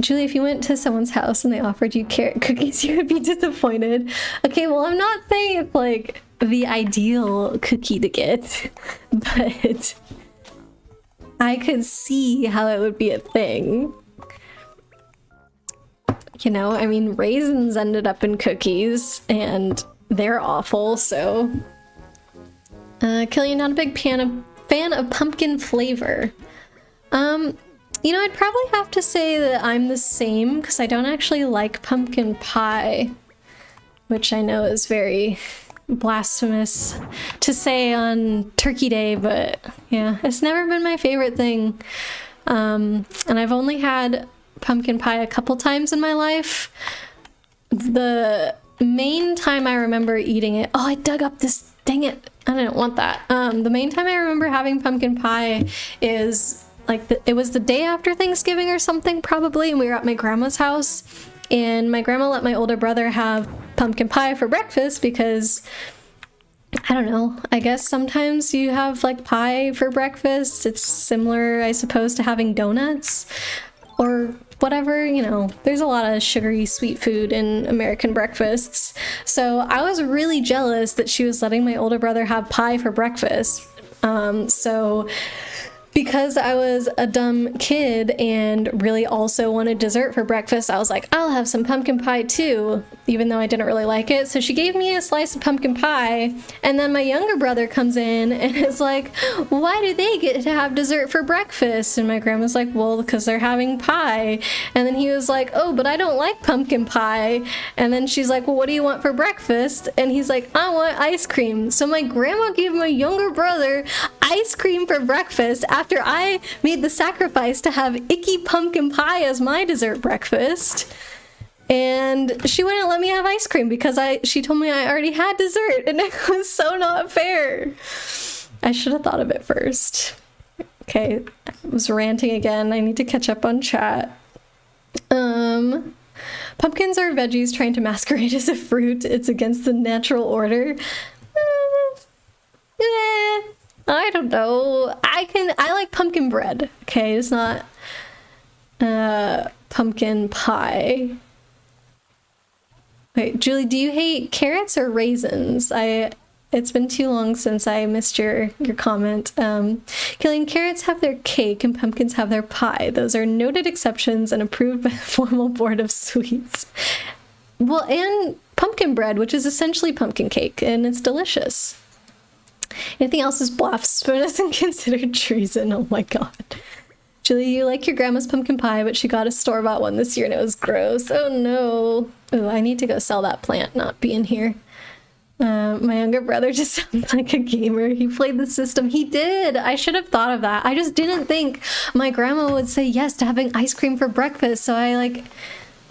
Julie, if you went to someone's house and they offered you carrot cookies, you would be disappointed. Okay, well, I'm not saying it's like the ideal cookie to get, but I could see how it would be a thing. You know, I mean, raisins ended up in cookies and they're awful, so. Killian, not a big fan of pumpkin flavor. You know, I'd probably have to say that I'm the same because I don't actually like pumpkin pie, which I know is very blasphemous to say on Turkey Day, but yeah, it's never been my favorite thing. And I've only had pumpkin pie a couple times in my life. The main time I remember eating it, oh, I dug up this, dang it, I didn't want that. The main time I remember having pumpkin pie is like it was the day after Thanksgiving or something probably, and we were at my grandma's house, and my grandma let my older brother have pumpkin pie for breakfast because I don't know, I guess sometimes you have like pie for breakfast. It's similar, I suppose, to having donuts or whatever, you know, there's a lot of sugary sweet food in American breakfasts. So I was really jealous that she was letting my older brother have pie for breakfast. So because I was a dumb kid and really also wanted dessert for breakfast, I was like, I'll have some pumpkin pie too, even though I didn't really like it. So she gave me a slice of pumpkin pie, and then my younger brother comes in and is like, why do they get to have dessert for breakfast? And my grandma's like, well, because they're having pie. And then he was like, oh, but I don't like pumpkin pie. And then she's like, well, what do you want for breakfast? And he's like, I want ice cream. So my grandma gave my younger brother ice cream for breakfast after I made the sacrifice to have icky pumpkin pie as my dessert breakfast. And she wouldn't let me have ice cream because she told me I already had dessert, and it was so not fair. I should have thought of it first. Okay, I was ranting again. I need to catch up on chat. Pumpkins are veggies trying to masquerade as a fruit. It's against the natural order. I don't know. I like pumpkin bread. Okay, it's not pumpkin pie. Wait, Julie, do you hate carrots or raisins? It's been too long since I missed your comment. Killing carrots have their cake and pumpkins have their pie. Those are noted exceptions and approved by the formal board of sweets. Well, and pumpkin bread, which is essentially pumpkin cake, and it's delicious. Anything else is blasphemous and considered treason. Oh my god. Julie, you like your grandma's pumpkin pie, but she got a store-bought one this year and it was gross. Oh no. Oh, I need to go sell that plant, not be in here. My younger brother just sounds like a gamer. He played the system. He did. I should have thought of that. I just didn't think my grandma would say yes to having ice cream for breakfast. So I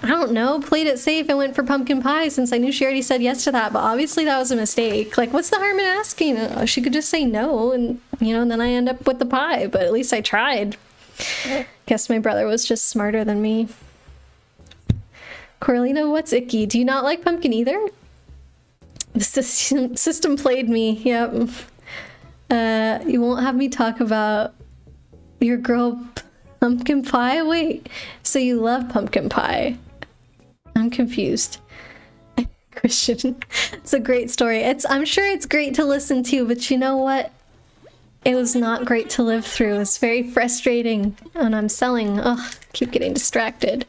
don't know, played it safe and went for pumpkin pie since I knew she already said yes to that. But obviously that was a mistake. Like, what's the harm in asking? She could just say no and, you know, and then I end up with the pie. But at least I tried. Guess my brother was just smarter than me. Coralina, what's icky? Do you not like pumpkin either? The system played me. Yep. You won't have me talk about your girl pumpkin pie? Wait, so you love pumpkin pie? I'm confused. Christian, it's a great story. I'm sure it's great to listen to, but you know what? It was not great to live through. It's very frustrating. And I'm selling. Ugh, keep getting distracted.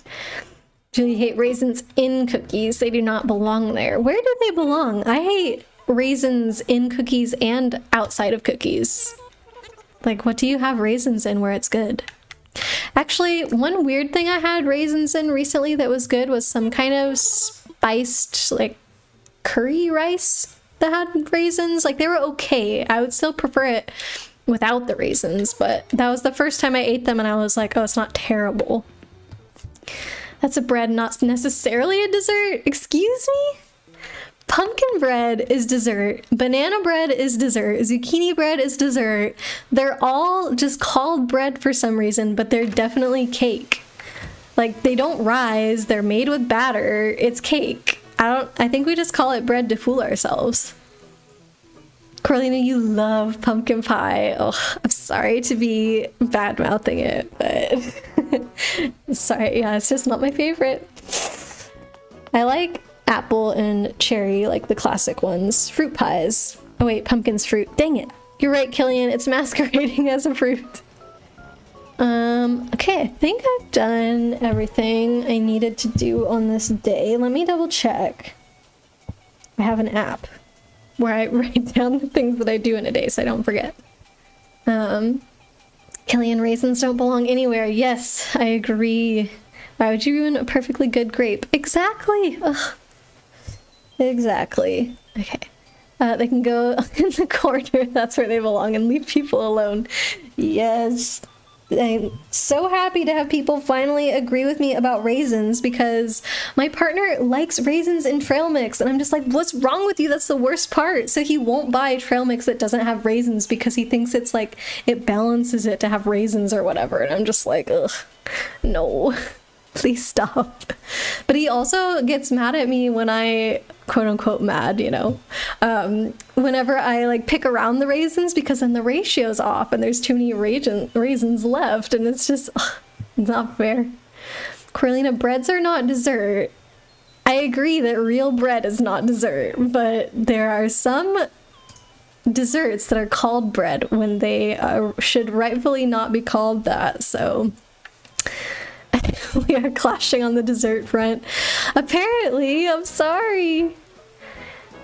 Julie, hate raisins in cookies. They do not belong there. Where do they belong? I hate raisins in cookies and outside of cookies. Like, what do you have raisins in where it's good? Actually, one weird thing I had raisins in recently that was good was some kind of spiced, like, curry rice that had raisins. Like, they were okay. I would still prefer it without the raisins, but that was the first time I ate them and I was like, oh, it's not terrible. That's a bread, not necessarily a dessert. Excuse me? Pumpkin bread is dessert. Banana bread is dessert. Zucchini bread is dessert. They're all just called bread for some reason, but they're definitely cake. Like, they don't rise. They're made with batter. It's cake. I think we just call it bread to fool ourselves. Corlina, you love pumpkin pie. Oh, I'm sorry to be bad-mouthing it, but sorry, yeah, it's just not my favorite. I like apple and cherry, like the classic ones. Fruit pies. Oh wait, pumpkin's fruit. Dang it. You're right, Killian, it's masquerading as a fruit. Okay, I think I've done everything I needed to do on this day. Let me double check. I have an app where I write down the things that I do in a day so I don't forget. Killian, raisins don't belong anywhere. Yes, I agree. Why would you ruin a perfectly good grape? Exactly. Ugh. Exactly. Okay. They can go in the corner. That's where they belong, and leave people alone. Yes. I'm so happy to have people finally agree with me about raisins, because my partner likes raisins in trail mix and I'm just like, what's wrong with you? That's the worst part. So he won't buy trail mix that doesn't have raisins because he thinks it's like it balances it to have raisins or whatever, and I'm just like, ugh, no. Please stop. But he also gets mad at me when I, quote unquote, mad, you know, whenever I like pick around the raisins, because then the ratio's off and there's too many raisins left, and it's just, ugh, it's not fair. Corlina, breads are not dessert. I agree that real bread is not dessert, but there are some desserts that are called bread when they should rightfully not be called that, so... We are clashing on the dessert front. Apparently, I'm sorry.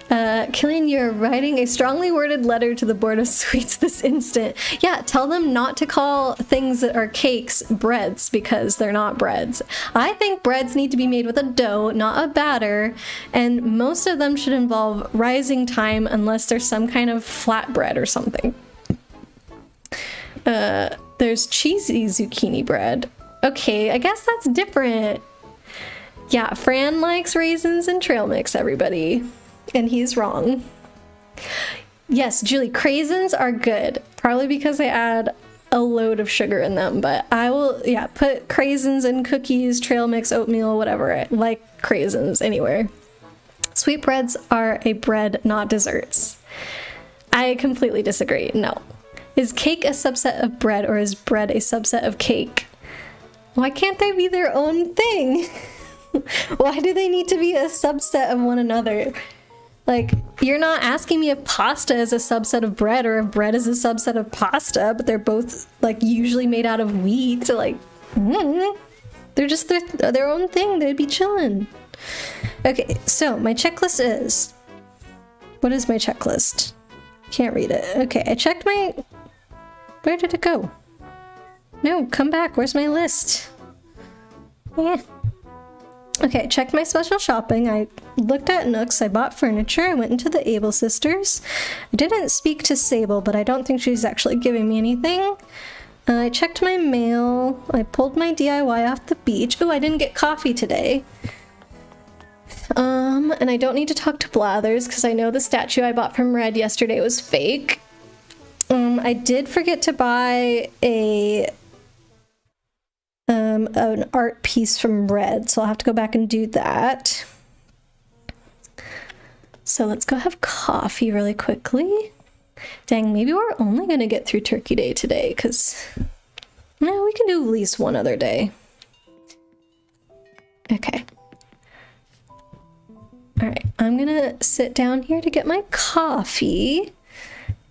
Killian, you're writing a strongly worded letter to the Board of Sweets this instant. Yeah, tell them not to call things that are cakes breads, because they're not breads. I think breads need to be made with a dough, not a batter, and most of them should involve rising time unless there's some kind of flatbread or something. There's cheesy zucchini bread. Okay, I guess that's different. Yeah, Fran likes raisins and trail mix, everybody. And he's wrong. Yes, Julie, craisins are good. Probably because they add a load of sugar in them. But I will, yeah, put craisins in cookies, trail mix, oatmeal, whatever. I like craisins anywhere. Sweetbreads are a bread, not desserts. I completely disagree. No. Is cake a subset of bread, or is bread a subset of cake? Why can't they be their own thing? Why do they need to be a subset of one another? Like, you're not asking me if pasta is a subset of bread or if bread is a subset of pasta, but they're both, like, usually made out of wheat. So, like, they're just their own thing. They'd be chilling. Okay, so my checklist is... What is my checklist? Can't read it. Okay, I checked my... Where did it go? No, come back. Where's my list? Yeah. Okay, checked my special shopping. I looked at Nooks. I bought furniture. I went into the Able Sisters. I didn't speak to Sable, but I don't think she's actually giving me anything. I checked my mail. I pulled my DIY off the beach. Oh, I didn't get coffee today. And I don't need to talk to Blathers because I know the statue I bought from Red yesterday was fake. I did forget to buy an art piece from Red, so I'll have to go back and do that. So let's go have coffee really quickly. Dang, maybe we're only gonna get through Turkey Day today, because no, we can do at least one other day. Okay. Alright, I'm gonna sit down here to get my coffee.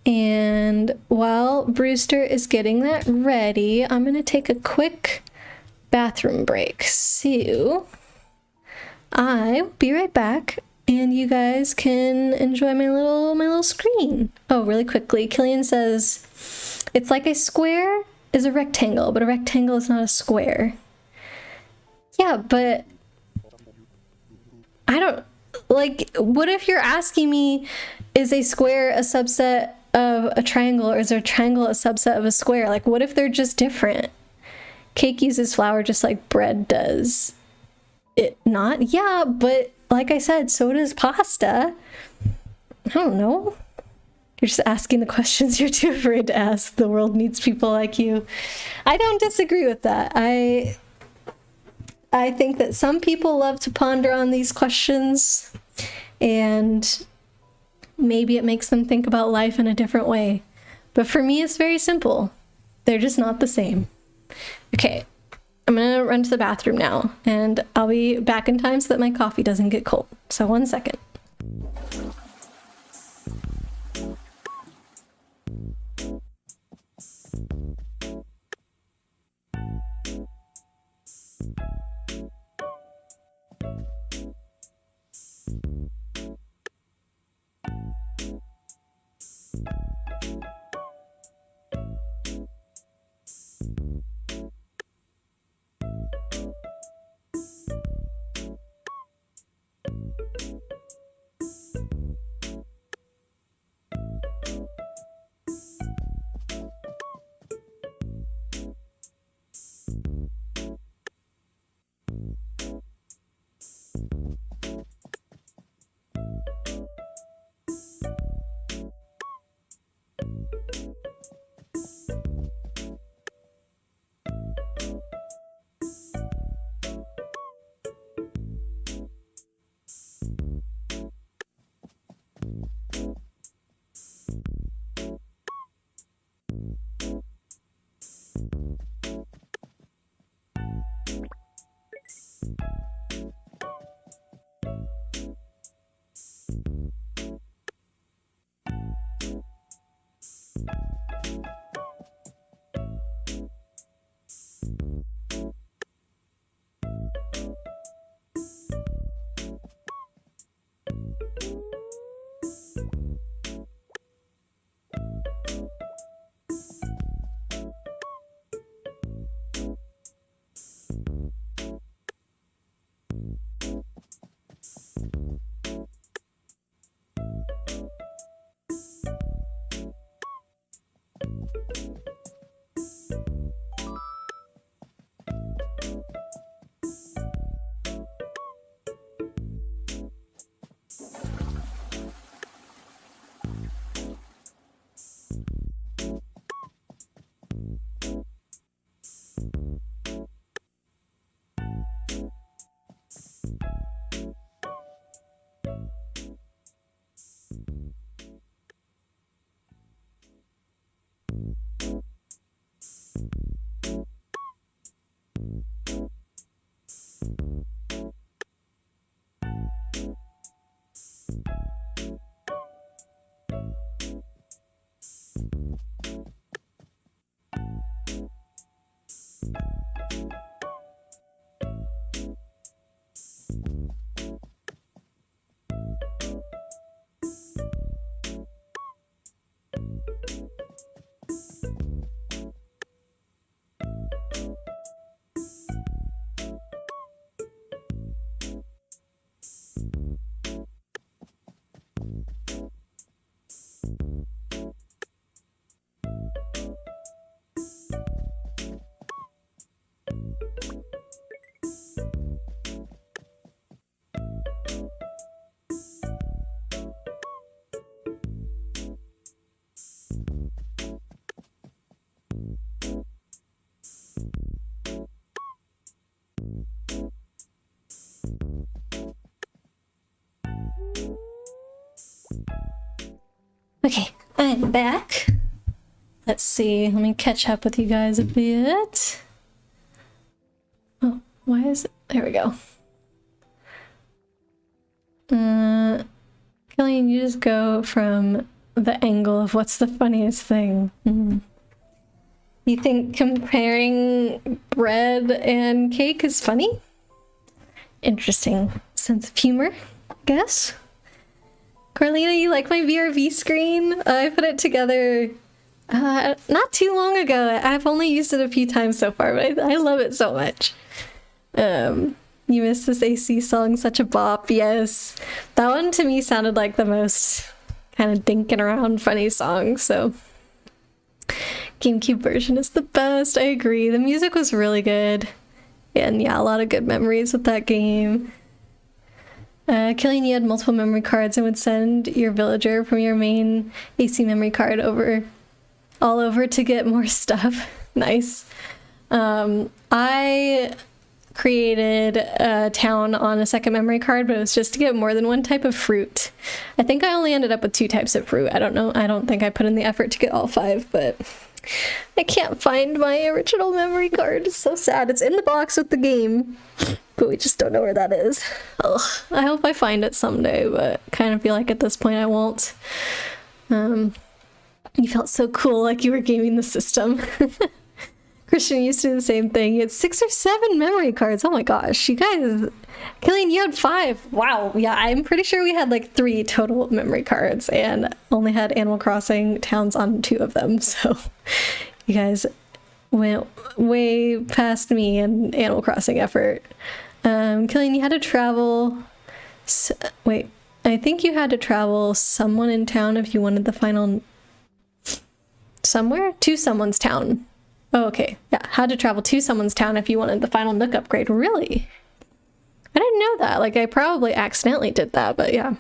And while Brewster is getting that ready, I'm gonna take a quick bathroom break. So I'll be right back, and you guys can enjoy my little screen. Oh, really quickly, Killian says it's like a square is a rectangle, but a rectangle is not a square. Yeah, but I don't like. What if you're asking me, is a square a subset of a triangle, or is a triangle a subset of a square? Like, what if they're just different? Cake uses flour just like bread does. It not? Yeah, but like I said, so does pasta. I don't know. You're just asking the questions you're too afraid to ask. The world needs people like you. I don't disagree with that. I think that some people love to ponder on these questions, and maybe it makes them think about life in a different way. But for me, it's very simple. They're just not the same. Okay, I'm gonna run to the bathroom now, and I'll be back in time so that my coffee doesn't get cold. So 1 second. Okay, I'm back. Let's see, let me catch up with you guys a bit. Oh, why is it? There we go. Killian, you just go from the angle of what's the funniest thing. You think comparing bread and cake is funny? Interesting sense of humor, I guess. Carlina, you like my VRV screen? I put it together not too long ago. I've only used it a few times so far, but I love it so much. You missed this AC song, such a bop. Yes, that one to me sounded like the most kind of dinking around funny songs. So GameCube version is the best. I agree. The music was really good. And yeah, a lot of good memories with that game. Killian, you had multiple memory cards and would send your villager from your main AC memory card all over to get more stuff. Nice. I created a town on a second memory card, but it was just to get more than one type of fruit. I think I only ended up with 2 types of fruit. I don't know. I don't think I put in the effort to get all 5, but I can't find my original memory card. It's so sad. It's in the box with the game, but we just don't know where that is. Ugh. I hope I find it someday, but kind of feel like at this point I won't. You felt so cool, like you were gaming the system. Christian used to do the same thing. He had 6 or 7 memory cards. Oh my gosh, you guys. Killian, you had 5. Wow. Yeah, I'm pretty sure we had like 3 total memory cards and only had Animal Crossing towns on 2 of them. So you guys went way past me in Animal Crossing effort. Killian, you had to travel. Wait, I think you had to travel someone in town if you wanted the final. Somewhere? To someone's town. Oh, okay. Yeah, had to travel to someone's town if you wanted the final Nook upgrade. Really? I didn't know that. Like, I probably accidentally did that, but yeah.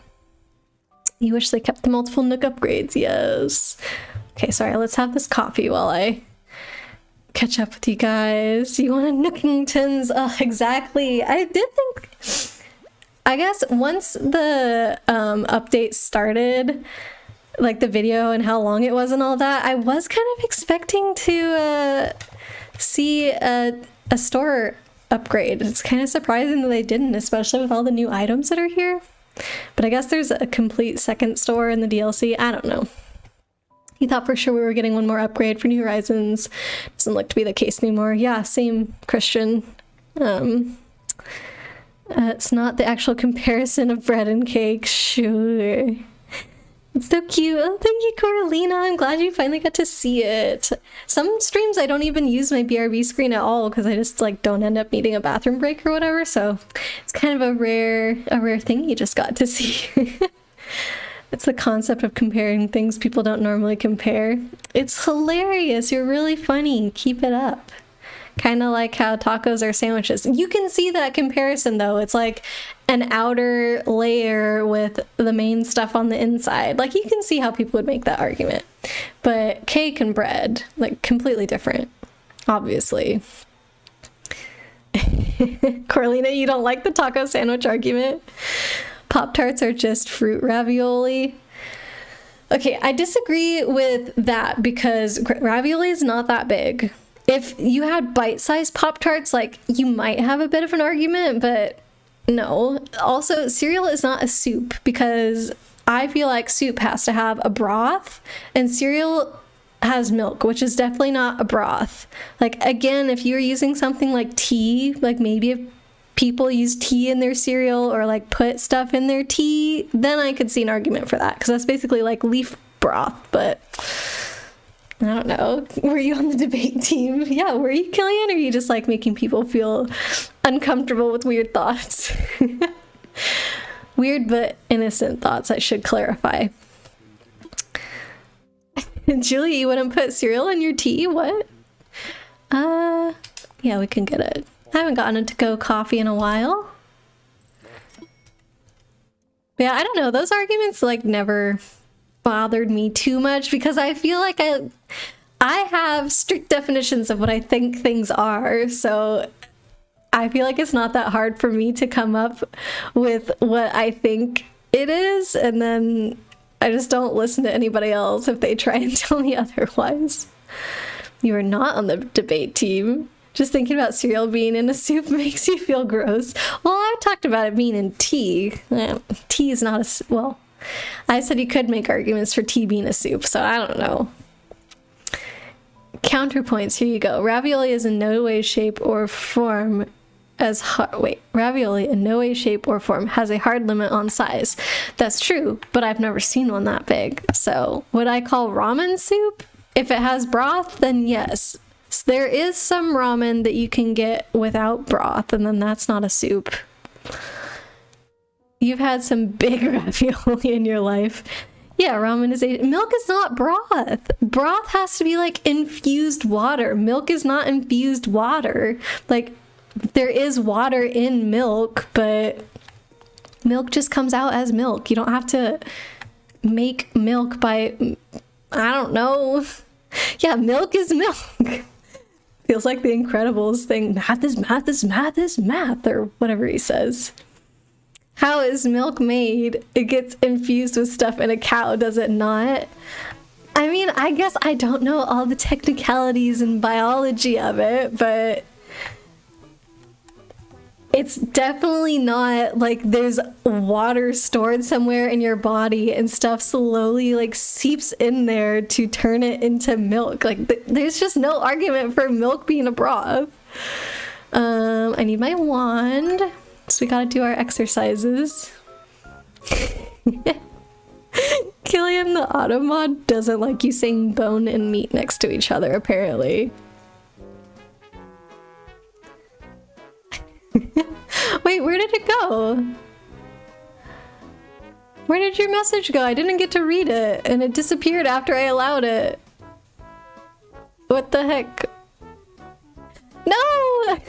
You wish they kept the multiple Nook upgrades. Yes. Okay, sorry. Let's have this coffee while I catch up with you guys. You want a Nookingtons? Oh, exactly. I did think... I guess once the update started... like the video and how long it was and all that, I was kind of expecting to see a store upgrade. It's kind of surprising that they didn't, especially with all the new items that are here. But I guess there's a complete second store in the DLC. I don't know. He thought for sure we were getting one more upgrade for New Horizons. Doesn't look to be the case anymore. Yeah, same, Christian. It's not the actual comparison of bread and cake. Sure. It's so cute. Oh, thank you, Coralina. I'm glad you finally got to see it. Some streams I don't even use my BRB screen at all because I just like don't end up needing a bathroom break or whatever. So it's kind of a rare thing you just got to see. It's the concept of comparing things people don't normally compare. It's hilarious. You're really funny. Keep it up. Kind of like how tacos are sandwiches. You can see that comparison though. It's like an outer layer with the main stuff on the inside. Like you can see how people would make that argument. But cake and bread, like completely different, obviously. Corlina, you don't like the taco sandwich argument? Pop-Tarts are just fruit ravioli. Okay, I disagree with that because ravioli is not that big. If you had bite-sized Pop-Tarts, like, you might have a bit of an argument, but no. Also, cereal is not a soup because I feel like soup has to have a broth, and cereal has milk, which is definitely not a broth. Like, again, if you're using something like tea, like maybe if people use tea in their cereal or, like, put stuff in their tea, then I could see an argument for that because that's basically, like, leaf broth, but... I don't know. Were you on the debate team? Yeah, were you, Killian? Or are you just like making people feel uncomfortable with weird thoughts? Weird but innocent thoughts, I should clarify. Julie, you wouldn't put cereal in your tea? What? Yeah, we can get it. I haven't gotten a to-go coffee in a while. Yeah, I don't know. Those arguments like never... bothered me too much because I feel like I have strict definitions of what I think things are, so I feel like it's not that hard for me to come up with what I think it is, and then I just don't listen to anybody else if they try and tell me otherwise. You are not on the debate team. Just thinking about cereal being in a soup makes you feel gross. Well, I talked about it being in tea. Tea is not a... well... I said you could make arguments for tea being a soup, so I don't know. Counterpoints, here you go. Ravioli is in no way, shape, or form as hard... Wait, ravioli in no way, shape, or form has a hard limit on size. That's true, but I've never seen one that big. So, would I call ramen soup? If it has broth, then yes. So there is some ramen that you can get without broth, and then that's not a soup. You've had some big ravioli in your life. Yeah, ramen is milk is not broth. Broth has to be like infused water. Milk is not infused water. Like, there is water in milk, but milk just comes out as milk. You don't have to make milk by, I don't know. Yeah, milk is milk. Feels like the Incredibles thing. Math is math is math is math, or whatever he says. How is milk made? It gets infused with stuff in a cow, does it not? I mean, I guess I don't know all the technicalities and biology of it, but it's definitely not like there's water stored somewhere in your body and stuff slowly like seeps in there to turn it into milk. Like there's just no argument for milk being a broth. I need my wand. So we gotta do our exercises. Killian the Automod doesn't like you saying bone and meat next to each other, apparently. Wait, where did it go? Where did your message go? I didn't get to read it, and it disappeared after I allowed it. What the heck? No!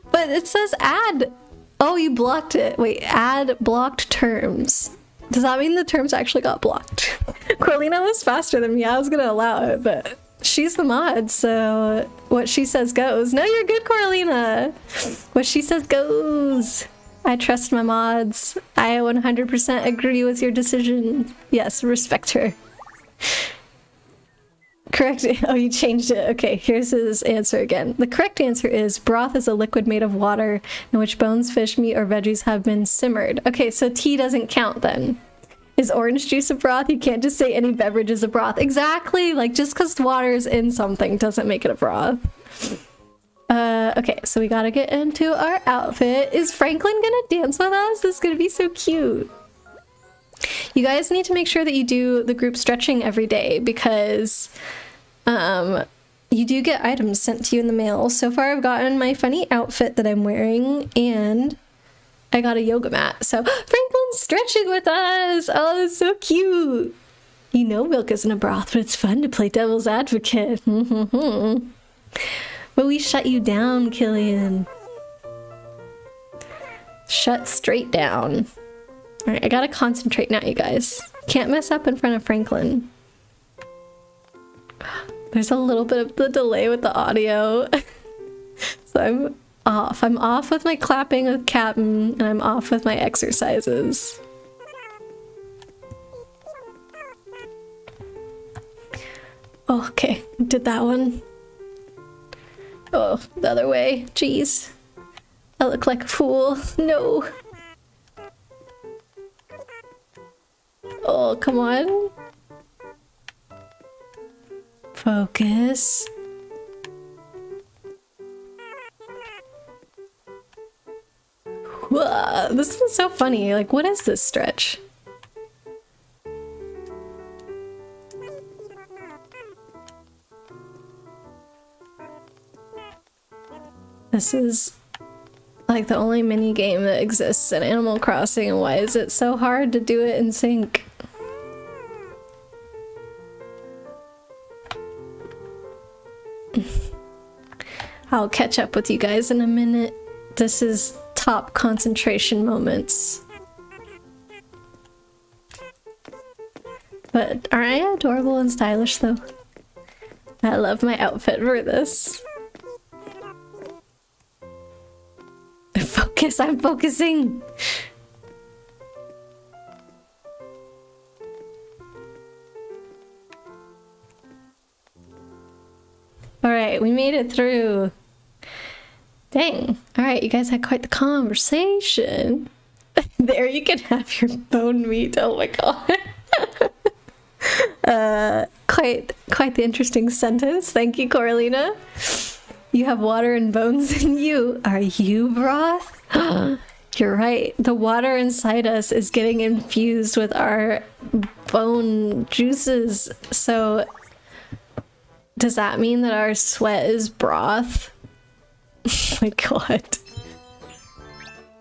But it says add. Oh, you blocked it. Wait, add blocked terms. Does that mean the terms actually got blocked? Corlina was faster than me. I was gonna allow it, but she's the mod, so what she says goes. No, you're good, Corlina. What she says goes. I trust my mods. I 100% agree with your decision. Yes, respect her. Correct. Oh, you changed it. Okay, here's his answer again. The correct answer is broth is a liquid made of water in which bones, fish, meat, or veggies have been simmered. Okay, so tea doesn't count then. Is orange juice a broth? You can't just say any beverage is a broth. Exactly. Like, just because water's in something doesn't make it a broth. Okay, so we gotta get into our outfit. Is Franklin gonna dance with us? This is gonna be so cute. You guys need to make sure that you do the group stretching every day because you do get items sent to you in the mail. So far I've gotten my funny outfit that I'm wearing and I got a yoga mat. So Franklin's stretching with us. Oh, that's so cute. You know milk isn't a broth, but it's fun to play devil's advocate. But we shut you down, Killian. Shut straight down. Alright, I gotta concentrate now, you guys. Can't mess up in front of Franklin. There's a little bit of the delay with the audio. So I'm off. I'm off with my clapping with Captain, and I'm off with my exercises. Oh, okay. Did that one. Oh, the other way. Jeez. I look like a fool. No. Oh, come on. Focus. Whoa, this is so funny. Like, what is this stretch? This is like the only mini game that exists in Animal Crossing, and why is it so hard to do it in sync? I'll catch up with you guys in a minute. This is top concentration moments. But aren't I adorable and stylish though? I love my outfit for this. Focus, I'm focusing! Alright, we made it through. Dang. Alright, you guys had quite the conversation. There, you can have your bone meat. Oh my god. Quite the interesting sentence. Thank you, Coralina. You have water and bones in you. Are you broth? You're right. The water inside us is getting infused with our bone juices. So does that mean that our sweat is broth? Oh my god.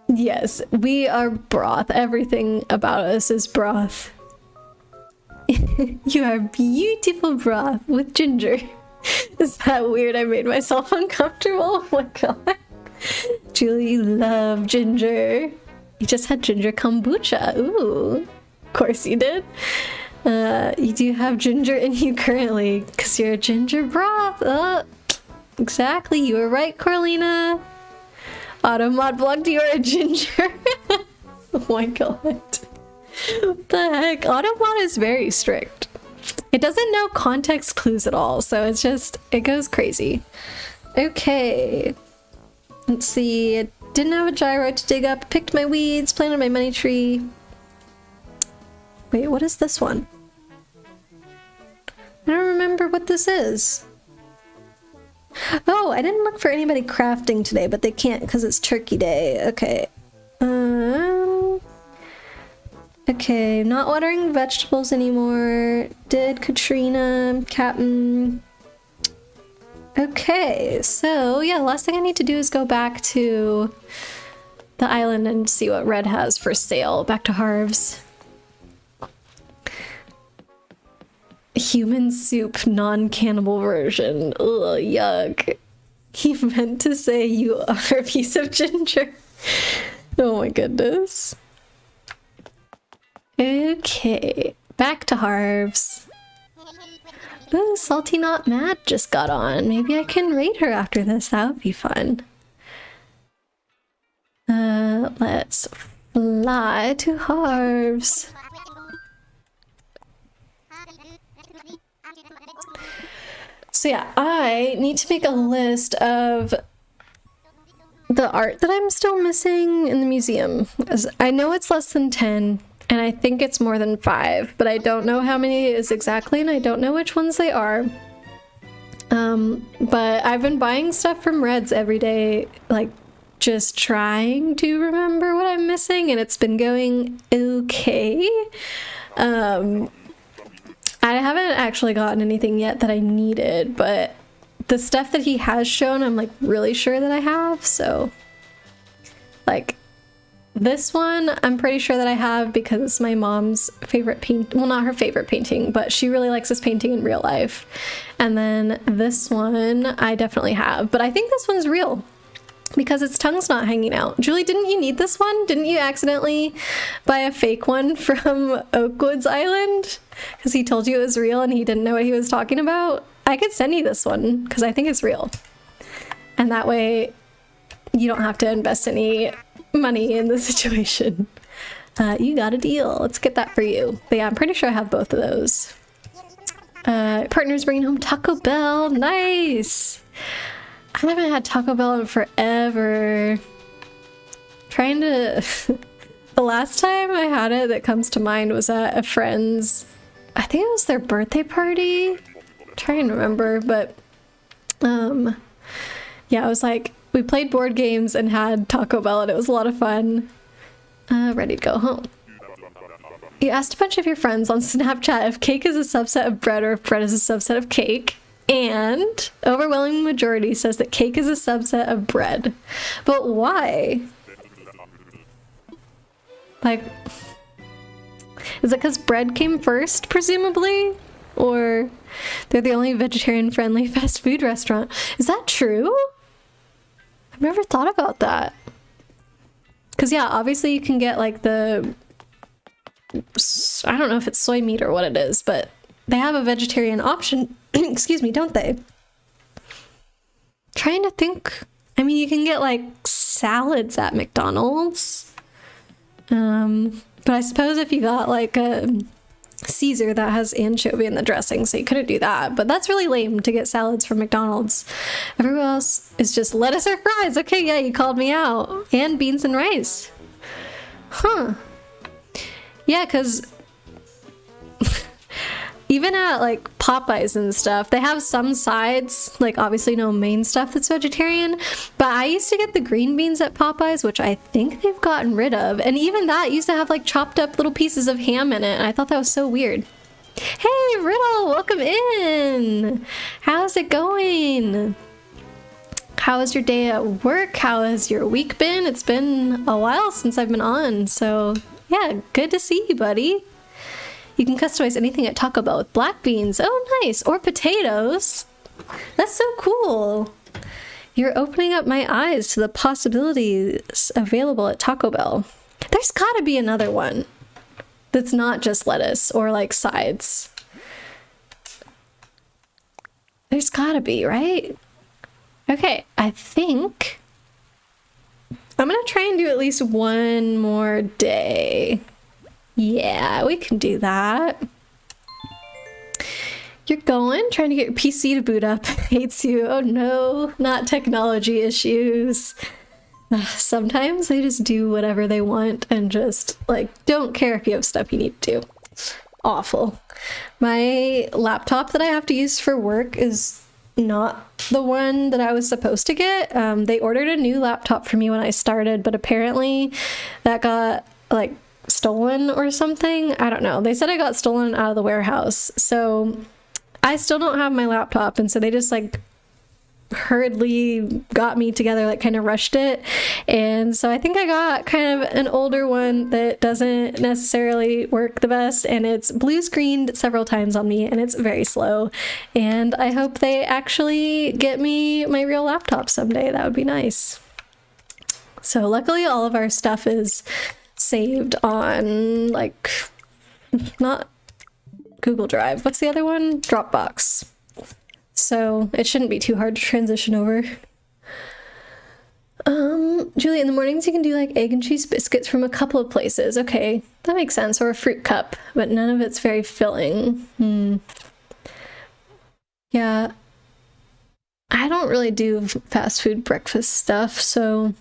Yes, we are broth. Everything about us is broth. You are beautiful broth with ginger. Is that weird? I made myself uncomfortable. Oh my god. Julie, you love ginger. You just had ginger kombucha. Ooh. Of course you did. You do have ginger in you currently because you're a ginger broth. Oh, exactly. You were right, Corlina. Automod blogged you are a ginger. Oh my god. What the heck? Automod is very strict. It doesn't know context clues at all, so it's just, it goes crazy. Okay. Let's see. I didn't have a gyro to dig up. Picked my weeds, planted my money tree. Wait, what is this one? I don't remember what this is. Oh, I didn't look for anybody crafting today, but they can't because it's Turkey Day. Okay. Okay, not watering vegetables anymore. Did Katrina, Captain. Okay, so yeah, the last thing I need to do is go back to the island and see what Red has for sale. Back to Harv's. Human soup, non-cannibal version. Ugh, yuck. He meant to say you are a piece of ginger. Oh my goodness. Okay, back to Harv's. Ooh, Salty Not Mad just got on. Maybe I can raid her after this. That would be fun. Let's fly to Harv's. So yeah, I need to make a list of the art that I'm still missing in the museum. As I know it's less than 10, and I think it's more than 5, but I don't know how many it is exactly, and I don't know which ones they are. But I've been buying stuff from Reds every day, like just trying to remember what I'm missing, and it's been going okay. I haven't actually gotten anything yet that I needed, but the stuff that he has shown, I'm like really sure that I have, so like this one, I'm pretty sure that I have because it's my mom's favorite paint. Well, not her favorite painting, but she really likes this painting in real life. And then this one, I definitely have. But I think this one's real because its tongue's not hanging out. Julie, didn't you need this one? Didn't you accidentally buy a fake one from Oakwoods Island? Because he told you it was real and he didn't know what he was talking about? I could send you this one because I think it's real. And that way you don't have to invest any money in the situation. You got a deal. Let's get that for you. But yeah, I'm pretty sure I have both of those. Partner's bringing home Taco Bell. Nice. I haven't had Taco Bell in forever. Trying to... The last time I had it that comes to mind was at a friend's... I think it was their birthday party. I'm trying to remember, but... yeah, it was like... We played board games and had Taco Bell and it was a lot of fun. Ready to go home. You asked a bunch of your friends on Snapchat if cake is a subset of bread or if bread is a subset of cake. And overwhelming majority says that cake is a subset of bread. But why? Like, is it because bread came first, presumably? Or they're the only vegetarian-friendly fast food restaurant? Is that true? I've never thought about that. Because, yeah, obviously you can get, like, the... I don't know if it's soy meat or what it is, but they have a vegetarian option. Excuse me, don't they? Trying to think. I mean, you can get, like, salads at McDonald's. But I suppose if you got, like, a Caesar that has anchovy in the dressing, so you couldn't do that. But that's really lame to get salads from McDonald's. Everywhere else is just lettuce or fries. Okay, yeah, you called me out. And beans and rice. Huh. Yeah, because even at like Popeyes and stuff, they have some sides, like obviously no main stuff that's vegetarian, but I used to get the green beans at Popeyes, which I think they've gotten rid of, and even that used to have like chopped up little pieces of ham in it, and I thought that was so weird. Hey Riddle, welcome in! How's it going? How was your day at work? How has your week been? It's been a while since I've been on, so yeah, good to see you, buddy. You can customize anything at Taco Bell with black beans. Oh, nice. Or potatoes. That's so cool. You're opening up my eyes to the possibilities available at Taco Bell. There's gotta be another one that's not just lettuce or like sides. There's gotta be, right? Okay, I think I'm gonna try and do at least one more day. Yeah, we can do that. You're trying to get your PC to boot up. Hates you. Oh no, not technology issues. Sometimes they just do whatever they want and just like don't care if you have stuff you need to do. Awful. My laptop that I have to use for work is not the one that I was supposed to get. They ordered a new laptop for me when I started, but apparently that got like stolen or something. I don't know. They said I got stolen out of the warehouse. So I still don't have my laptop, and so they just like hurriedly got me together, like kind of rushed it. And so I think I got kind of an older one that doesn't necessarily work the best, and it's blue screened several times on me and it's very slow. And I hope they actually get me my real laptop someday. That would be nice. So luckily all of our stuff is saved on like not Google Drive. What's the other one? Dropbox. So it shouldn't be too hard to transition over. Julie, in the mornings you can do like egg and cheese biscuits from a couple of places. Okay, that makes sense. Or a fruit cup, but none of it's very filling. Yeah, I don't really do fast food breakfast stuff, so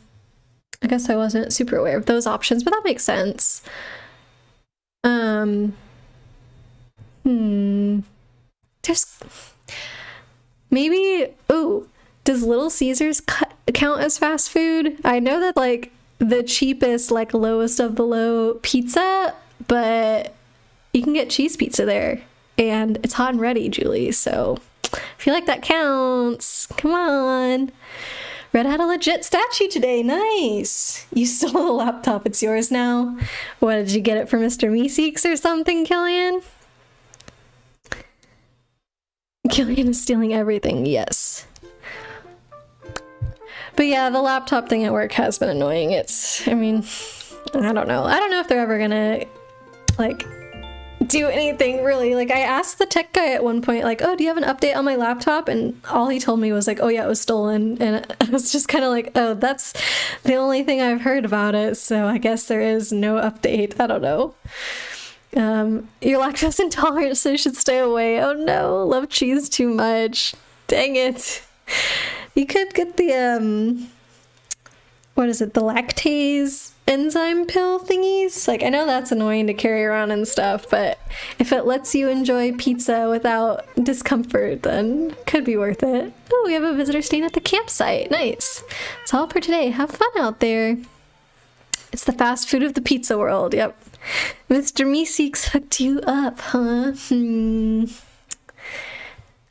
I guess I wasn't super aware of those options, but that makes sense. There's maybe, oh, does Little Caesars count as fast food? I know that like the cheapest, like lowest of the low pizza, but you can get cheese pizza there and it's hot and ready, Julie. So I feel like that counts. Come on. Red had a legit statue today. Nice. You stole the laptop. It's yours now. What, did you get it for Mr. Meeseeks or something, Killian? Killian is stealing everything, yes. But yeah, the laptop thing at work has been annoying. I mean, I don't know. I don't know if they're ever gonna, like, do anything really. Like, I asked the tech guy at one point, like, oh, do you have an update on my laptop? And all he told me was like, oh yeah, it was stolen. And I was just kind of like, oh, that's the only thing I've heard about it. So I guess there is no update. I don't know. You're lactose intolerant, so you should stay away. Oh no, love cheese too much. Dang it. You could get the, what is it, the lactase enzyme pill thingies? Like, I know that's annoying to carry around and stuff, but if it lets you enjoy pizza without discomfort, then it could be worth it. Oh, we have a visitor staying at the campsite. Nice. That's all for today. Have fun out there. It's the fast food of the pizza world. Yep. Mr. Meeseeks hooked you up, huh?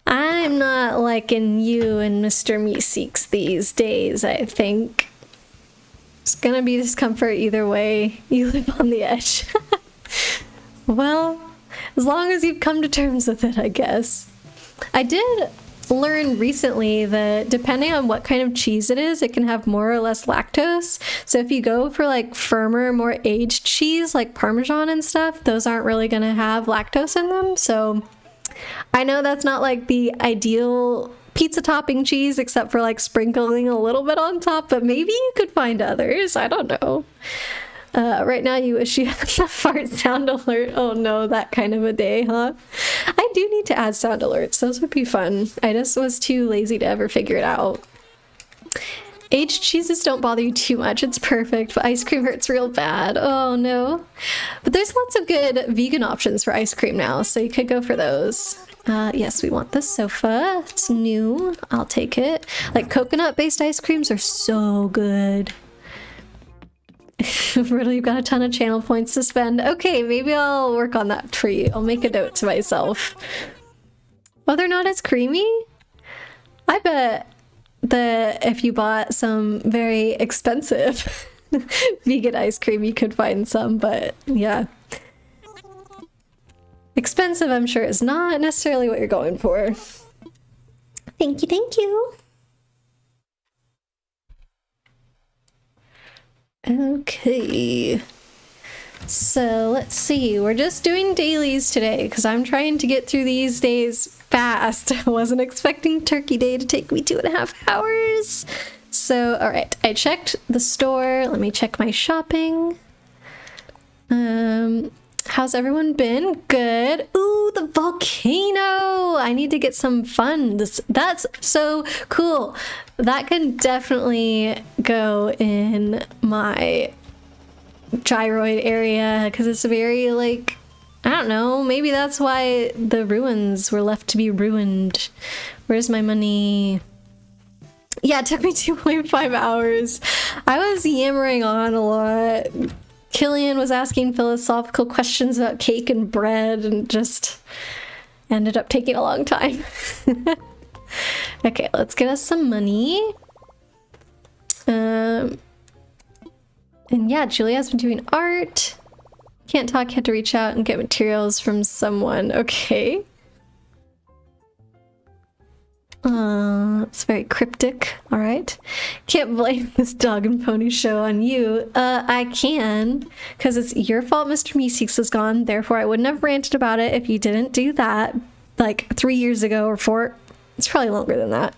I'm not liking you and Mr. Meeseeks these days, I think. It's gonna be discomfort either way. You live on the edge. Well, as long as you've come to terms with it, I guess. I did learn recently that depending on what kind of cheese it is, it can have more or less lactose. So if you go for like firmer, more aged cheese like Parmesan and stuff, those aren't really gonna have lactose in them. So I know that's not like the ideal pizza topping cheese except for like sprinkling a little bit on top, but maybe you could find others. I don't know. Right now you wish you had the fart sound alert. Oh no, that kind of a day, huh? I do need to add sound alerts. Those would be fun. I just was too lazy to ever figure it out. Aged cheeses don't bother you too much. It's perfect, but ice cream hurts real bad. Oh no. But there's lots of good vegan options for ice cream now, so you could go for those. Yes, we want this sofa. It's new. I'll take it. Like coconut-based ice creams are so good. Really, you've got a ton of channel points to spend. Okay, maybe I'll work on that for you. I'll make a note to myself. Oh, they're not as creamy? I bet that if you bought some very expensive vegan ice cream, you could find some, but yeah. Expensive, I'm sure, is not necessarily what you're going for. Thank you, thank you. Okay. So let's see. We're just doing dailies today because I'm trying to get through these days fast. I wasn't expecting Turkey Day to take me 2.5 hours. So, all right. I checked the store. Let me check my shopping. How's everyone been? Good. Ooh, the volcano. I need to get some fun. That's so cool. That could definitely go in my gyroid area because it's very, like, I don't know, maybe that's why the ruins were left to be ruined. Where's my money? Yeah, it took me 2.5 hours. I was yammering on a lot. Killian was asking philosophical questions about cake and bread and just ended up taking a long time. Okay, let's get us some money. And yeah, Julia's been doing art. Can't talk, had to reach out and get materials from someone. Okay. It's very cryptic. All right. Can't blame this dog and pony show on you. I can, because it's your fault Mr. Meeseeks is gone. Therefore, I wouldn't have ranted about it if you didn't do that like 3 years ago or 4. It's probably longer than that.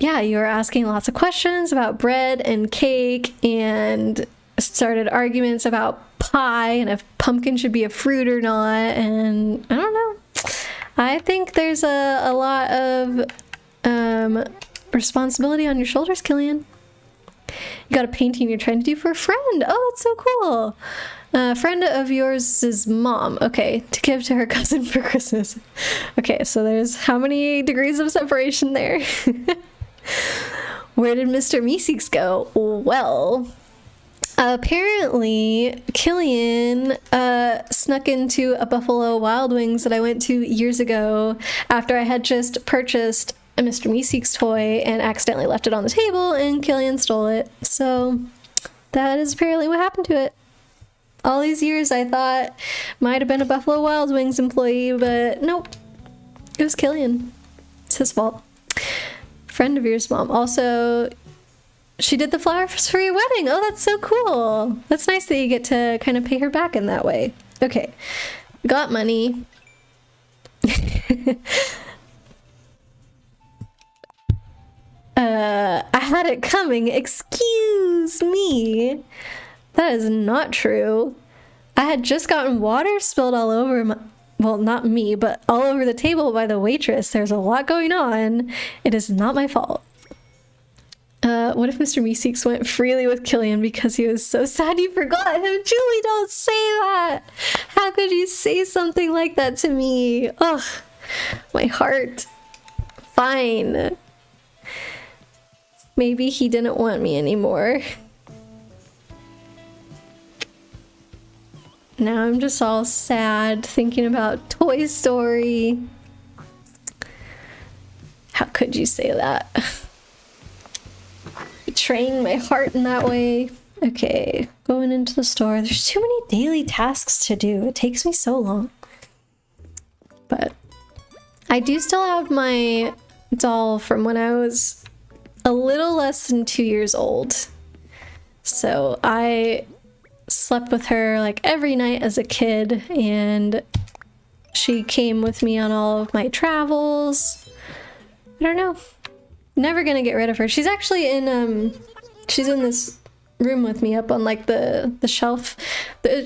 Yeah, you were asking lots of questions about bread and cake and started arguments about pie and if pumpkin should be a fruit or not. And I don't know. I think there's a lot of responsibility on your shoulders, Killian. You got a painting you're trying to do for a friend. Oh, that's so cool. A friend of yours' mom. Okay, to give to her cousin for Christmas. Okay, so there's how many degrees of separation there? Where did Mr. Meeseeks go? Well, apparently Killian snuck into a Buffalo Wild Wings that I went to years ago after I had just purchased a Mr. Meeseeks toy and accidentally left it on the table, and Killian stole it. So that is apparently what happened to it. All these years I thought might have been a Buffalo Wild Wings employee, but nope. It was Killian. It's his fault. Friend of yours, mom. Also, she did the flowers for your wedding. Oh, that's so cool. That's nice that you get to kind of pay her back in that way. Okay. Got money. I had it coming. Excuse me. That is not true. I had just gotten water spilled all over my... Well, not me, but all over the table by the waitress. There's a lot going on. It is not my fault. What if Mr. Meeseeks went freely with Killian because he was so sad you forgot him? Julie, don't say that! How could you say something like that to me? Ugh, my heart. Fine. Maybe he didn't want me anymore. Now I'm just all sad thinking about Toy Story. How could you say that? Betraying my heart in that way. Okay, going into the store. There's too many daily tasks to do. It takes me so long. But I do still have my doll from when I was a little less than 2 years old. So I slept with her like every night as a kid, and she came with me on all of my travels. I don't know. Never gonna get rid of her. She's actually in she's in this room with me up on like the shelf.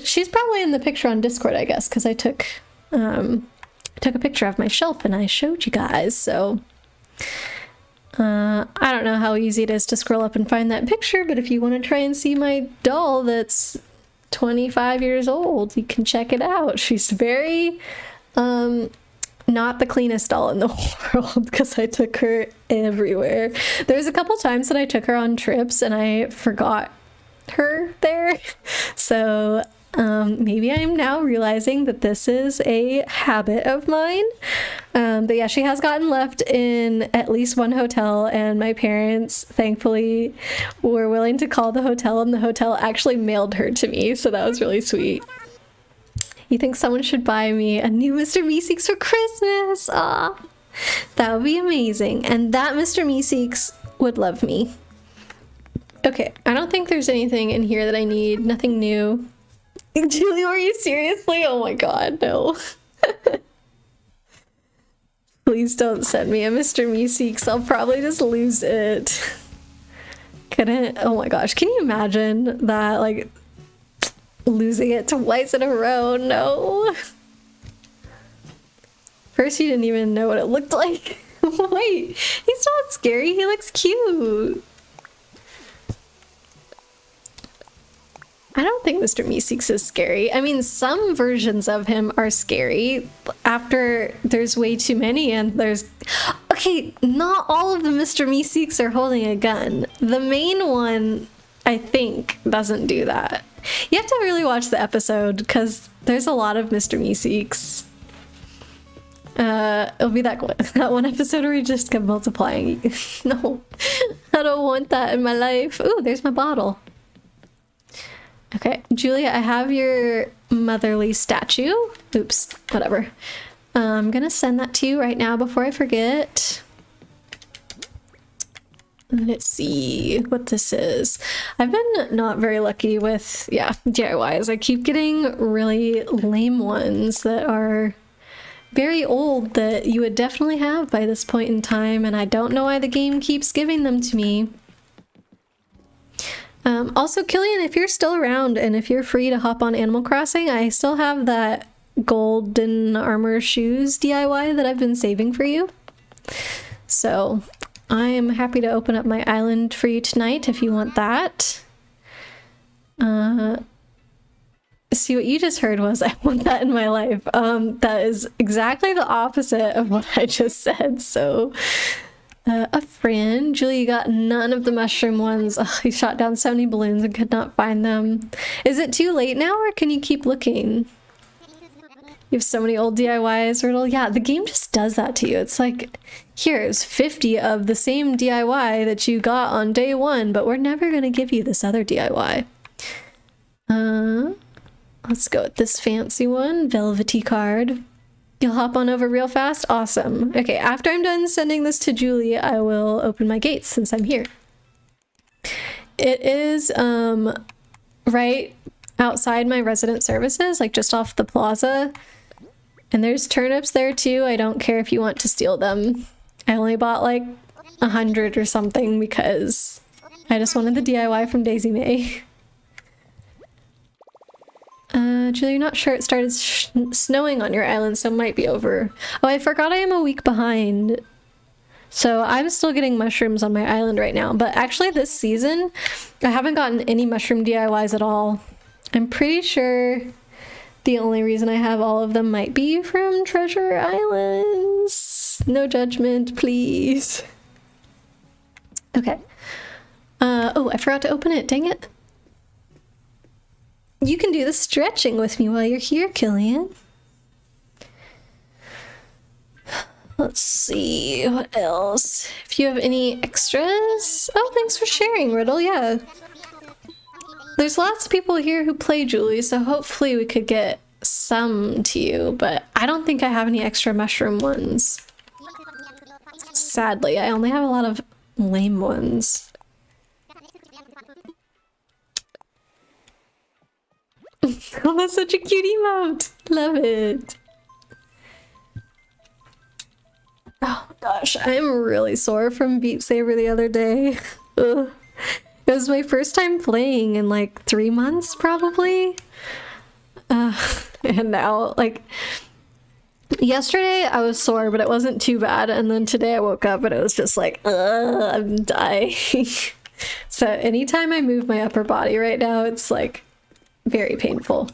She's probably in the picture on Discord, I guess, because I took a picture of my shelf and I showed you guys. So I don't know how easy it is to scroll up and find that picture, but if you want to try and see my doll that's 25 years old, you can check it out. She's very not the cleanest doll in the world because I took her everywhere. There's a couple times that I took her on trips and I forgot her there. So maybe I'm now realizing that this is a habit of mine. But yeah, she has gotten left in at least one hotel, and my parents thankfully were willing to call the hotel, and the hotel actually mailed her to me, so that was really sweet. You think someone should buy me a new Mr. Meeseeks for Christmas? Ah, that would be amazing. And that Mr. Meeseeks would love me. Okay, I don't think there's anything in here that I need. Nothing new. Julie, are you seriously? Oh my god, no. Please don't send me a Mr. Meeseeks. I'll probably just lose it. Couldn't. Oh my gosh, can you imagine that? Like, losing it twice in a row? No. First, you didn't even know what it looked like. Wait, he's not scary. He looks cute. I don't think Mr. Meeseeks is scary. I mean, some versions of him are scary after there's way too many and there's... Okay, not all of the Mr. Meeseeks are holding a gun. The main one, I think, doesn't do that. You have to really watch the episode because there's a lot of Mr. Meeseeks. It'll be that one episode where you just kept multiplying. No, I don't want that in my life. Ooh, there's my bottle. Okay, Julia, I have your motherly statue. Oops, whatever. I'm gonna send that to you right now before I forget. Let's see what this is. I've been not very lucky with, yeah, DIYs. I keep getting really lame ones that are very old that you would definitely have by this point in time, and I don't know why the game keeps giving them to me. Also, Killian, if you're still around and if you're free to hop on Animal Crossing, I still have that golden armor shoes DIY that I've been saving for you. So I'm happy to open up my island for you tonight if you want that. See, what you just heard was, I want that in my life. That is exactly the opposite of what I just said, so... a friend. Julie, you got none of the mushroom ones. Ugh, you shot down so many balloons and could not find them. Is it too late now, or can you keep looking? You have so many old DIYs, Riddle. Yeah, the game just does that to you. It's like, here's 50 of the same DIY that you got on day one, but we're never going to give you this other DIY. Let's go with this fancy one. Velvety card. You'll hop on over real fast? Awesome. Okay, after I'm done sending this to Julie, I will open my gates since I'm here. It is right outside my resident services, like just off the plaza. And there's turnips there too. I don't care if you want to steal them. I only bought like 100 or something because I just wanted the DIY from Daisy May. Julie, you're not sure it started snowing on your island, so it might be over. Oh, I forgot I am a week behind. So I'm still getting mushrooms on my island right now. But actually this season, I haven't gotten any mushroom DIYs at all. I'm pretty sure the only reason I have all of them might be from Treasure Islands. No judgment, please. Okay. Oh, I forgot to open it. Dang it. You can do the stretching with me while you're here, Killian. Let's see, what else? If you have any extras... Oh, thanks for sharing, Riddle, yeah. There's lots of people here who play Julie, so hopefully we could get some to you, but I don't think I have any extra mushroom ones. Sadly, I only have a lot of lame ones. Oh, that's such a cute emote! Love it! Oh gosh, I'm really sore from Beat Saber the other day. Ugh. It was my first time playing in like 3 months, probably. And now, like, yesterday I was sore, but it wasn't too bad. And then today I woke up and it was just like, I'm dying. So anytime I move my upper body right now, it's like very painful.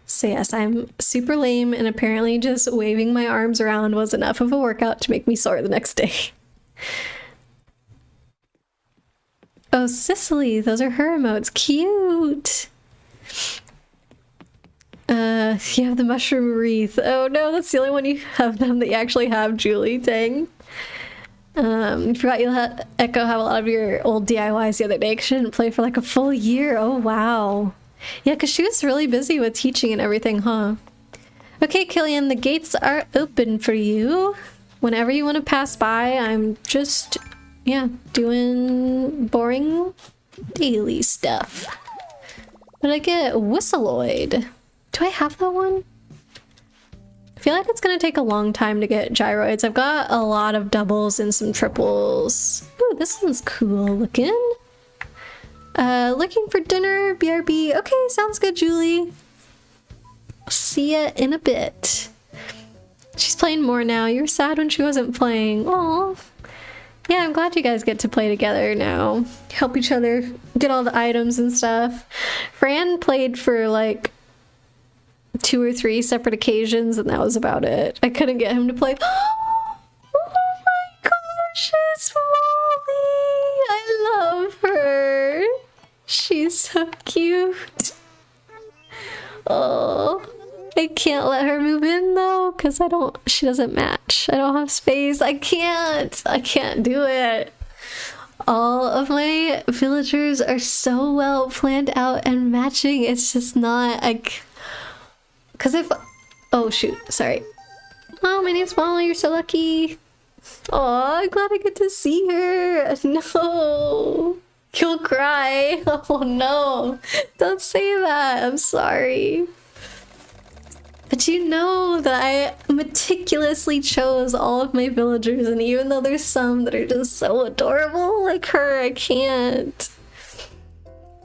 So yes, I'm super lame, and apparently just waving my arms around was enough of a workout to make me sore the next day. Oh, Cicely, those are her emotes. Cute! You have the mushroom wreath. Oh no, that's the only one you have them that you actually have, Julie. Dang. You forgot you let Echo have a lot of your old DIYs the other day because she didn't play for like a full year. Oh wow. Yeah, because she was really busy with teaching and everything, huh? Okay, Killian, the gates are open for you. Whenever you want to pass by, I'm just, yeah, doing boring daily stuff. What did I get? Whistleoid. Do I have that one? I feel like it's gonna take a long time to get gyroids. I've got a lot of doubles and some triples. Ooh, this one's cool looking. Looking for dinner, BRB. Okay, sounds good, Julie. See ya in a bit. She's playing more now. You were sad when she wasn't playing. Aw. Yeah, I'm glad you guys get to play together now. Help each other get all the items and stuff. Fran played for like 2 or 3 separate occasions and that was about it. I couldn't get him to play. Oh my gosh, it's Molly! I love her. She's so cute. Oh, I can't let her move in though because she doesn't match. I don't have space. I can't do it. All of my villagers are so well planned out and matching. It's just not like, because oh shoot, sorry. Oh, my name's Molly. You're so lucky. Oh, I'm glad I get to see her. No, you'll cry. Oh no, don't say that. I'm sorry. But you know that I meticulously chose all of my villagers, and even though there's some that are just so adorable like her, I can't.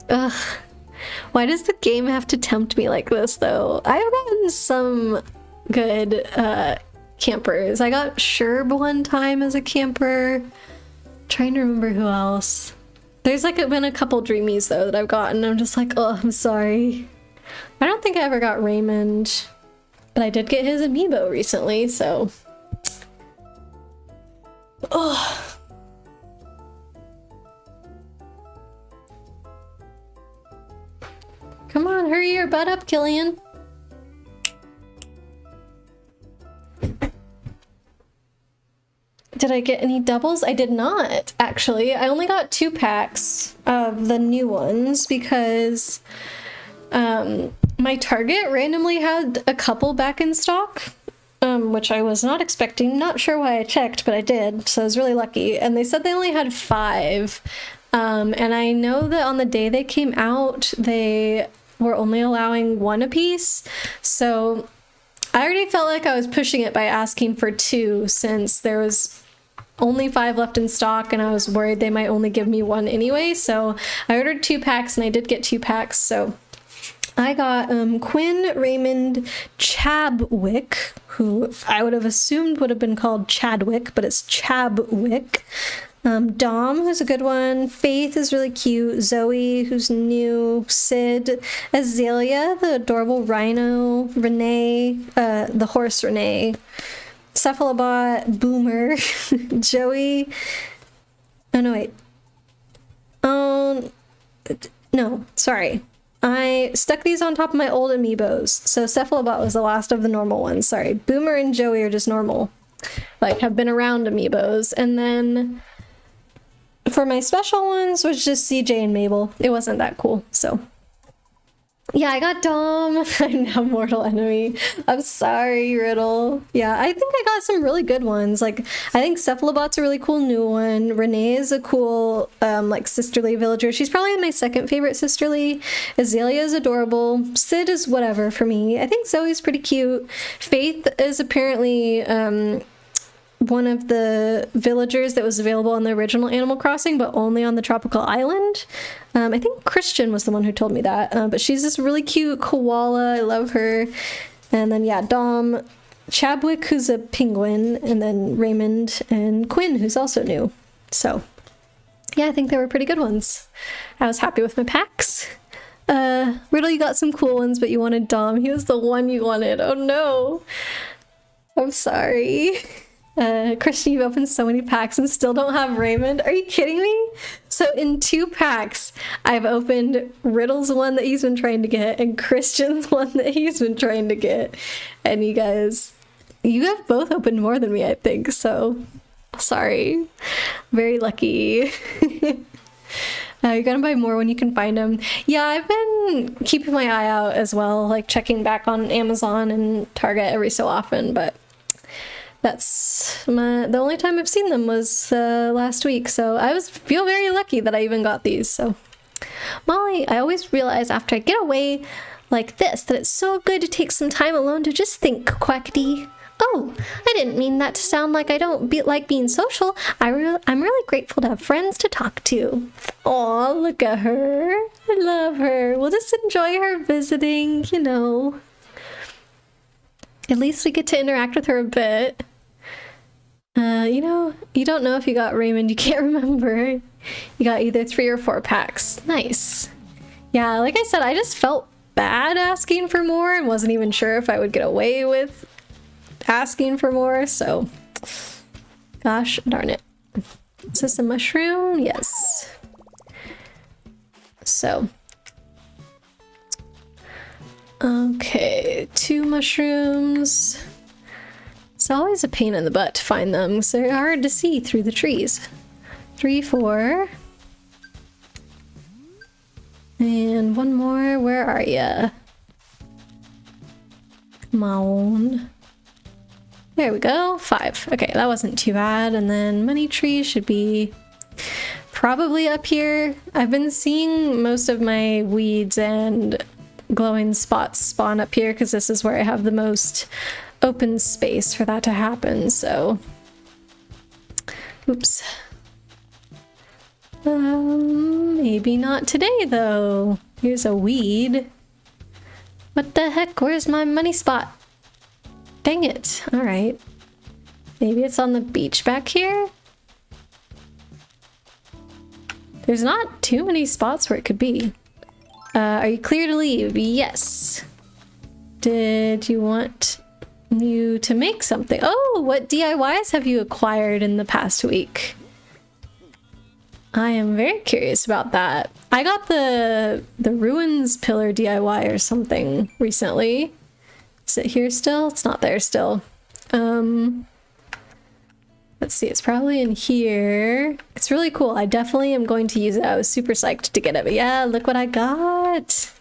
Ugh. Why does the game have to tempt me like this though? I've gotten some good campers. I got Sherb one time as a camper. Trying to remember who else. There's like been a couple dreamies though that I've gotten. I'm just like, oh, I'm sorry. I don't think I ever got Raymond. But I did get his amiibo recently, so. Oh. Come on, hurry your butt up, Killian. Did I get any doubles? I did not, actually. I only got 2 packs of the new ones because my Target randomly had a couple back in stock, which I was not expecting. Not sure why I checked, but I did, so I was really lucky. And they said they only had 5. And I know that on the day they came out, they were only allowing 1 apiece. So I already felt like I was pushing it by asking for 2 since there was only 5 left in stock and I was worried they might only give me 1 anyway. So I ordered 2 packs and I did get 2 packs. So I got Quinn Raymond Chabwick, who I would have assumed would have been called Chadwick, but it's Chabwick. Dom, who's a good one. Faith is really cute. Zoe, who's new. Sid. Azalea, the adorable rhino. Renee, the horse Renee. Cephalobot, Boomer. Joey. Oh, no, wait. No, sorry. I stuck these on top of my old amiibos. So Cephalobot was the last of the normal ones. Sorry. Boomer and Joey are just normal. Like, have been around amiibos. And then for my special ones was just CJ and Mabel. It wasn't that cool, so. Yeah, I got Dom. I'm now Mortal Enemy. I'm sorry, Riddle. Yeah, I think I got some really good ones. Like, I think Cephalobot's a really cool new one. Renee is a cool, like, sisterly villager. She's probably my second favorite sisterly. Azalea is adorable. Sid is whatever for me. I think Zoe's pretty cute. Faith is apparently, one of the villagers that was available on the original Animal Crossing, but only on the tropical island. I think Christian was the one who told me that, but she's this really cute koala. I love her. And then, yeah, Dom, Chabwick, who's a penguin, and then Raymond and Quinn, who's also new. So, yeah, I think they were pretty good ones. I was happy with my packs. Riddle, you got some cool ones, but you wanted Dom. He was the one you wanted. Oh, no. I'm sorry. Christian, you've opened so many packs and still don't have Raymond. Are you kidding me? So in 2 packs, I've opened Riddle's one that he's been trying to get and Christian's one that he's been trying to get. And you guys, you have both opened more than me, I think. So, sorry. Very lucky. You're gonna buy more when you can find them. Yeah, I've been keeping my eye out as well, like checking back on Amazon and Target every so often, but that's the only time I've seen them was last week, so I feel very lucky that I even got these. So Molly, I always realize after I get away like this that it's so good to take some time alone to just think, Quackity. Oh, I didn't mean that to sound like I don't like being social. I'm really grateful to have friends to talk to. Aw, look at her. I love her. We'll just enjoy her visiting, you know. At least we get to interact with her a bit. You know, you don't know if you got Raymond. You can't remember. You got either 3 or 4 packs. Nice. Yeah, like I said, I just felt bad asking for more and wasn't even sure if I would get away with asking for more, so gosh darn it. Is this a mushroom? Yes. So okay, 2 mushrooms. It's always a pain in the butt to find them because they're hard to see through the trees. 3, 4. And 1 more. Where are ya? Come on. There we go, 5. Okay, that wasn't too bad. And then money tree should be probably up here. I've been seeing most of my weeds and glowing spots spawn up here because this is where I have the most open space for that to happen, so. Oops. Maybe not today though. Here's a weed. What the heck? Where's my money spot? Dang it. Alright. Maybe it's on the beach back here? There's not too many spots where it could be. Are you clear to leave? Yes. Did you want you to make something? Oh, what DIYs have you acquired in the past week? I am very curious about that. I got the ruins pillar DIY or something recently. Is it here still? It's not there still. Let's see, it's probably in here. It's really cool. I definitely am going to use it. I was super psyched to get it, but yeah, look what I got.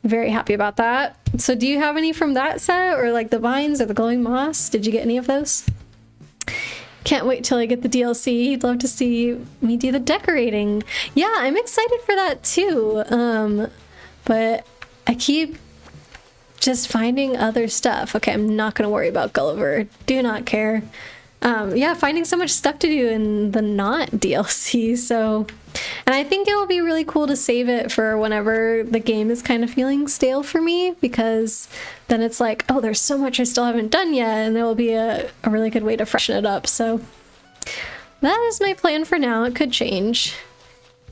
Very happy about that. So do you have any from that set, or like the vines or the glowing moss? Did you get any of those? Can't wait till I get the DLC. You'd love to see me do the decorating. Yeah, I'm excited for that too. But I keep just finding other stuff. Okay, I'm not gonna worry about Gulliver. Do not care. Yeah, finding so much stuff to do in the not DLC, so. And I think it will be really cool to save it for whenever the game is kind of feeling stale for me, because then it's like, oh, there's so much I still haven't done yet, and it will be a really good way to freshen it up, so. That is my plan for now. It could change.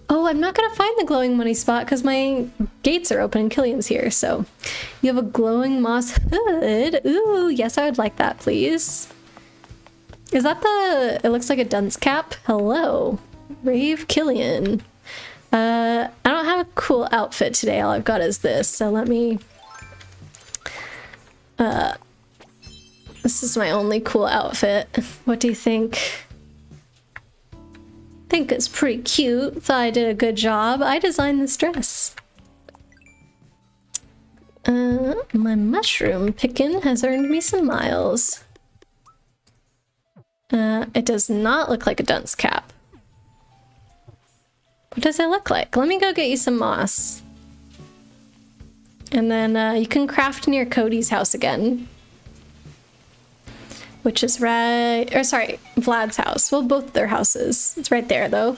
Oh, I'm not gonna find the glowing money spot because my gates are open and Killian's here, so. You have a glowing moss hood. Ooh, yes, I would like that, please. Is that it looks like a dunce cap? Hello, Rave Killian. I don't have a cool outfit today. All I've got is this, so let me, this is my only cool outfit. What do you think? Think it's pretty cute. Thought I did a good job. I designed this dress. My mushroom picking has earned me some miles. It does not look like a dunce cap. What does it look like? Let me go get you some moss. And then you can craft near Cody's house again. Which is right... Or sorry, Vlad's house. Well, both their houses. It's right there, though.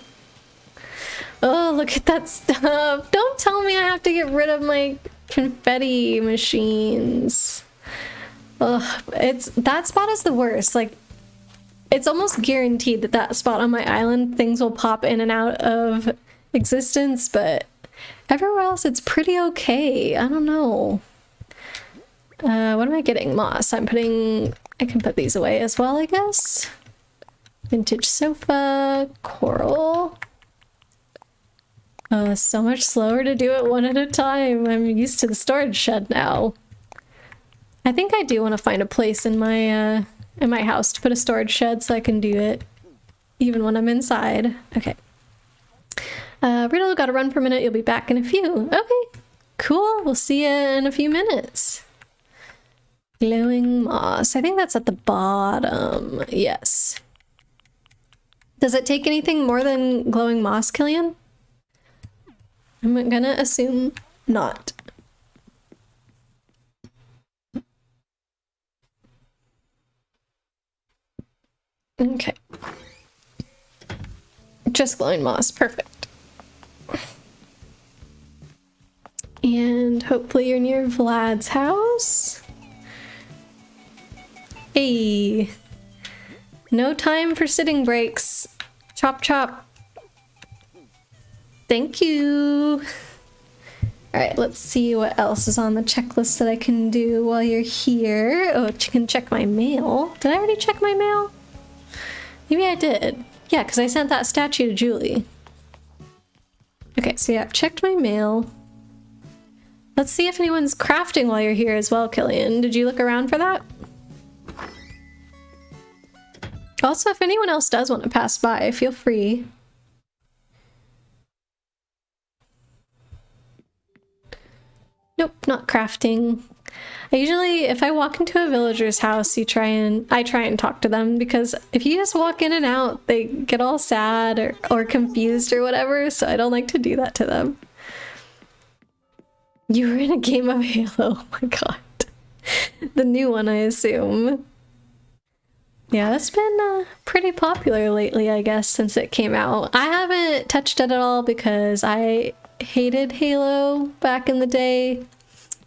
Oh, look at that stuff. Don't tell me I have to get rid of my confetti machines. Ugh, that spot is the worst. Like, it's almost guaranteed that spot on my island, things will pop in and out of existence, but everywhere else it's pretty okay. I don't know. What am I getting? Moss. I can put these away as well, I guess. Vintage sofa, coral. So much slower to do it one at a time. I'm used to the storage shed now. I think I do want to find a place in my house to put a storage shed so I can do it even when I'm inside. Okay. Riddle, gotta run for a minute. You'll be back in a few. Okay, cool. We'll see you in a few minutes. Glowing moss. I think that's at the bottom. Yes. Does it take anything more than glowing moss, Killian? I'm gonna assume not. Okay. Just glowing moss. Perfect. And hopefully you're near Vlad's house. Hey. No time for sitting breaks. Chop chop. Thank you. Alright, let's see what else is on the checklist that I can do while you're here. Oh, you can check my mail. Did I already check my mail? Maybe I did. Yeah, because I sent that statue to Julie. Okay, so yeah, I've checked my mail. Let's see if anyone's crafting while you're here as well, Killian. Did you look around for that? Also, if anyone else does want to pass by, feel free. Nope, not crafting. I usually, if I walk into a villager's house, I try and talk to them, because if you just walk in and out, they get all sad or confused or whatever, so I don't like to do that to them. You were in a game of Halo, oh my god. The new one, I assume. Yeah, that's been pretty popular lately, I guess, since it came out. I haven't touched it at all because I hated Halo back in the day.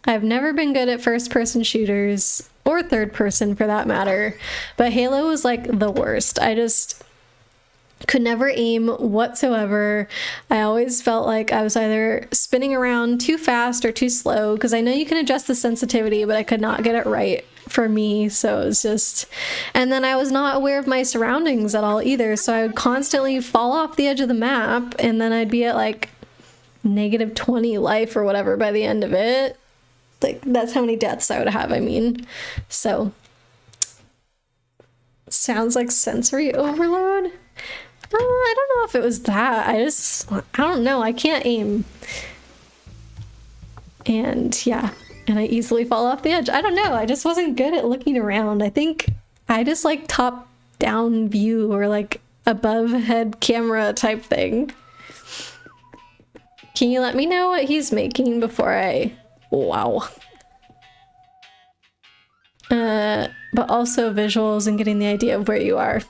I've never been good at first-person shooters, or third-person for that matter, but Halo was like the worst. I just could never aim whatsoever. I always felt like I was either spinning around too fast or too slow, because I know you can adjust the sensitivity, but I could not get it right for me, so it was just... And then I was not aware of my surroundings at all either, so I would constantly fall off the edge of the map, and then I'd be at like -20 life or whatever by the end of it. Like, that's how many deaths I would have, I mean. So, sounds like sensory overload? I don't know if it was that. I don't know. I can't aim. And yeah, and I easily fall off the edge. I don't know. I just wasn't good at looking around. I think I just like top-down view or like above-head camera type thing. Can you let me know what he's making before I... Wow. But also visuals and getting the idea of where you are.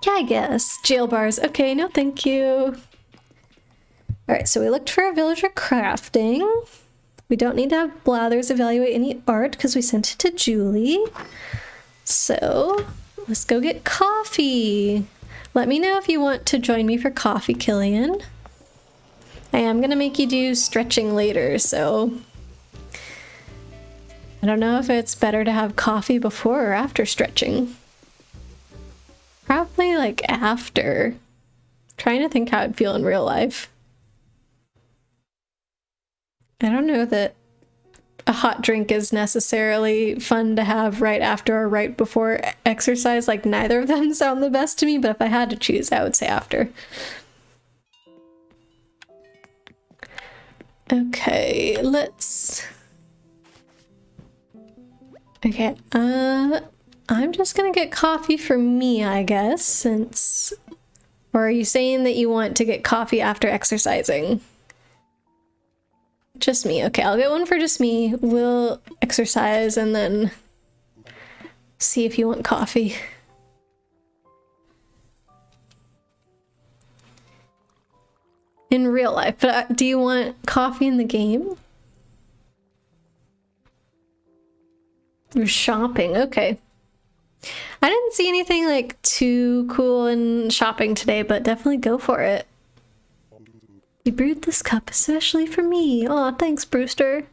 Yeah, I guess. Jail bars. Okay, no thank you. Alright, so we looked for a villager crafting. We don't need to have Blathers evaluate any art because we sent it to Julie. So, let's go get coffee. Let me know if you want to join me for coffee, Killian. I am gonna make you do stretching later, so... I don't know if it's better to have coffee before or after stretching. Probably like after. Trying to think how I'd feel in real life. I don't know that a hot drink is necessarily fun to have right after or right before exercise. Like, neither of them sound the best to me, but if I had to choose, I would say after. Okay, let's... Okay, I'm just gonna get coffee for me, I guess, since... Or are you saying that you want to get coffee after exercising? Just me. Okay, I'll get one for just me. We'll exercise and then see if you want coffee. In real life, but do you want coffee in the game? You're shopping, okay. I didn't see anything like too cool in shopping today, but definitely go for it. You brewed this cup especially for me. Aw, thanks, Brewster.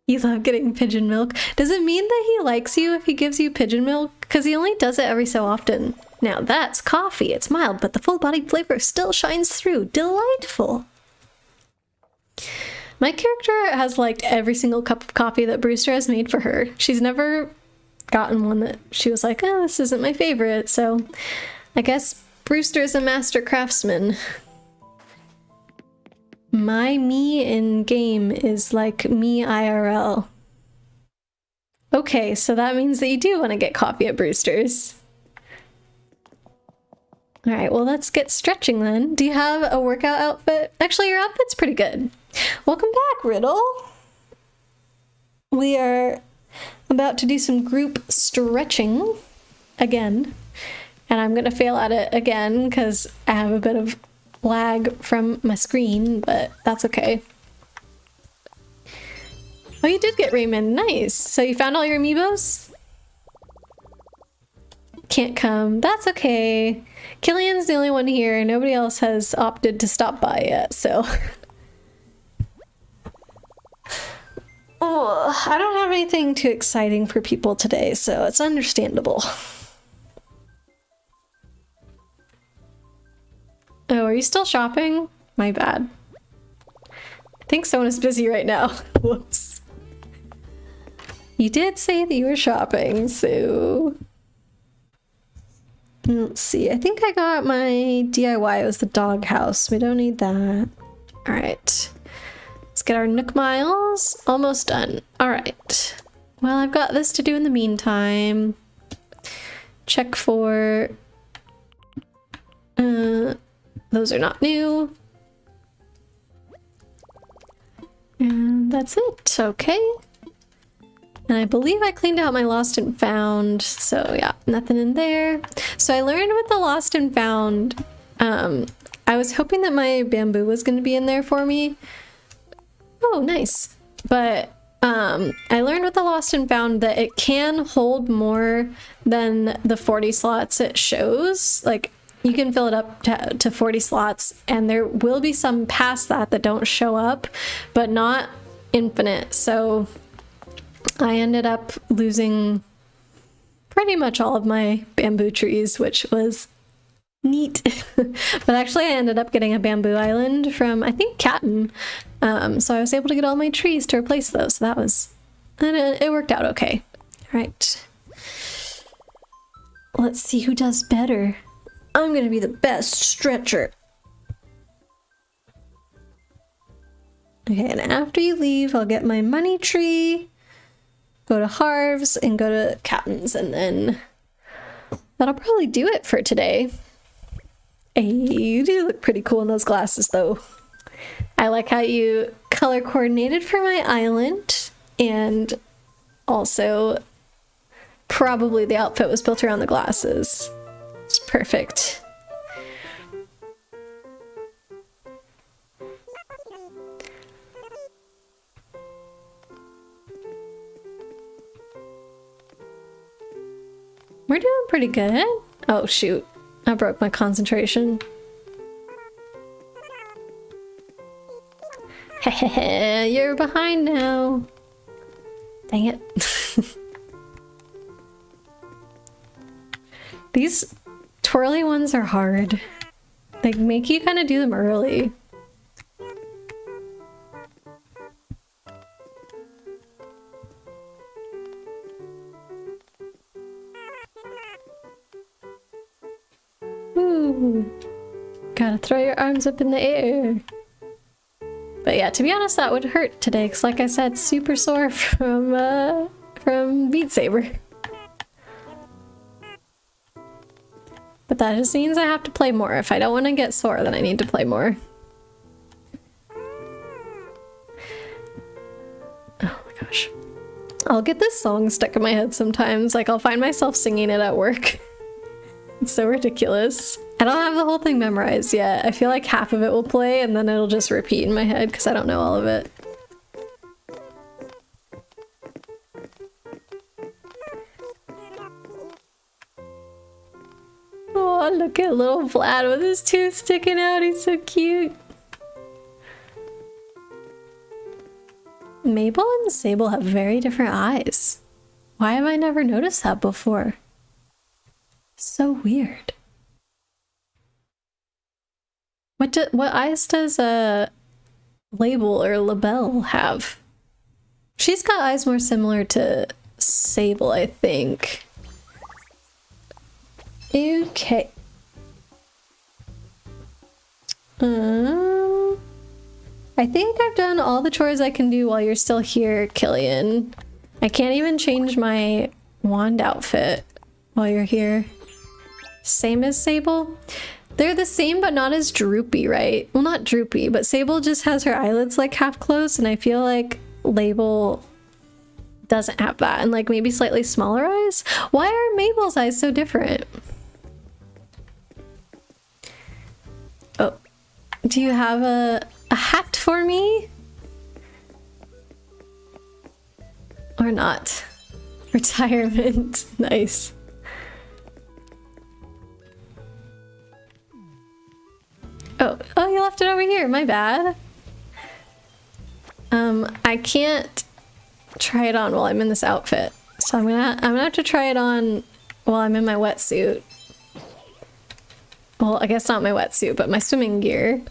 You love getting pigeon milk. Does it mean that he likes you if he gives you pigeon milk? Because he only does it every so often. Now that's coffee. It's mild, but the full-bodied flavor still shines through. Delightful. My character has liked every single cup of coffee that Brewster has made for her. She's never gotten one that she was like, oh, this isn't my favorite. So I guess Brewster's a master craftsman. My me in game is like me IRL. Okay, so that means that you do want to get coffee at Brewster's. All right, well, let's get stretching then. Do you have a workout outfit? Actually, your outfit's pretty good. Welcome back, Riddle. We are about to do some group stretching again. And I'm going to fail at it again because I have a bit of lag from my screen, but that's okay. Oh, you did get Raymond. Nice. So you found all your amiibos? Can't come. That's okay. Killian's the only one here. Nobody else has opted to stop by yet, so... Oh, I don't have anything too exciting for people today, so it's understandable. Oh, are you still shopping? My bad. I think someone is busy right now. Whoops. You did say that you were shopping, so... Let's see. I think I got my DIY. It was the doghouse. We don't need that. All right. Let's get our Nook Miles. Almost done. All right. Well, I've got this to do in the meantime. Check for... those are not new. And that's it. Okay. And I believe I cleaned out my lost and found, so yeah, nothing in there. So I learned with the lost and found, I was hoping that my bamboo was going to be in there for me. Oh, nice. But I learned with the lost and found that it can hold more than the 40 slots it shows. Like, you can fill it up to 40 slots, and there will be some past that don't show up, but not infinite. So I ended up losing pretty much all of my bamboo trees, which was neat. But actually I ended up getting a bamboo island from, I think, Captain. So I was able to get all my trees to replace those. So that was, and it worked out okay. All right. Let's see who does better. I'm gonna be the best stretcher. Okay, and after you leave, I'll get my money tree, go to Harv's, and go to Captain's, and then that'll probably do it for today. Hey, you do look pretty cool in those glasses, though. I like how you color coordinated for my island, and also probably the outfit was built around the glasses. It's perfect. We're doing pretty good. Oh shoot, I broke my concentration. Hehehe, you're behind now. Dang it. These twirly ones are hard. They make you kind of do them early. Ooh. Gotta throw your arms up in the air. But yeah, to be honest, that would hurt today, because like I said, super sore from Beat Saber. But that just means I have to play more. If I don't want to get sore, then I need to play more. Oh my gosh. I'll get this song stuck in my head sometimes. Like, I'll find myself singing it at work. It's so ridiculous. I don't have the whole thing memorized yet. I feel like half of it will play and then it'll just repeat in my head because I don't know all of it. Oh, look at little Vlad with his tooth sticking out. He's so cute. Mabel and Sable have very different eyes. Why have I never noticed that before? So weird. What eyes does Label or Labelle have? She's got eyes more similar to Sable, I think. Okay. I think I've done all the chores I can do while you're still here, Killian. I can't even change my wand outfit while you're here. Same as Sable? They're the same but not as droopy, right? Well, not droopy, but Sable just has her eyelids like half closed, and I feel like Label doesn't have that, and like maybe slightly smaller eyes. Why are Mabel's eyes so different? Oh, do you have a hat for me? Or not? Retirement. Nice. Oh, you left it over here. My bad. I can't try it on while I'm in this outfit. So I'm gonna have to try it on while I'm in my wetsuit. Well, I guess not my wetsuit, but my swimming gear.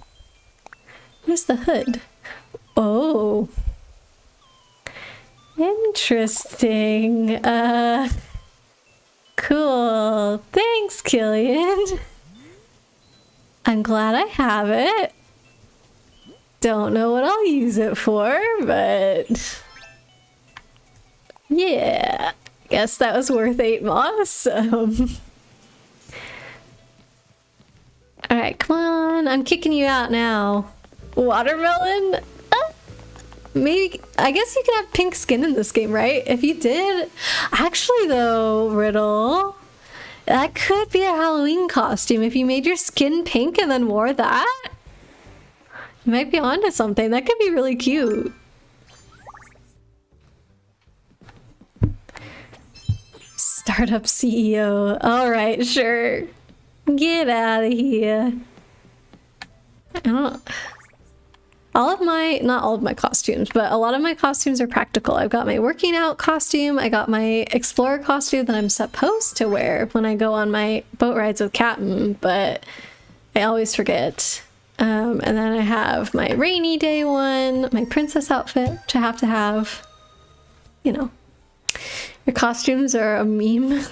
Where's the hood? Oh. Interesting. Cool. Thanks, Killian. I'm glad I have it. Don't know what I'll use it for, but yeah, guess that was worth 8 moss. Alright, come on. I'm kicking you out now. Watermelon? Maybe, I guess you can have pink skin in this game, right? If you did. Actually though, Riddle, that could be a Halloween costume. If you made your skin pink and then wore that, you might be onto something. That could be really cute. Startup CEO. Alright, sure. Get out of here. I don't... not all of my costumes, but a lot of my costumes are practical. I've got my working out costume, I got my explorer costume that I'm supposed to wear when I go on my boat rides with Captain, but I always forget. And then I have my rainy day one, my princess outfit, which I have to have. You know, your costumes are a meme.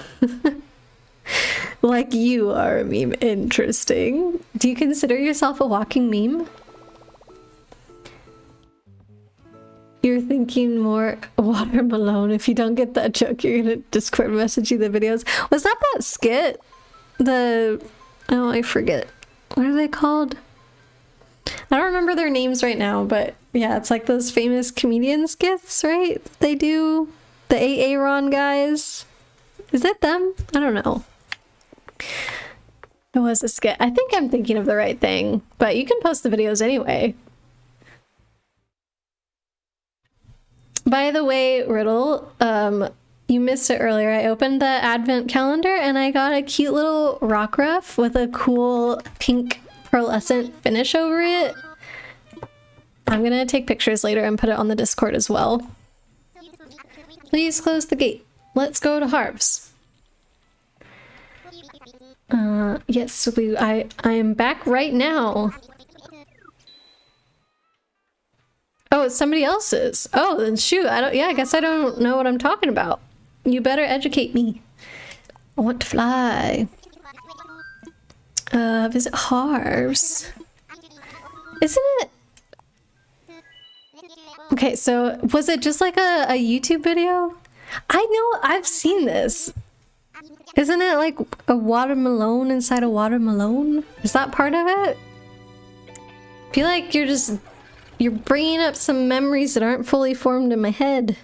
Like you are a meme. Interesting. Do you consider yourself a walking meme? You're thinking more watermelon. If you don't get that joke, you're gonna Discord message you the videos. Was that skit? Oh, I forget. What are they called? I don't remember their names right now, but yeah, it's like those famous comedian skits, right? They do the Aaron guys. Is it them? I don't know. It was a skit. I think I'm thinking of the right thing, but you can post the videos anyway. By the way, Riddle, you missed it earlier. I opened the advent calendar and I got a cute little rock ruff with a cool pink pearlescent finish over it. I'm gonna take pictures later and put it on the Discord as well. Please close the gate. Let's go to Harv's. Yes, I am back right now. Oh, it's somebody else's. Oh, then shoot, I guess I don't know what I'm talking about. You better educate me. I want to fly. Visit Harv's. Isn't it? Okay, so was it just like a YouTube video? I know, I've seen this. Isn't it like a watermelon inside a watermelon? Is that part of it? I feel like you're bringing up some memories that aren't fully formed in my head.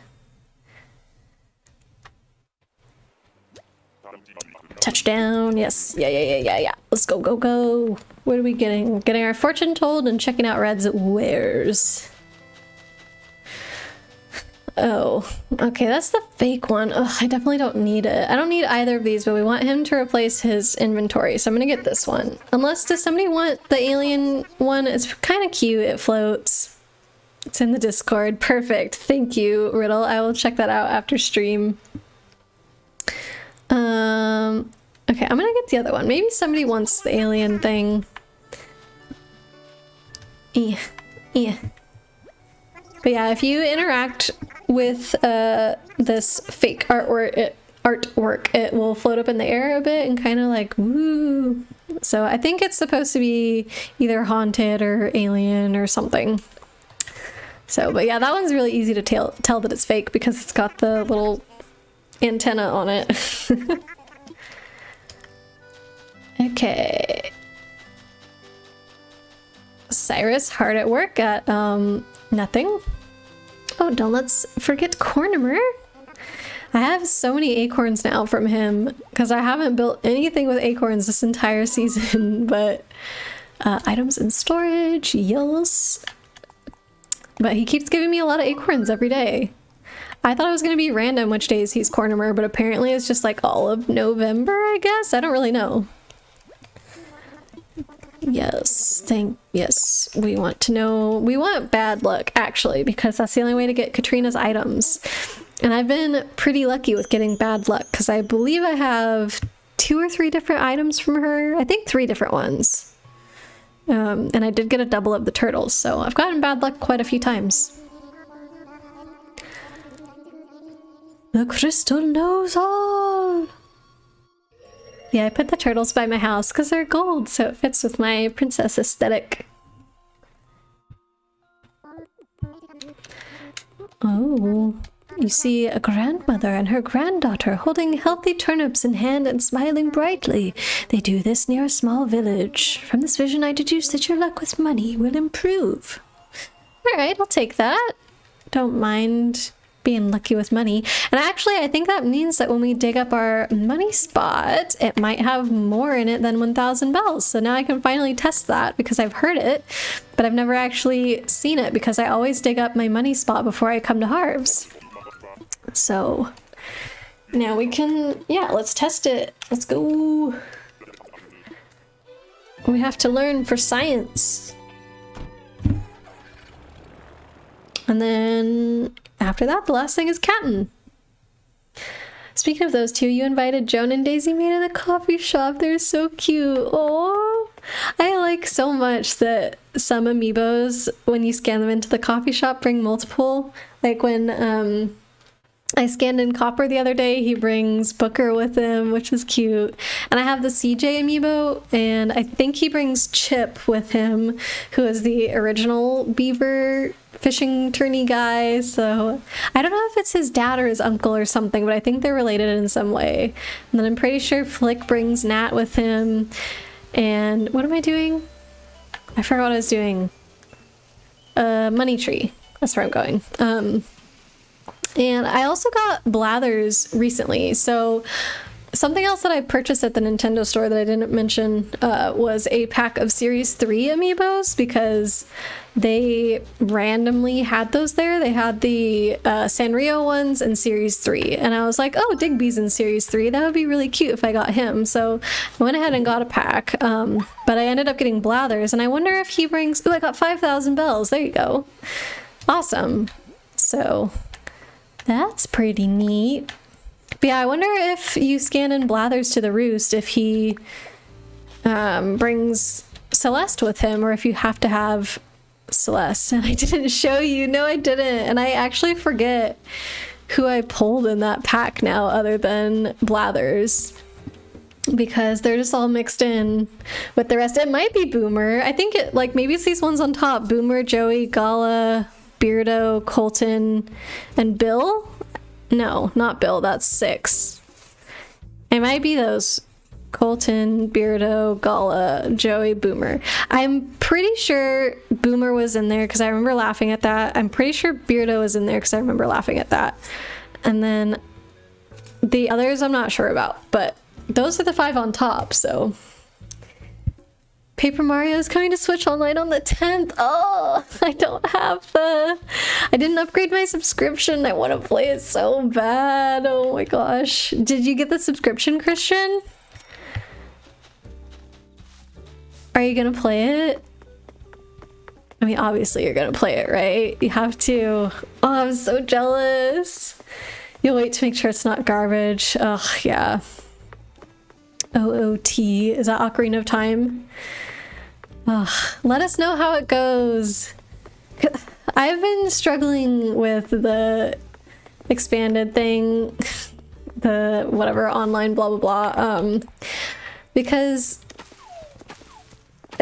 Touchdown, yes. Yeah. Let's go, go, go. What are we getting? Getting our fortune told and checking out Red's wares. Oh, okay, that's the fake one. Ugh, I definitely don't need it. I don't need either of these, but we want him to replace his inventory, so I'm gonna get this one. Unless, does somebody want the alien one? It's kind of cute, it floats. It's in the Discord. Perfect, thank you, Riddle. I will check that out after stream. Okay, I'm gonna get the other one. Maybe somebody wants the alien thing. Yeah. But yeah, if you interact with this fake artwork, it will float up in the air a bit and kind of like woo. So I think it's supposed to be either haunted or alien or something. So, but yeah, that one's really easy to tell that it's fake because it's got the little antenna on it. Okay. Cyrus, hard at work at, nothing. Oh, don't let's forget Cornimer. I have so many acorns now from him because I haven't built anything with acorns this entire season, but items in storage, yes. But he keeps giving me a lot of acorns every day. I thought it was going to be random which days he's Cornimer, but apparently it's just like all of November, I guess? I don't really know. Yes, yes, we want to know. We want bad luck, actually, because that's the only way to get Katrina's items. And I've been pretty lucky with getting bad luck, because I believe I have 2 or 3 different items from her. I think 3 different ones. And I did get a double of the turtles, so I've gotten bad luck quite a few times. The crystal knows all! Yeah, I put the turtles by my house because they're gold, so it fits with my princess aesthetic. Oh, you see a grandmother and her granddaughter holding healthy turnips in hand and smiling brightly. They do this near a small village. From this vision, I deduce that your luck with money will improve. All right, I'll take that. Don't mind being lucky with money. And actually, I think that means that when we dig up our money spot, it might have more in it than 1,000 bells. So now I can finally test that because I've heard it, but I've never actually seen it because I always dig up my money spot before I come to Harv's. So now we can, yeah, let's test it. Let's go. We have to learn for science. And then after that, the last thing is Captain. Speaking of those two, you invited Joan and Daisy Mae to the coffee shop. They're so cute. Oh, I like so much that some amiibos, when you scan them into the coffee shop, bring multiple. Like when I scanned in Copper the other day, he brings Booker with him, which was cute. And I have the CJ amiibo, and I think he brings Chip with him, who is the original beaver fishing tourney guy. So I don't know if it's his dad or his uncle or something, but I think they're related in some way. And then I'm pretty sure Flick brings Nat with him. And what am I doing? I forgot what I was doing. Money Tree. That's where I'm going. And I also got Blathers recently. So something else that I purchased at the Nintendo store that I didn't mention was a pack of Series 3 amiibos because they randomly had those there. They had the Sanrio ones and Series 3. And I was like, oh, Digby's in Series 3. That would be really cute if I got him. So I went ahead and got a pack. But I ended up getting Blathers. And I wonder if he brings... Ooh, I got 5,000 bells. There you go. Awesome. So that's pretty neat. But yeah, I wonder if you scan in Blathers to the Roost, if he brings Celeste with him, or if you have to have Celeste. And I didn't show you. No, I didn't. And I actually forget who I pulled in that pack now other than Blathers, because they're just all mixed in with the rest. It might be Boomer. I think it, like, maybe it's these ones on top. Boomer, Joey, Gala, Beardo, Colton, and Bill? No, not Bill. That's 6. It might be those. Colton, Beardo, Gala, Joey, Boomer. I'm pretty sure Boomer was in there because I remember laughing at that. I'm pretty sure Beardo was in there because I remember laughing at that. And then the others I'm not sure about, but those are the 5 on top, so... Paper Mario is coming to Switch Online on the 10th. Oh, I don't have the... I didn't upgrade my subscription. I want to play it so bad. Oh my gosh. Did you get the subscription, Christian? Are you gonna play it? I mean, obviously you're gonna play it, right? You have to. Oh, I'm so jealous. You'll wait to make sure it's not garbage. Ugh, yeah. OOT. Is that Ocarina of Time? Ugh. Let us know how it goes. I've been struggling with the expanded thing. The whatever, online blah blah blah. Because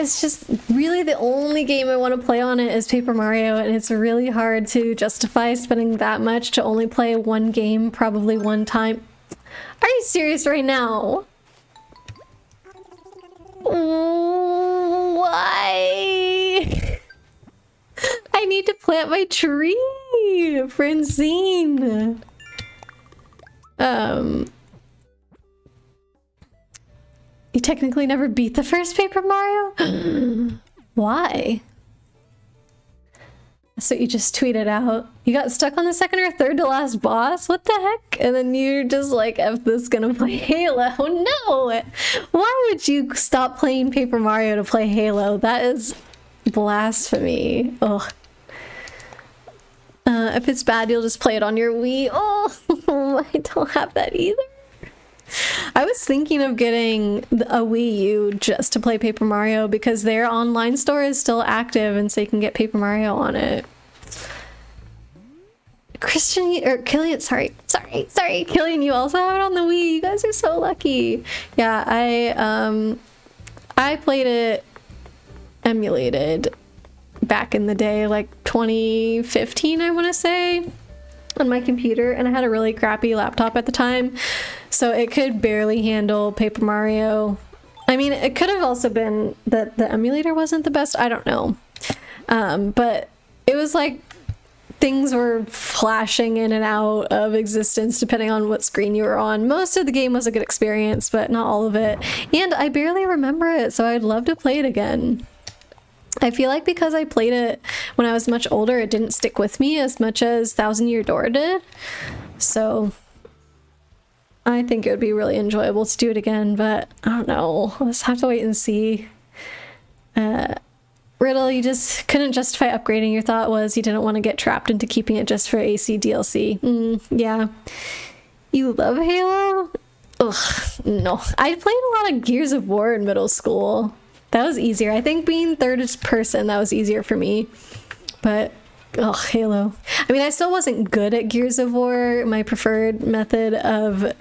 it's just really the only game I want to play on it is Paper Mario, and it's really hard to justify spending that much to only play one game, probably one time. Are you serious right now? Why? I need to plant my tree, Francine. You technically never beat the first Paper Mario? Why? So you just tweeted out, you got stuck on the second or third to last boss? What the heck? And then you're just like, F this, gonna play Halo. No! Why would you stop playing Paper Mario to play Halo? That is blasphemy. Ugh. If it's bad, you'll just play it on your Wii. Oh, I don't have that either. I was thinking of getting a Wii U just to play Paper Mario because their online store is still active and so you can get Paper Mario on it. Killian, sorry, Killian, you also have it on the Wii. You guys are so lucky. Yeah, I played it emulated back in the day, like 2015, I want to say, on my computer, and I had a really crappy laptop at the time, so it could barely handle Paper Mario. I mean, it could have also been that the emulator wasn't the best, I don't know. But it was like things were flashing in and out of existence depending on what screen you were on. Most of the game was a good experience, but not all of it. And I barely remember it, so I'd love to play it again. I feel like because I played it when I was much older, it didn't stick with me as much as Thousand Year Door did. So I think it would be really enjoyable to do it again, but I don't know. I'll just have to wait and see. Riddle, you just couldn't justify upgrading. Your thought was you didn't want to get trapped into keeping it just for AC DLC. Yeah. You love Halo? Ugh, no. I played a lot of Gears of War in middle school. That was easier. I think being third person, that was easier for me. But, ugh, Halo. I mean, I still wasn't good at Gears of War. My preferred method of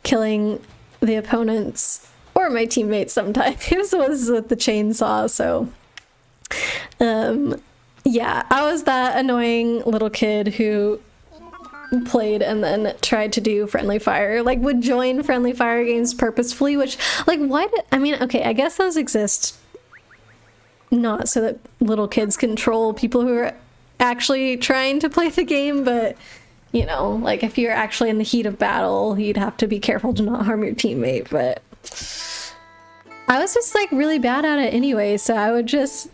killing the opponents, or my teammates sometimes, was with the chainsaw, so... yeah, I was that annoying little kid who played and then tried to do friendly fire, like would join friendly fire games purposefully, which, like, why did, I mean, okay, I guess those exist not so that little kids control people who are actually trying to play the game, but, you know, like, if you're actually in the heat of battle, you'd have to be careful to not harm your teammate, but I was just, like, really bad at it anyway, so I would just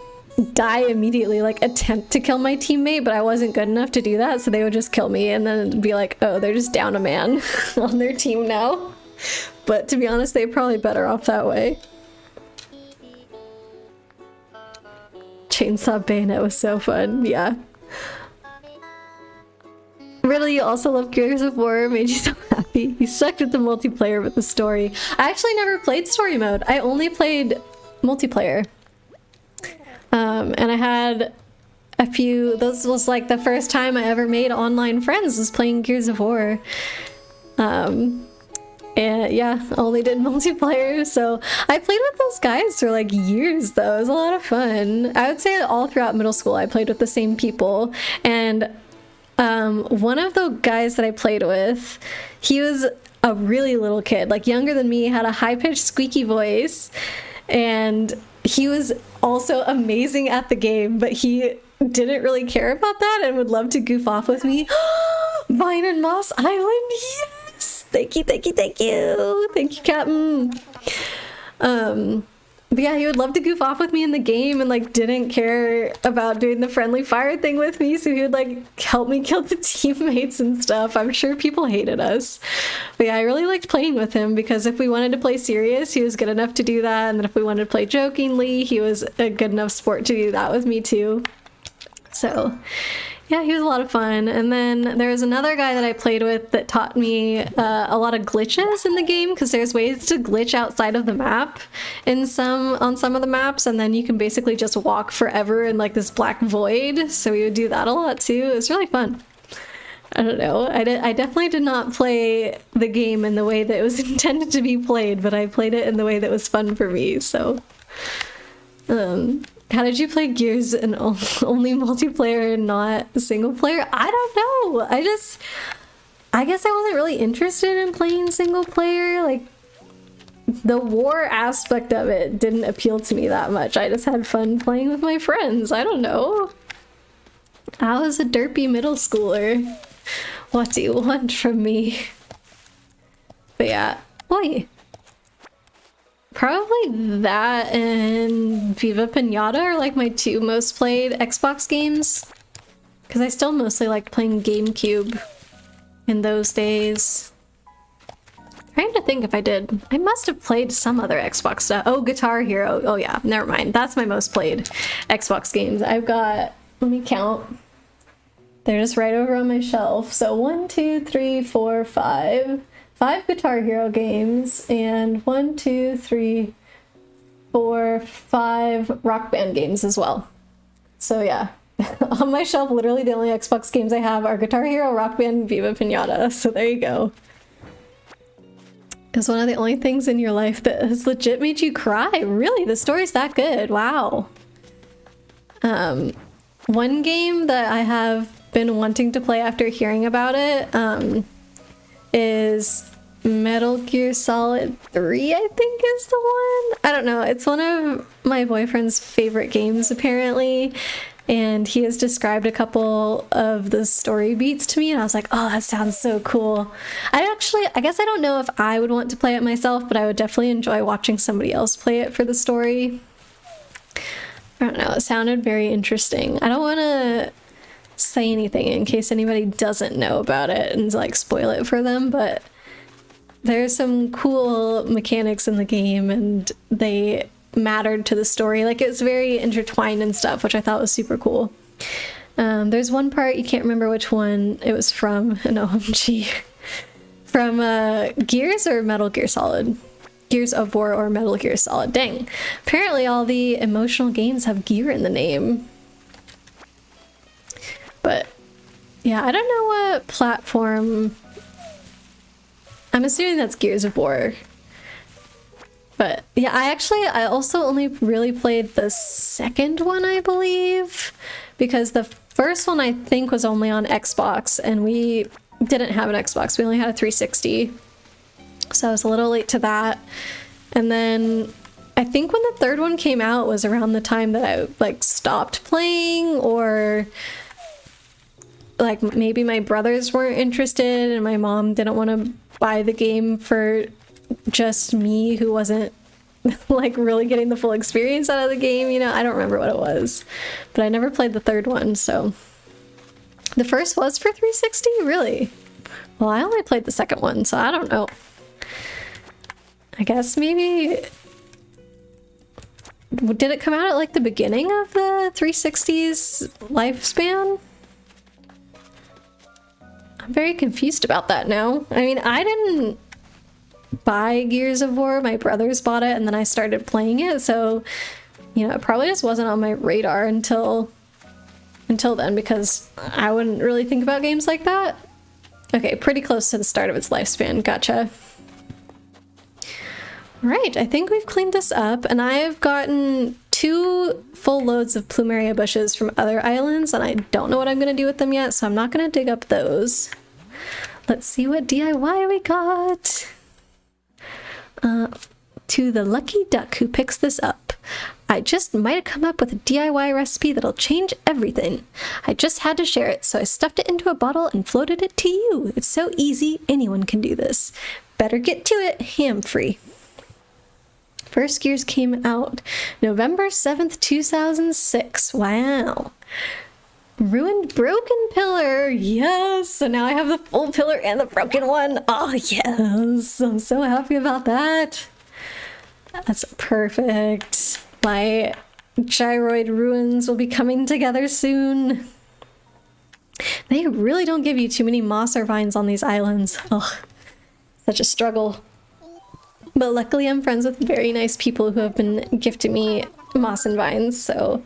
die immediately, like attempt to kill my teammate, but I wasn't good enough to do that, so they would just kill me and then be like, oh, they're just down a man on their team now. But to be honest, they're probably better off that way. Chainsaw Bayonet was so fun, yeah. Really, you also love Gears of War, made you so happy. You sucked at the multiplayer, but the story. I actually never played story mode. I only played multiplayer. And I had a few, this was like the first time I ever made online friends, was playing Gears of War. And yeah, only did multiplayer, so I played with those guys for like years though. It was a lot of fun. I would say all throughout middle school I played with the same people, and one of the guys that I played with, he was a really little kid, like younger than me, had a high-pitched squeaky voice, and he was also amazing at the game, but he didn't really care about that and would love to goof off with me. Vine and Moss Island, yes! Thank you, thank you, thank you! Thank you, Captain. But yeah, he would love to goof off with me in the game and like didn't care about doing the friendly fire thing with me, so he would like help me kill the teammates and stuff. I'm sure people hated us. But yeah, I really liked playing with him because if we wanted to play serious, he was good enough to do that, and then if we wanted to play jokingly, he was a good enough sport to do that with me too. So yeah, he was a lot of fun. And then there was another guy that I played with that taught me a lot of glitches in the game, because there's ways to glitch outside of the map on some of the maps, and then you can basically just walk forever in like this black void. So we would do that a lot too. It was really fun. I don't know. I definitely did not play the game in the way that it was intended to be played, but I played it in the way that was fun for me. So How did you play Gears and only multiplayer and not single player? I don't know. I guess I wasn't really interested in playing single player. Like, the war aspect of it didn't appeal to me that much. I just had fun playing with my friends. I don't know. I was a derpy middle schooler. What do you want from me? But yeah. Oi. Probably that and Viva Pinata are like my two most played Xbox games. Because I still mostly liked playing GameCube in those days. Trying to think if I did. I must have played some other Xbox stuff. Oh, Guitar Hero. Oh yeah, never mind. That's my most played Xbox games. I've got, let me count. They're just right over on my shelf. So 1, 2, 3, 4, 5. 5 Guitar Hero games and 1, 2, 3, 4, 5 Rock Band games as well. So yeah, on my shelf, literally the only Xbox games I have are Guitar Hero, Rock Band, and Viva Pinata. So there you go. It's one of the only things in your life that has legit made you cry. Really, the story's that good. Wow. One game that I have been wanting to play after hearing about it is Metal Gear Solid 3, I think is the one. I don't know. It's one of my boyfriend's favorite games, apparently. And he has described a couple of the story beats to me, and I was like, oh, that sounds so cool. I guess I don't know if I would want to play it myself, but I would definitely enjoy watching somebody else play it for the story. I don't know. It sounded very interesting. I don't want to say anything in case anybody doesn't know about it and like spoil it for them, but there's some cool mechanics in the game and they mattered to the story. Like, it's very intertwined and stuff, which I thought was super cool. There's one part, you can't remember which one it was from, an OMG, from Gears or Metal Gear Solid? Gears of War or Metal Gear Solid. Dang. Apparently all the emotional games have gear in the name. But yeah, I don't know what platform. I'm assuming that's Gears of War. But yeah, I also only really played the second one, I believe, because the first one I think was only on Xbox and we didn't have an Xbox. We only had a 360. So I was a little late to that. And then I think when the third one came out was around the time that I like stopped playing, or like maybe my brothers weren't interested and my mom didn't want to buy the game for just me who wasn't like really getting the full experience out of the game, you know. I don't remember what it was, but I never played the third one. So the first was for 360, really? Well, I only played the second one, so I don't know. I guess maybe did it come out at like the beginning of the 360's lifespan? I'm very confused about that now. I mean, I didn't buy Gears of War. My brothers bought it and then I started playing it. So, you know, it probably just wasn't on my radar until then, because I wouldn't really think about games like that. Okay, pretty close to the start of its lifespan. Gotcha. Right, I think we've cleaned this up, and I've gotten 2 full loads of plumeria bushes from other islands, and I don't know what I'm going to do with them yet, so I'm not going to dig up those. Let's see what DIY we got. To the lucky duck who picks this up. I just might have come up with a DIY recipe that'll change everything. I just had to share it, so I stuffed it into a bottle and floated it to you. It's so easy, anyone can do this. Better get to it, ham-free. First Gears came out November 7th, 2006. Wow. Ruined broken pillar. Yes. So now I have the full pillar and the broken one. Oh, yes. I'm so happy about that. That's perfect. My gyroid ruins will be coming together soon. They really don't give you too many moss or vines on these islands. Ugh. Such a struggle. But luckily I'm friends with very nice people who have been gifting me moss and vines, so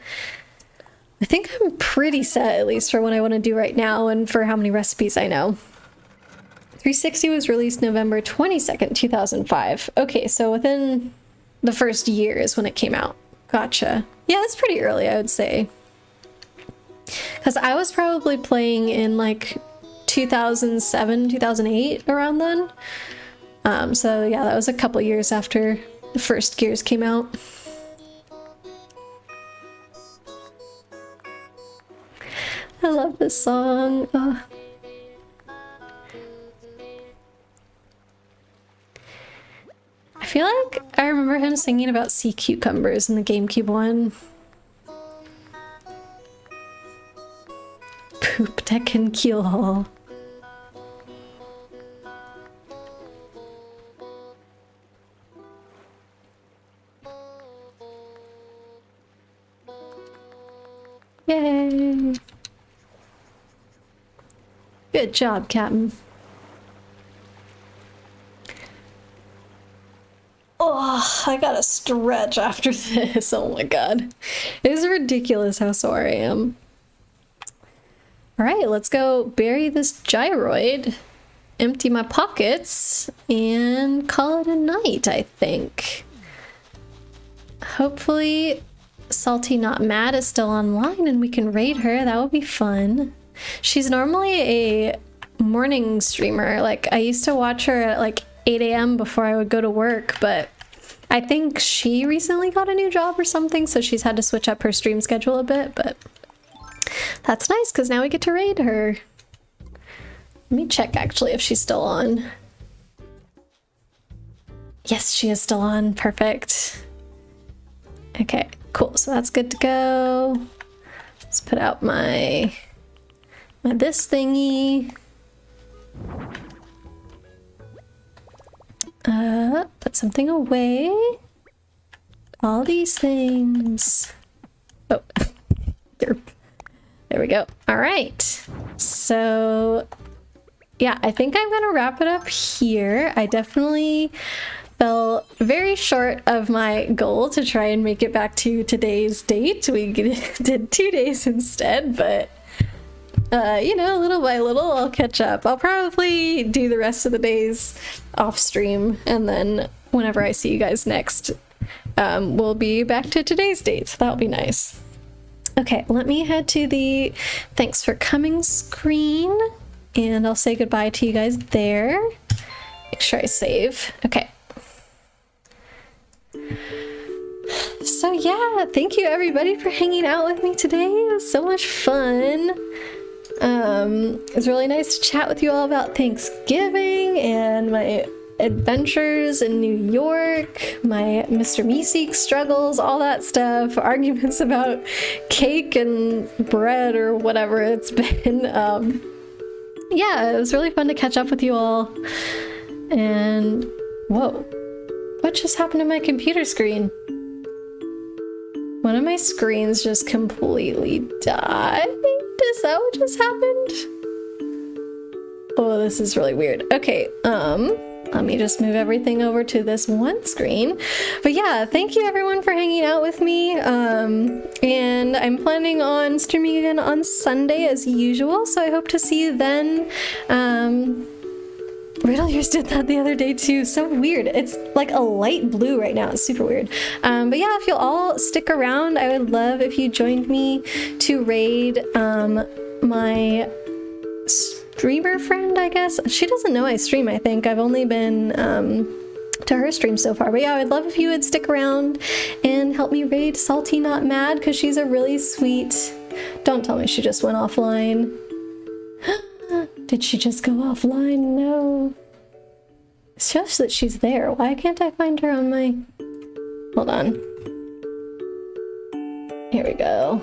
I think I'm pretty set, at least for what I want to do right now and for how many recipes I know. 360 was released November 22nd, 2005. Okay, so within the first year is when it came out. Gotcha. Yeah, that's pretty early, I would say. Because I was probably playing in like 2007, 2008, around then. So yeah, that was a couple years after the first Gears came out. I love this song. Oh. I feel like I remember him singing about sea cucumbers in the GameCube one. Poop that can kill. Yay! Good job, Captain. Oh, I gotta stretch after this. Oh my god. It is ridiculous how sore I am. Alright, let's go bury this gyroid, empty my pockets, and call it a night, I think. Hopefully Salty Not Mad is still online and we can raid her. That would be fun. She's normally a morning streamer. Like, I used to watch her at like 8 a.m. before I would go to work, but I think she recently got a new job or something, so she's had to switch up her stream schedule a bit, but that's nice because now we get to raid her. Let me check actually if she's still on. Yes, she is still on. Perfect. Okay, cool. So that's good to go. Let's put out my this thingy. Put something away. All these things. Oh, derp. There we go. All right. So yeah, I think I'm gonna wrap it up here. I definitely fell very short of my goal to try and make it back to today's date. We did 2 days instead, but you know, little by little, I'll catch up. I'll probably do the rest of the days off stream, and then whenever I see you guys next, we'll be back to today's date, so that'll be nice. Okay, let me head to the thanks for coming screen, and I'll say goodbye to you guys there. Make sure I save. Okay. So yeah, thank you everybody for hanging out with me today. It was so much fun. It was really nice to chat with you all about Thanksgiving and my adventures in New York, my Mr. Meeseek struggles, all that stuff, arguments about cake and bread or whatever it's been. Yeah, it was really fun to catch up with you all. And whoa, what just happened to my computer screen? One of my screens just completely died? Is that what just happened? Oh, this is really weird. Okay, let me just move everything over to this one screen. But yeah, thank you everyone for hanging out with me. And I'm planning on streaming again on Sunday as usual, so I hope to see you then. Riddle Yours did that the other day too. So weird. It's like a light blue right now. It's super weird. But yeah, if you'll all stick around, I would love if you joined me to raid my streamer friend, I guess. She doesn't know I stream, I think. I've only been to her stream so far. But yeah, I'd love if you would stick around and help me raid Salty Not Mad, because she's a really sweet... Don't tell me she just went offline. Did she just go offline? No. It shows that she's there. Why can't I find her on my... Hold on. Here we go.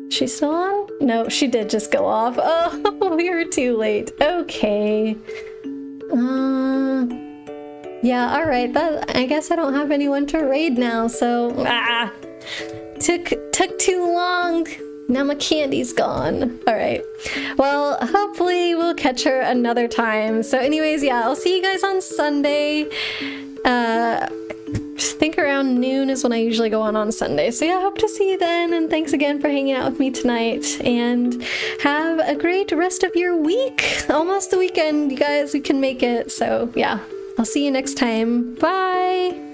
She's still on? No, she did just go off. Oh, we were too late. Okay. Yeah, alright. That, I guess I don't have anyone to raid now, so... Took too long. Now my candy's gone. Alright. Well, hopefully we'll catch her another time. So anyways, yeah, I'll see you guys on Sunday. I think around noon is when I usually go on Sunday. So yeah, I hope to see you then. And thanks again for hanging out with me tonight. And have a great rest of your week. Almost the weekend, you guys. We can make it. So yeah, I'll see you next time. Bye!